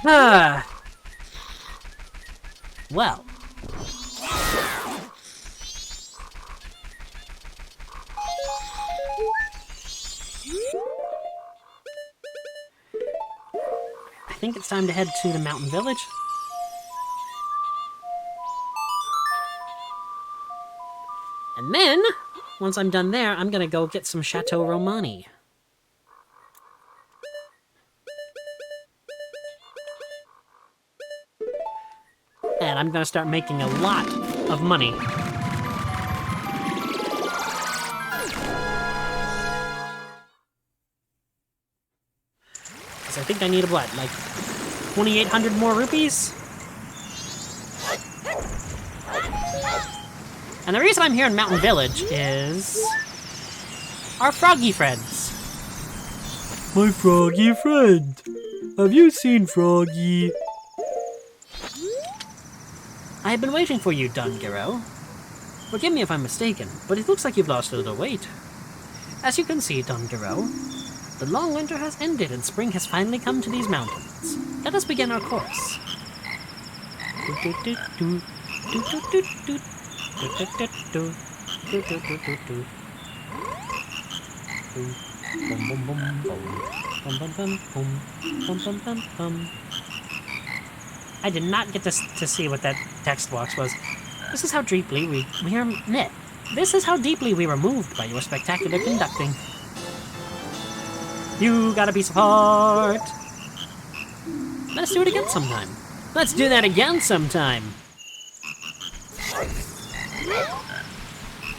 Ah. Well. I think it's time to head to the mountain village. And then, once I'm done there, I'm gonna go get some Chateau Romani. And I'm gonna start making a lot of money. Because I think I need, what, like 2,800 more rupees? And the reason I'm here in Mountain Village is our froggy friends. My froggy friend. Have you seen Froggy? I have been waiting for you, Dungiro. Forgive me if I'm mistaken, but it looks like you've lost a little weight. As you can see, Dungiro, the long winter has ended and spring has finally come to these mountains. Let us begin our course. I did not get to see what that text box was. This is how deeply we are met. This is how deeply we were moved by your spectacular conducting. You got a piece of heart. Let's do it again sometime. Let's do that again sometime.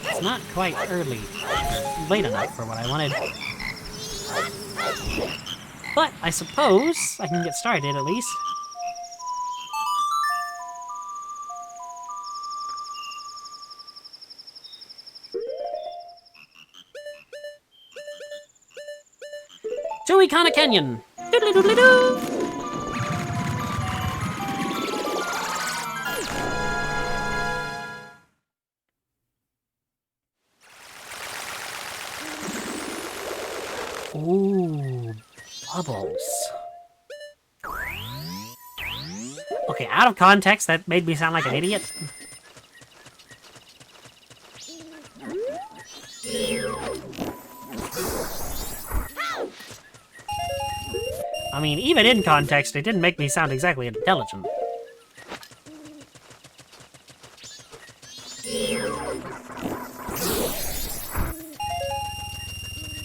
It's not quite early, late enough for what I wanted. But I suppose I can get started at least. To Ikana Canyon! Doodly-doodly-doo! Ooh, bubbles. Okay, out of context, that made me sound like an idiot. I mean, even in context, it didn't make me sound exactly intelligent.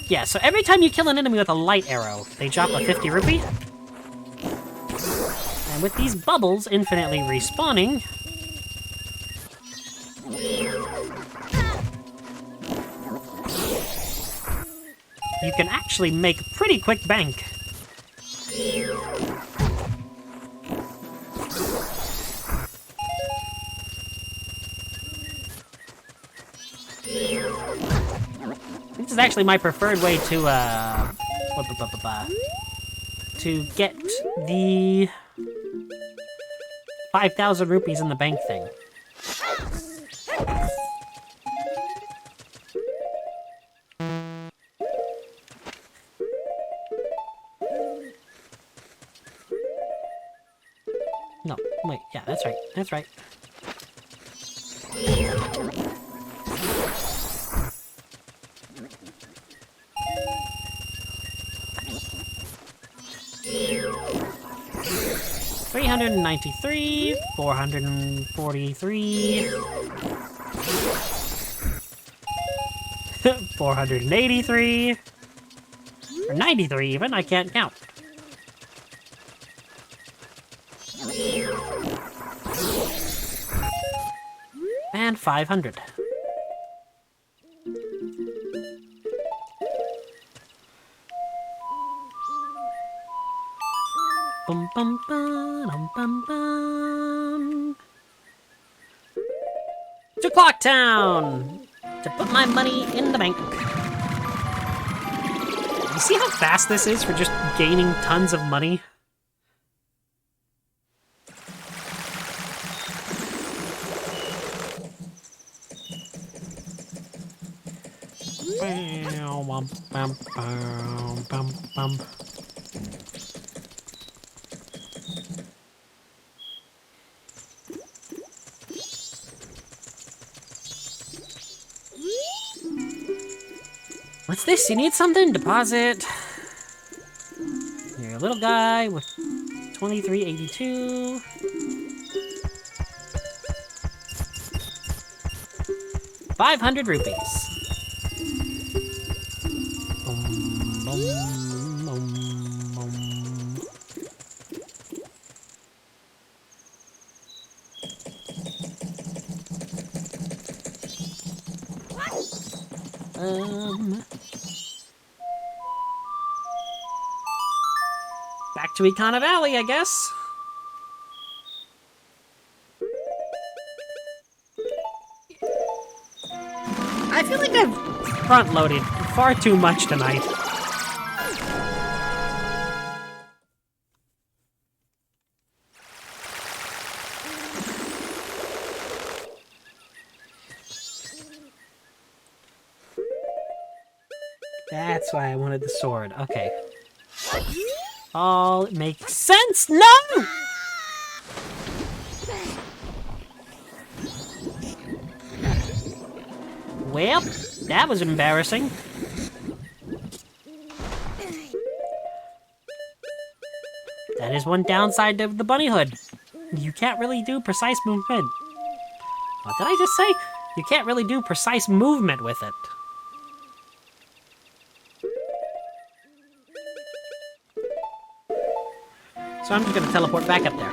Yeah, so every time you kill an enemy with a light arrow, they drop a 50 rupee. And with these bubbles infinitely respawning, you can actually make pretty quick bank. This is actually my preferred way to get the 5,000 rupees in the bank thing. No, wait, yeah, that's right, that's right. $393, 443, 483, or 93 even, I can't count. And 500. Bum bum bum bum bum. To Clock Town to put my money in the bank. You see how fast this is for just gaining tons of money? Bum bum bum bum bum. What's this? You need something? Deposit. You're a little guy with 2382. $500 rupees. Bum, bum, bum, bum. to Econo Valley, I guess. I feel like I've front-loaded far too much tonight. That's why I wanted the sword. Okay. All makes sense. No! Well, that was embarrassing. That is one downside of the bunny hood. You can't really do precise movement. What did I just say? You can't really do precise movement with it. So I'm just gonna teleport back up there.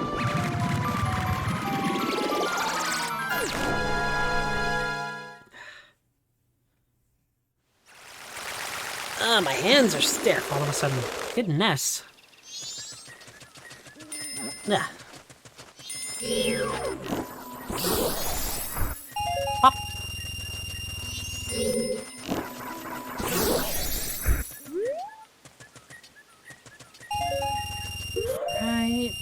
Ah, my hands are stiff all of a sudden. Goodness. Ah. Pop. Right.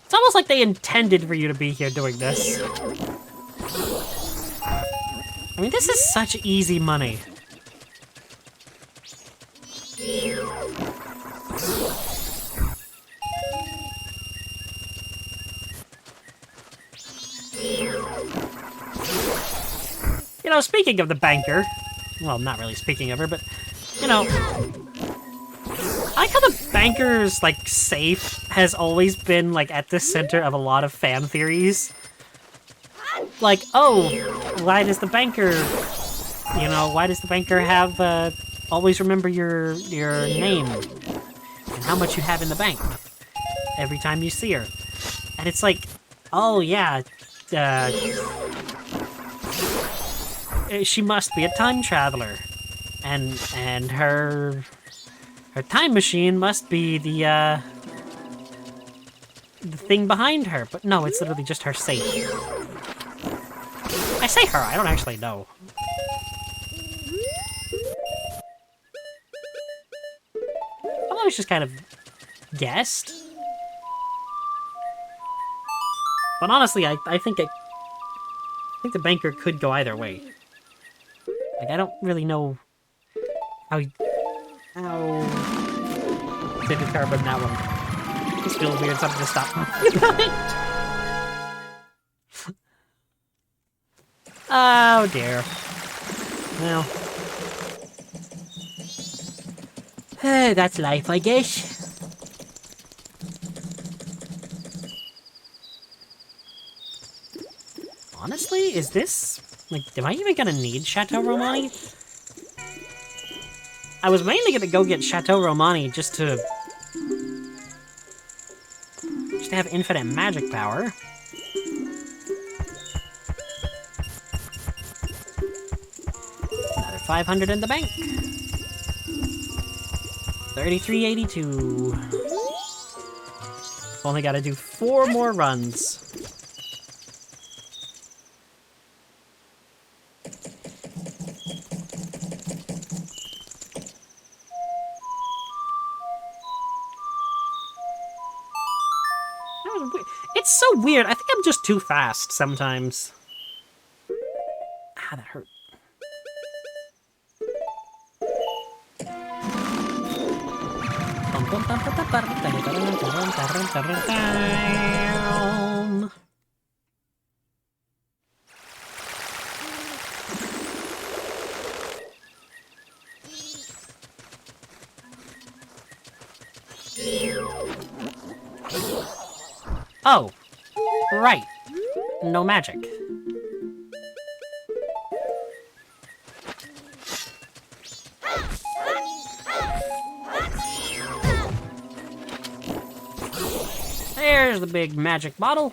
It's almost like they intended for you to be here doing this. I mean, this is such easy money. You know, speaking of the banker, well, not really speaking of her, but, you know, I like how the banker's, like, safe has always been, like, at the center of a lot of fan theories. Like, oh, why does the banker, you know, why does the banker have, always remember your name and how much you have in the bank every time you see her? And it's like, oh, yeah, she must be a time traveler, and her time machine must be the thing behind her. But no, it's literally just her safe. I say her, I don't actually know. I've always just kind of guessed. But honestly, I think the banker could go either way. Like, I don't really know how to determine that one. This feels weird, something to stop talking about it. Oh dear. Well. That's life, I guess. Honestly, is this... like, am I even gonna need Chateau Romani? I was mainly gonna go get Chateau Romani just to have infinite magic power. Another 500 in the bank. 3382. Only gotta do 4 more runs. It's so weird. I think I'm just too fast sometimes. Ah, that hurt. Oh, right. No magic. There's the big magic bottle.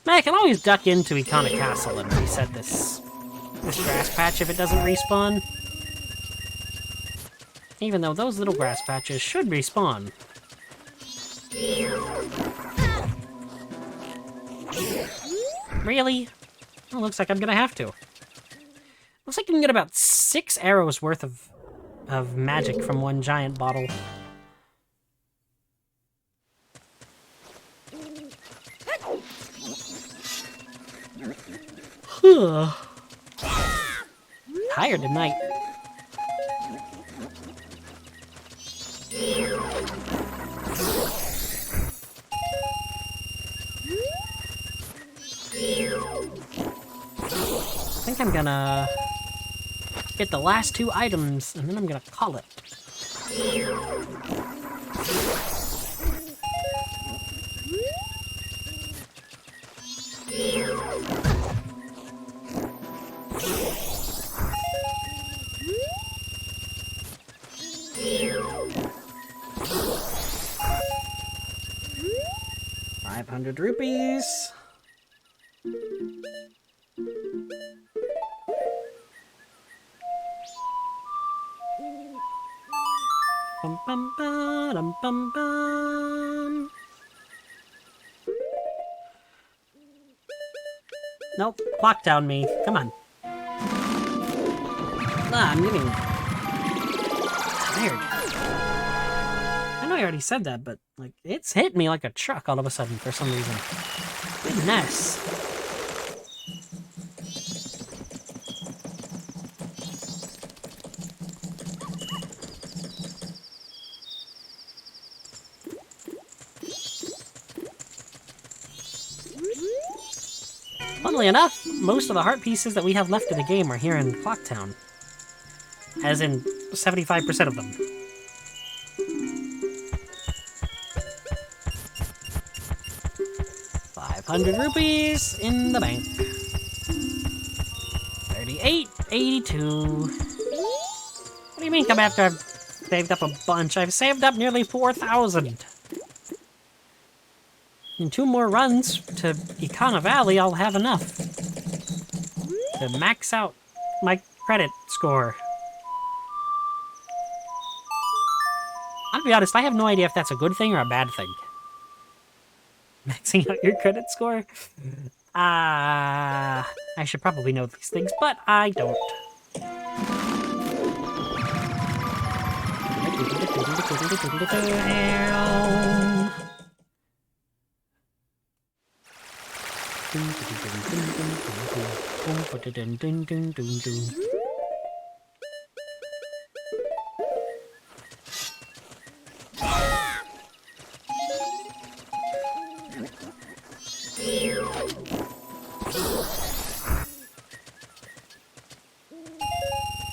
Man, I can always duck into Iconic Castle and reset this grass patch if it doesn't respawn. Even though those little grass patches should respawn. Really? Well, looks like I'm gonna have to. Looks like you can get about 6 arrows worth of magic from one giant bottle. Tired tonight. I think I'm gonna get the last 2 items, and then I'm gonna call it. ₹500. Bum, bum, ba, dum, bum, bum. Nope, clock down me. Come on. I'm getting tired. I know I already said that, but like it's hit me like a truck all of a sudden for some reason. Goodness. Funnily enough, most of the heart pieces that we have left in the game are here in Clocktown. As in, 75% of them. ₹500 in the bank. 38.82. What do you mean come after I've saved up a bunch? I've saved up nearly 4,000. In 2 more runs to Icona Valley, I'll have enough to max out my credit score. I'll be honest, I have no idea if that's a good thing or a bad thing. Maxing out your credit score? I should probably know these things, but I don't.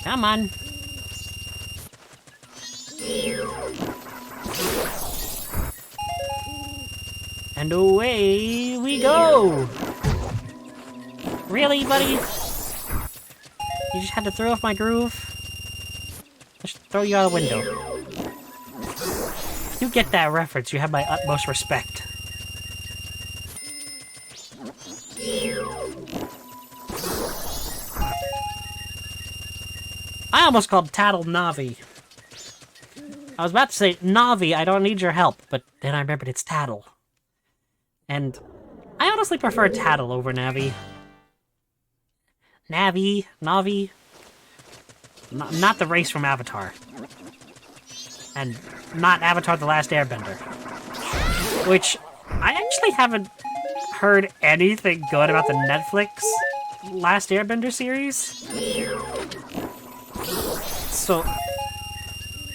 Come on. And away we go! Really, buddy? You just had to throw off my groove? I should throw you out the window. If you get that reference, you have my utmost respect. I almost called Tattle Navi. I was about to say, Navi, I don't need your help, but then I remembered it's Tattle. And I honestly prefer Tattle over Navi. Navi. Not the race from Avatar. And not Avatar The Last Airbender. Which, I actually haven't heard anything good about the Netflix Last Airbender series. So,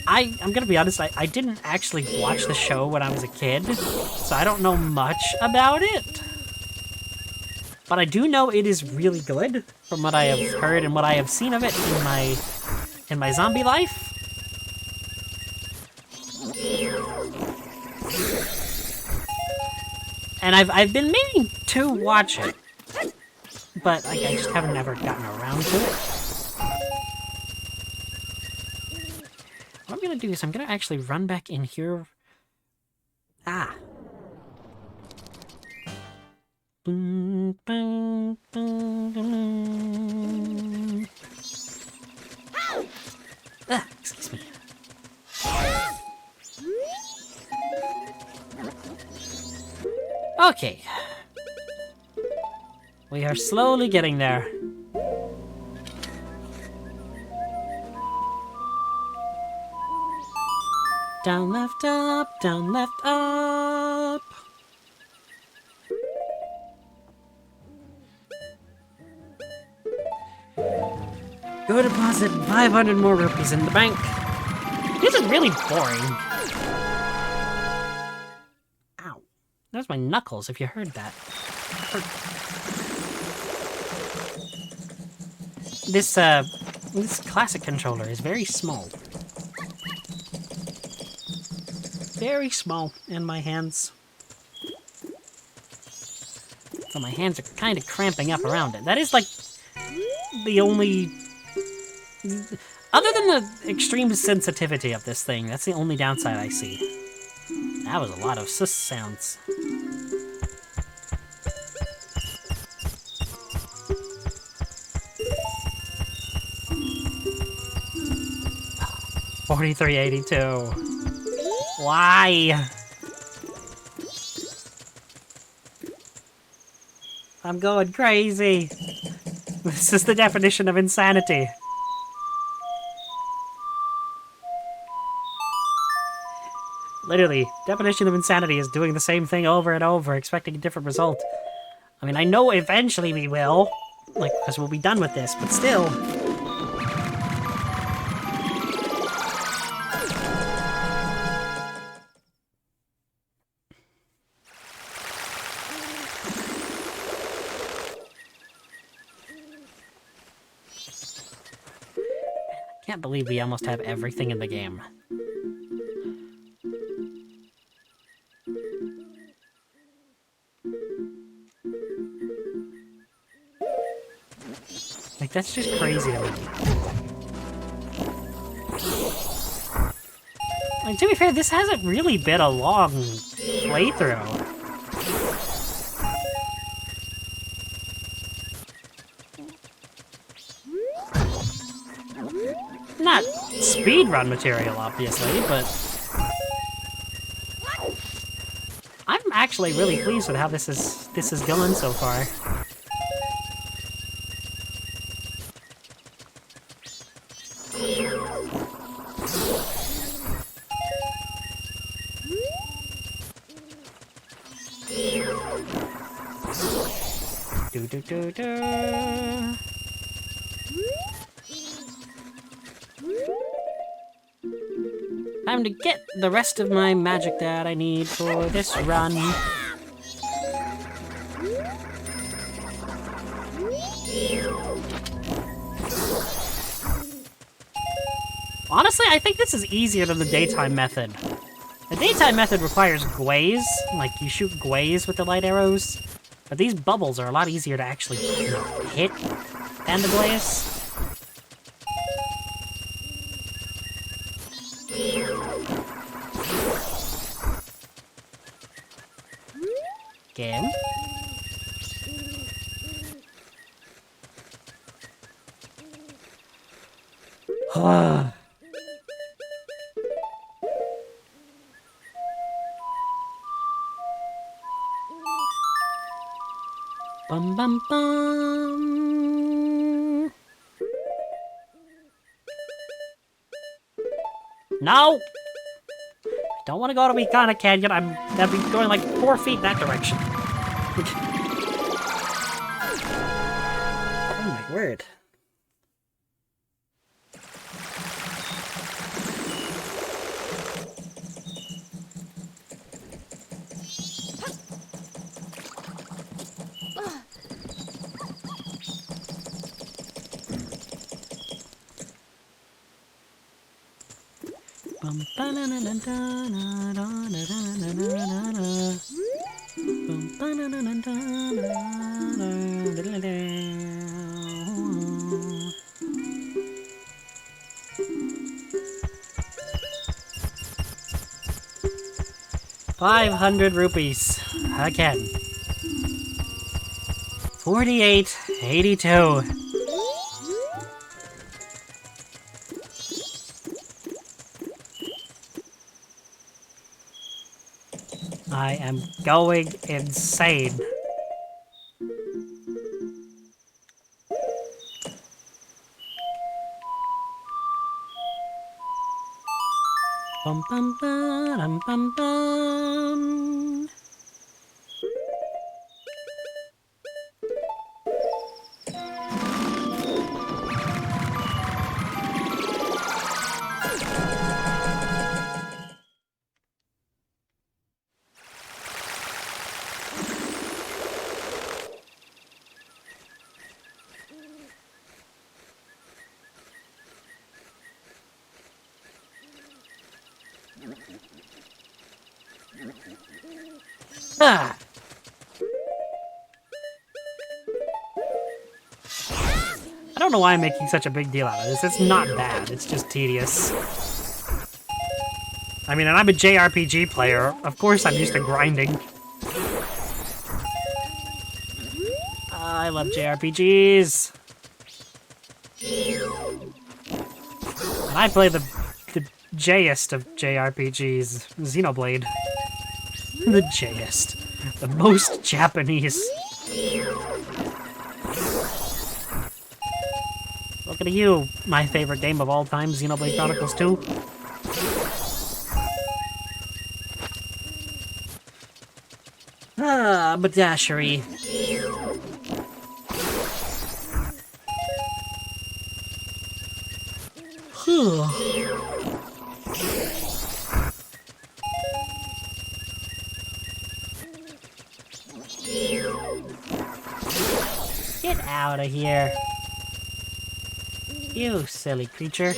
I'm gonna be honest, I didn't actually watch the show when I was a kid, so I don't know much about it. But I do know it is really good, from what I have heard and what I have seen of it in my zombie life. And I've been meaning to watch it, but I just haven't ever gotten around to it. I'm gonna do is I'm gonna actually run back in here. Ah. Ah, excuse me. Okay. We are slowly getting there. Down, left, up, down, left, up. Go deposit 500 more rupees in the bank. This is really boring. Ow. That was my knuckles, if you heard that. This classic controller is very small. Very small in my hands. So my hands are kind of cramping up around it. That is like the only... Other than the extreme sensitivity of this thing, that's the only downside I see. That was a lot of sus sounds. $43.82. Why? I'm going crazy. This is the definition of insanity. Literally, definition of insanity is doing the same thing over and over, expecting a different result. I mean, I know eventually we will, like, because we'll be done with this, but still. Can't believe we almost have everything in the game. Like, that's just crazy to me. Like, to be fair, this hasn't really been a long playthrough. Not speedrun material, obviously, but... I'm actually really pleased with how this is going so far. Do. Time to get the rest of my magic that I need for this run. Honestly, I think this is easier than the daytime method. The daytime method requires gwaze, like you shoot gwaze with the light arrows. But these bubbles are a lot easier to actually, you know, hit than the glaze. Game. Bum bum bum. No! I don't want to go to Mikana Canyon. That'd be going like 4 feet that direction. Oh my word. 500 rupees. Again. 48.82. I am going insane. Bum bum bum bum bum. Ah. I don't know why I'm making such a big deal out of this. It's not bad. It's just tedious. I mean, and I'm a JRPG player. Of course I'm used to grinding. I love JRPGs. And I play the J-est of JRPGs, Xenoblade. The J-est. The most Japanese. Look at you, my favorite game of all time, Xenoblade Chronicles 2. Ah, badashery. Get out of here. You silly creature.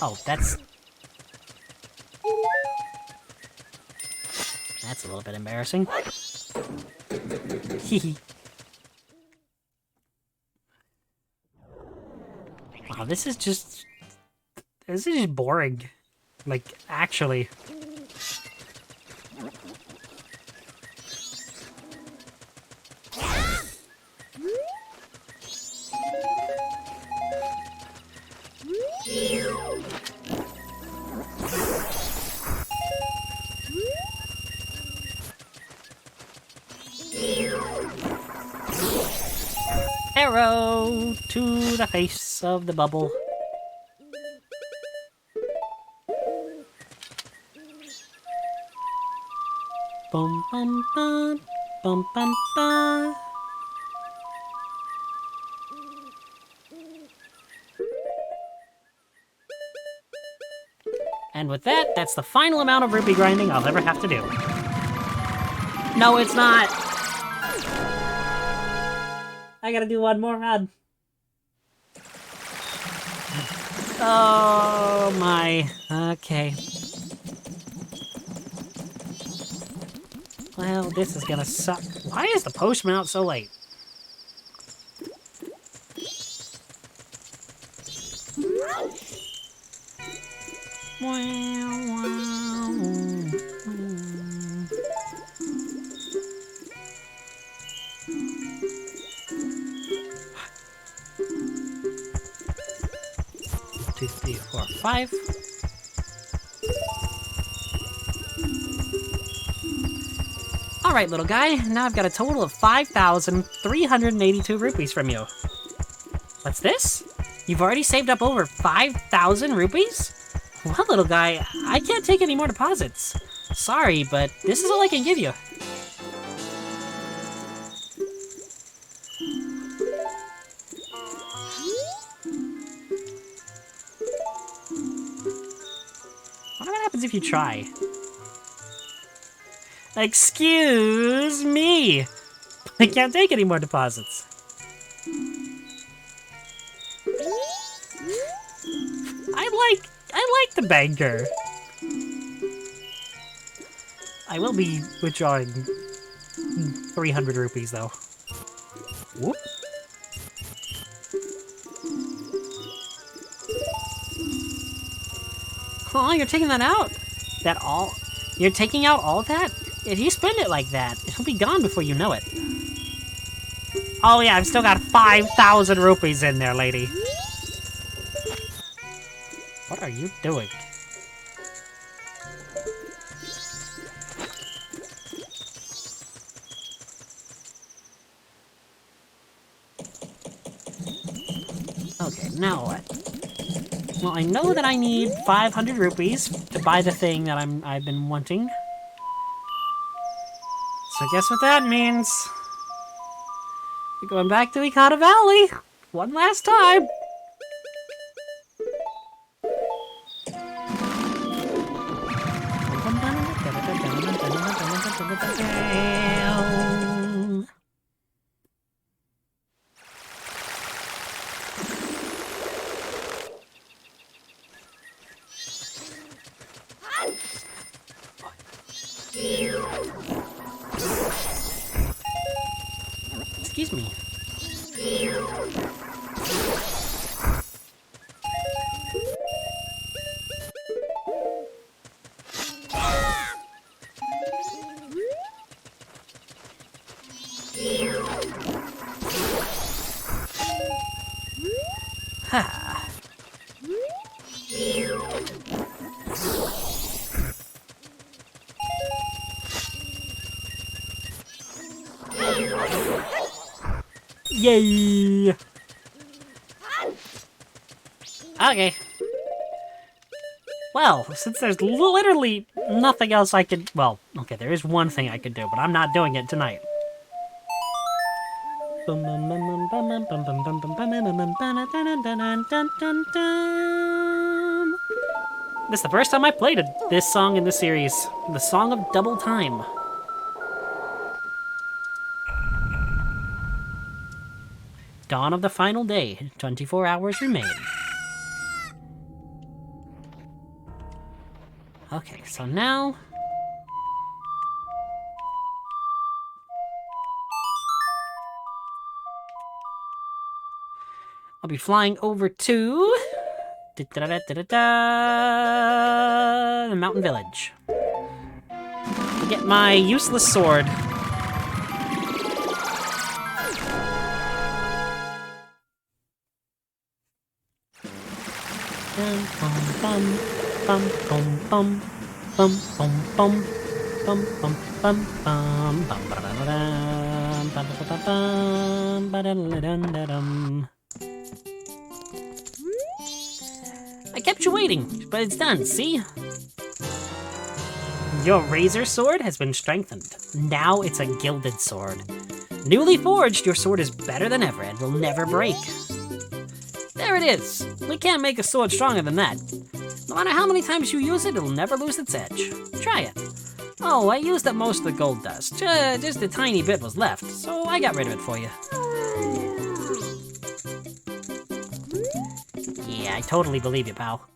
Oh, that's a little bit embarrassing. Hee. Wow, this is just boring. Like, actually. Arrow to the face of the bubble. Bum bum bum bum bum bum. And with that, that's the final amount of rupee grinding I'll ever have to do. No, it's not! I gotta do one more run. Oh my. Okay. Well, this is gonna suck. Why is the postman out so late? Two, three, four, five. Alright, little guy. Now I've got a total of 5,382 rupees from you. What's this? You've already saved up over 5,000 rupees? Well, little guy, I can't take any more deposits. Sorry, but this is all I can give you. I wonder what happens if you try. Excuse me! I can't take any more deposits. I like the banker. I will be withdrawing 300 rupees though. Whoop. Oh, you're taking that out. That all? You're taking out all that? If you spend it like that, it'll be gone before you know it. Oh yeah, I've still got 5,000 rupees in there, lady. What are you doing? Okay, now what? Well, I know that I need 500 rupees to buy the thing that I've been wanting. So guess what that means? We're going back to Ikata Valley one last time. Excuse me. Ha. Yay! Okay. Well, since there's literally nothing else I could... Well, okay, there is one thing I could do, but I'm not doing it tonight. This is the first time I played this song in the series. The Song of Double Time. Dawn of the final day. 24 hours remain. Okay, so now... I'll be flying over to... the mountain village. To get my useless sword. I kept you waiting, but it's done, see? Your razor sword has been strengthened. Now it's a gilded sword. Newly forged, your sword is better than ever and will never break. There it is. We can't make a sword stronger than that. No matter how many times you use it, it'll never lose its edge. Try it. Oh, I used up most of the gold dust. Just a tiny bit was left, so I got rid of it for you. Yeah, I totally believe you, pal.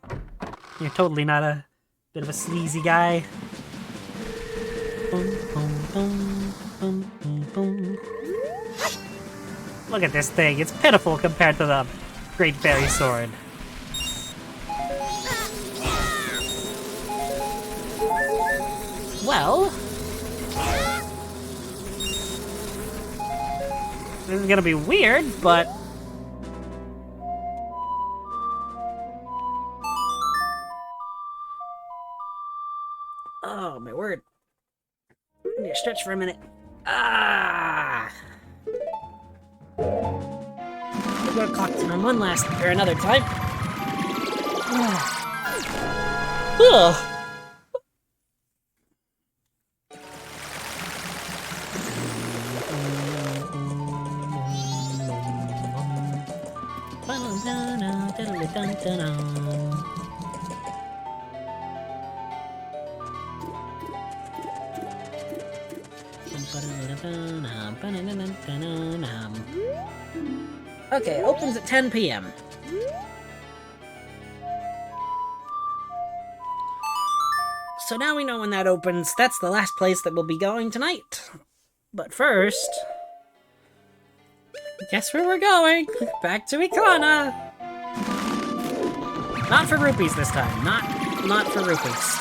You're totally not a bit of a sleazy guy. Look at this thing. It's pitiful compared to the Great Fairy Sword. Well... this is gonna be weird, but... oh, my word. I need to stretch for a minute. Ah! We're gonna clock it on another time. Ugh. Okay, opens at 10 p.m. So now we know when that opens. That's the last place that we'll be going tonight. But first... guess where we're going? Back to Ikana! Not for rupees this time. Not for rupees.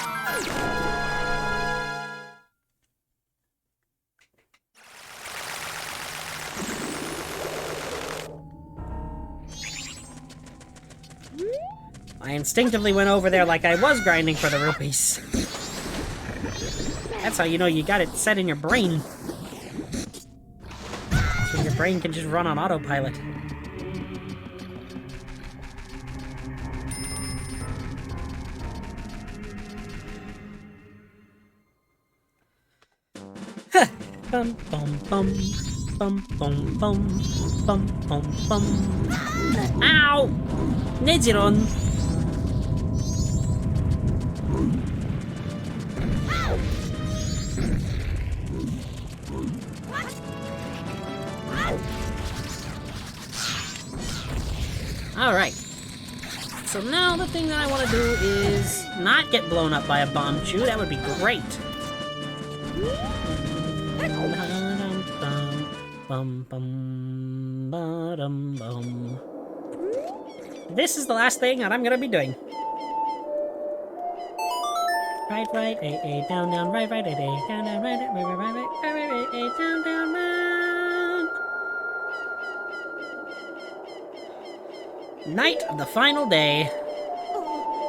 I instinctively went over there like I was grinding for the rupees. That's how you know you got it set in your brain. So your brain can just run on autopilot. Bum bum bum bum bum bum bum bum bum. Ow! Nejiron. Alright. So now the thing that I want to do is not get blown up by a bomb chew. That would be great. This is the last thing that I'm gonna be doing. Right, right, A, down, down, right, right, A, down, down, right, right, right, right, right, right, A, down, down, down. Night of the final day.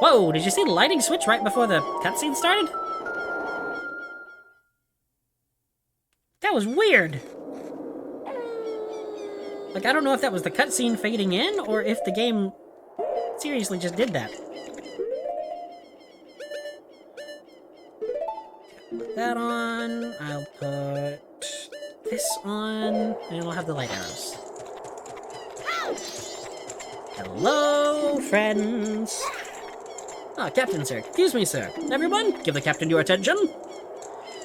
Whoa, did you see the lighting switch right before the cutscene started? That was weird. Like, I don't know if that was the cutscene fading in, or if the game seriously just did that. Put that on. I'll put this on, and I'll have the light arrows. Hello, friends. Ah, Captain, sir. Excuse me, sir. Everyone, give the captain your attention.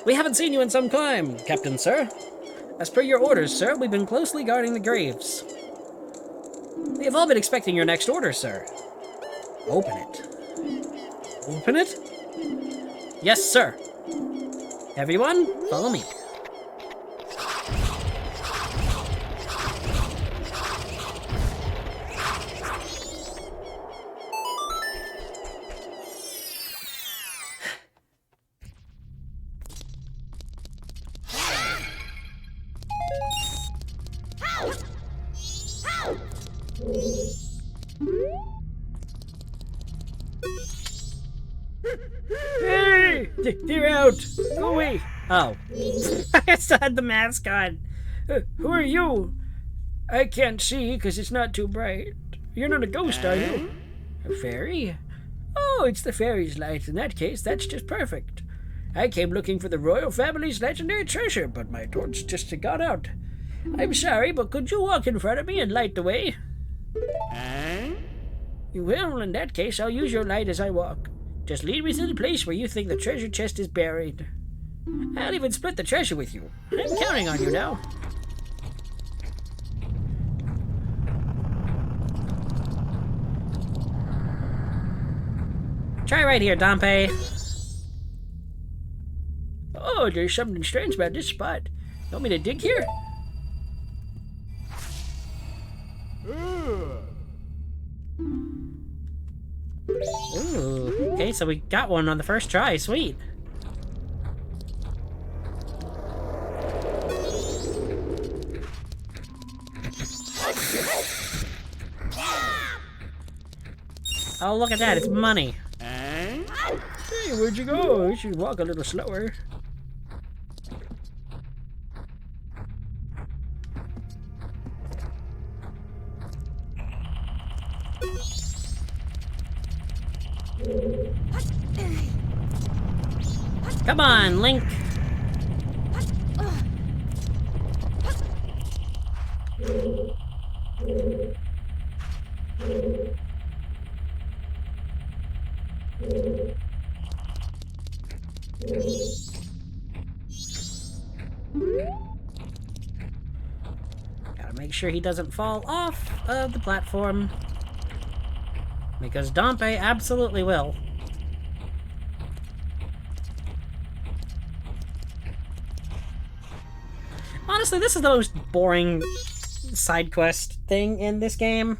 We haven't seen you in some time, Captain, sir. As per your orders, sir, we've been closely guarding the graves. We have all been expecting your next order, sir. Open it. Open it? Yes, sir. Everyone, follow me. Hey! They're out! Go away! Oh. I still had the mask on. Who are you? I can't see because it's not too bright. You're not a ghost, are you? A fairy? Oh, it's the fairy's light. In that case, that's just perfect. I came looking for the royal family's legendary treasure, but my torch just got out. I'm sorry, but could you walk in front of me and light the way? Well, in that case, I'll use your light as I walk. Just lead me to the place where you think the treasure chest is buried. I'll even split the treasure with you. I'm counting on you now. Try right here, Dompe. Oh, there's something strange about this spot. You want me to dig here? Ooh, okay, so we got one on the first try. Sweet. Oh, look at that. It's money. Hey, where'd you go? You should walk a little slower. Come on, Link. Gotta make sure he doesn't fall off of the platform, because Dompe absolutely will. Honestly, this is the most boring side quest thing in this game.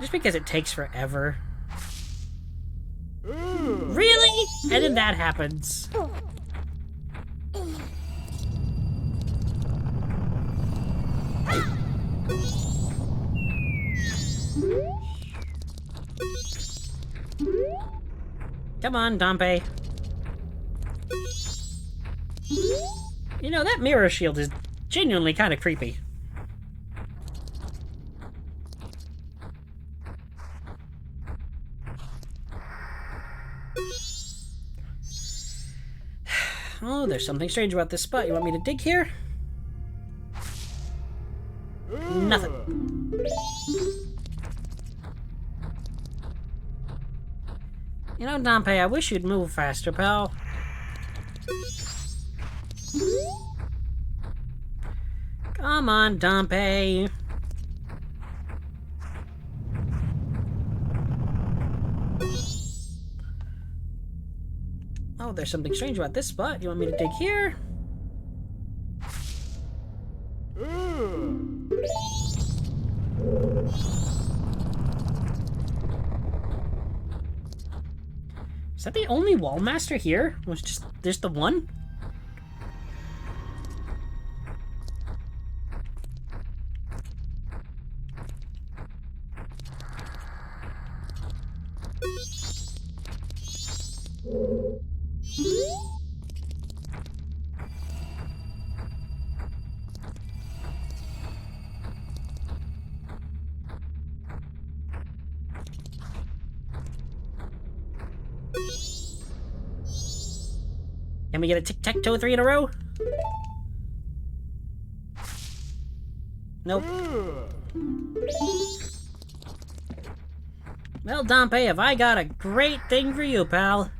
Just because it takes forever. Really? And then that happens. Come on, Dompe. You know, that mirror shield is genuinely kind of creepy. Oh, there's something strange about this spot. You want me to dig here? Nothing. You know, Dompe, I wish you'd move faster, pal. Come on, Dompe. Oh, there's something strange about this spot. You want me to dig here? Is that the only wall master here? Was just there's the one? Can we get a tic-tac-toe 3 in a row? Nope. Well, Dompe, have I got a great thing for you, pal.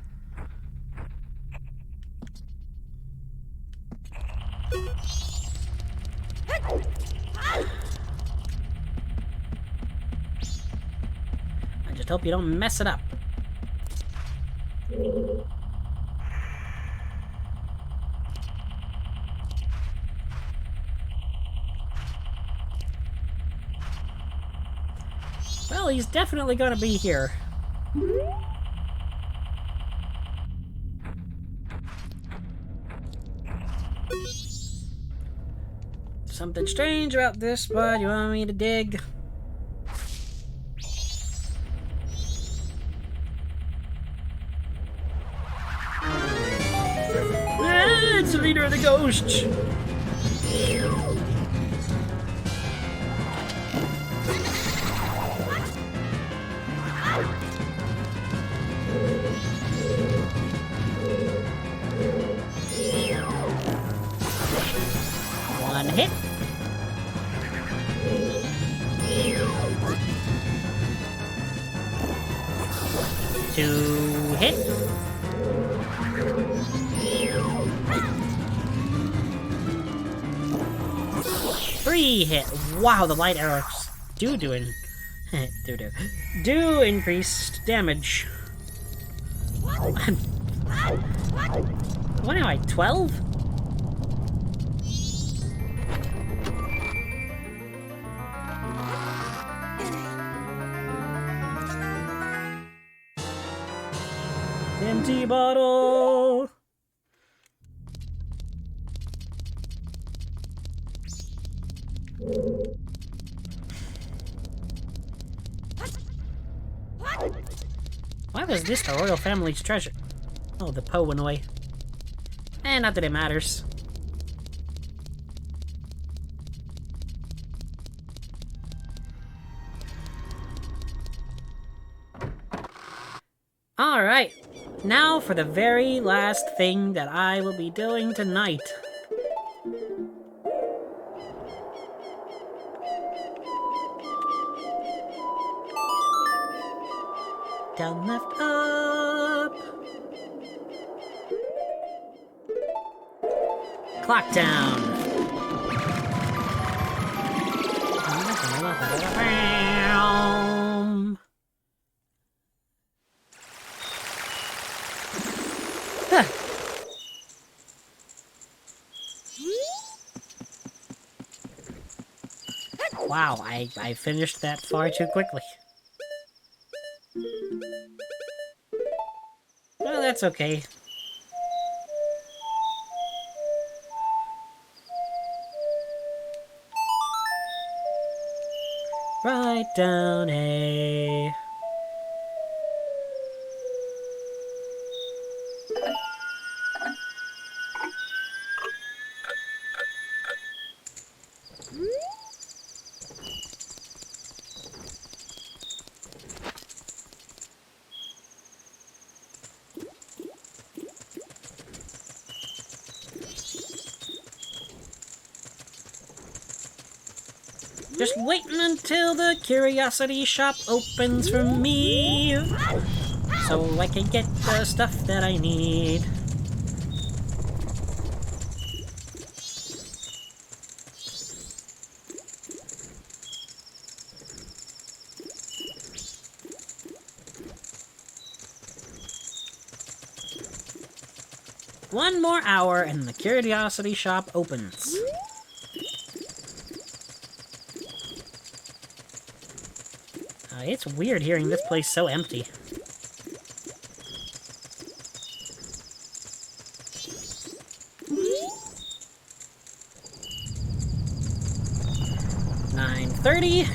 I just hope you don't mess it up. Well, he's definitely gonna be here. Something strange about this spot. You want me to dig? Ah, it's the leader of the ghosts. One hit. Two hit. Three hit. Wow, the light arrows do increased damage. What am I, 12? Empty bottle. Why was this the royal family's treasure? Oh, the Poe went away. Not that it matters. Alright, now for the very last thing that I will be doing tonight. Down, left, up. Clock down. Huh. Wow, I finished that far too quickly. Well, that's okay. Write down a Just waiting until the curiosity shop opens for me, so I can get the stuff that I need. One more hour and the curiosity shop opens. It's weird hearing this place so empty. $9:30.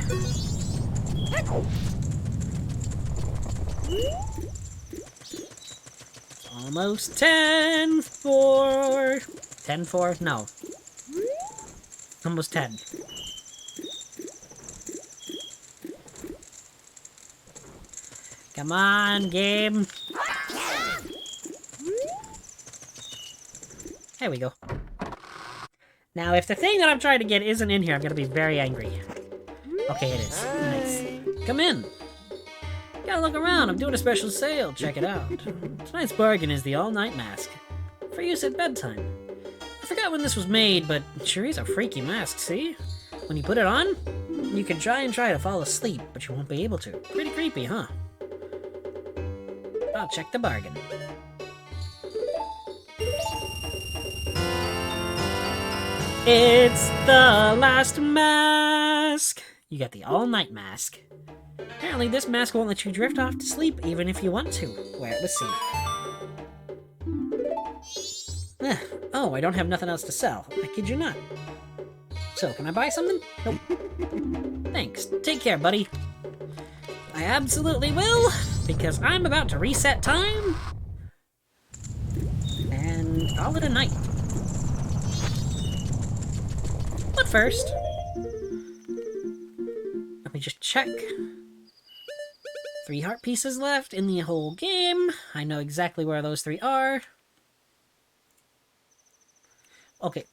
Almost 10:04. 10:04? No. Almost 10. Come on, game. There we go. Now, if the thing that I'm trying to get isn't in here, I'm gonna be very angry. Okay, it is. Nice. Come in. Gotta look around. I'm doing a special sale. Check it out. Tonight's bargain is the all-night mask. For use at bedtime. I forgot when this was made, but it sure is a freaky mask, see? When you put it on, you can try to fall asleep, but you won't be able to. Pretty creepy, huh? I'll check the bargain. It's the last mask! You got the all-night mask. Apparently this mask won't let you drift off to sleep even if you want to. Where, let's see. Oh, I don't have nothing else to sell. I kid you not. So, can I buy something? Nope. Thanks. Take care, buddy. I absolutely will, because I'm about to reset time and call it a night. But first, let me just check. 3 heart pieces left in the whole game. I know exactly where those 3 are. Okay,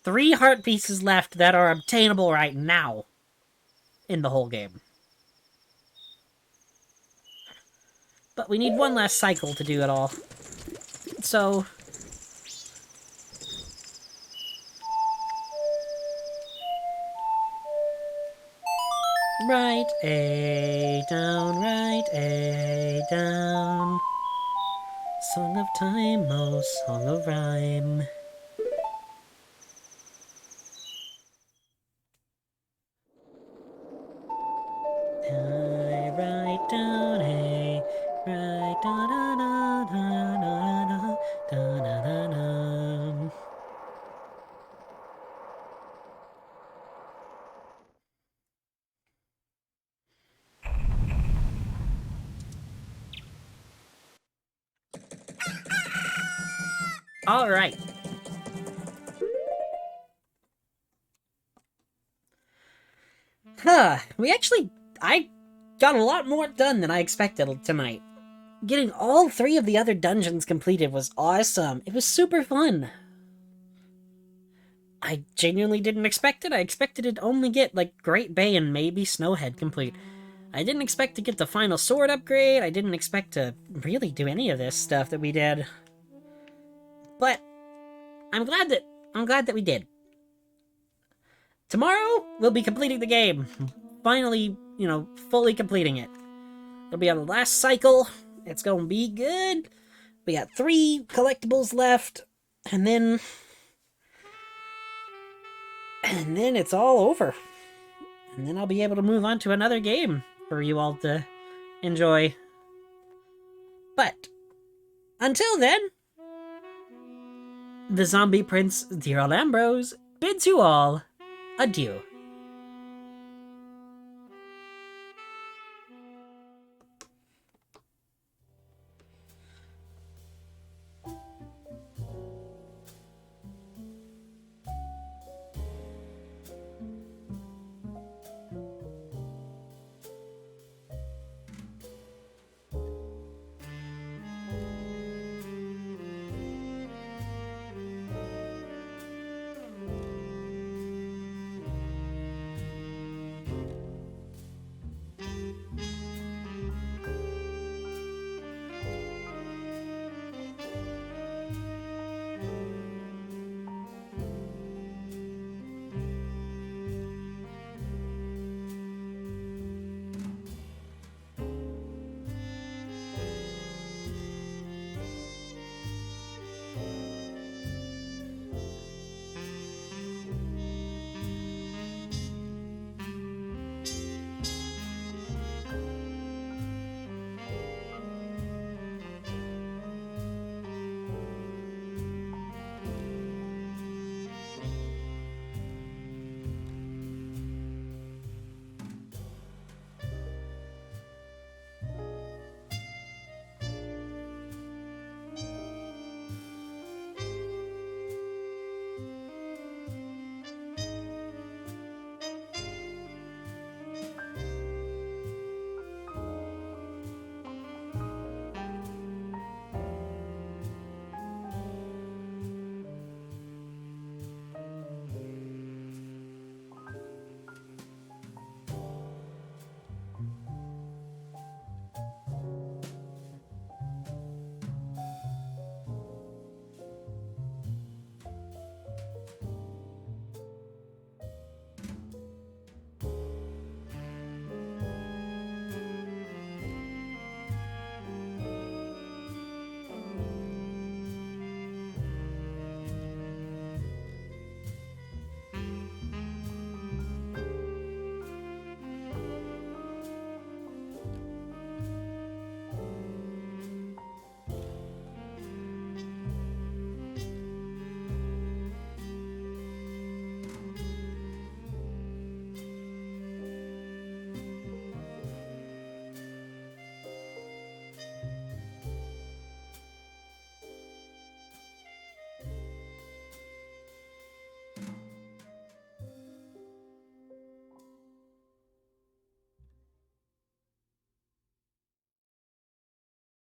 3 heart pieces left that are obtainable right now in the whole game. But we need one last cycle to do it all. So... Write A down, write A down. Song of time, oh song of rhyme. I write down A, write da da da da da da da da da. All right. I got a lot more done than I expected tonight. Getting all 3 of the other dungeons completed was awesome. It was super fun. I genuinely didn't expect it. I expected to only get, like, Great Bay and maybe Snowhead complete. I didn't expect to get the final sword upgrade. I didn't expect to really do any of this stuff that we did. But I'm glad that we did. Tomorrow, we'll be completing the game. Finally, fully completing it. It'll be on the last cycle. It's gonna be good. We got 3 collectibles left. And then it's all over. And then I'll be able to move on to another game for you all to enjoy. But until then, the Zombie Prince, Dear Old Ambrose, bids you all adieu.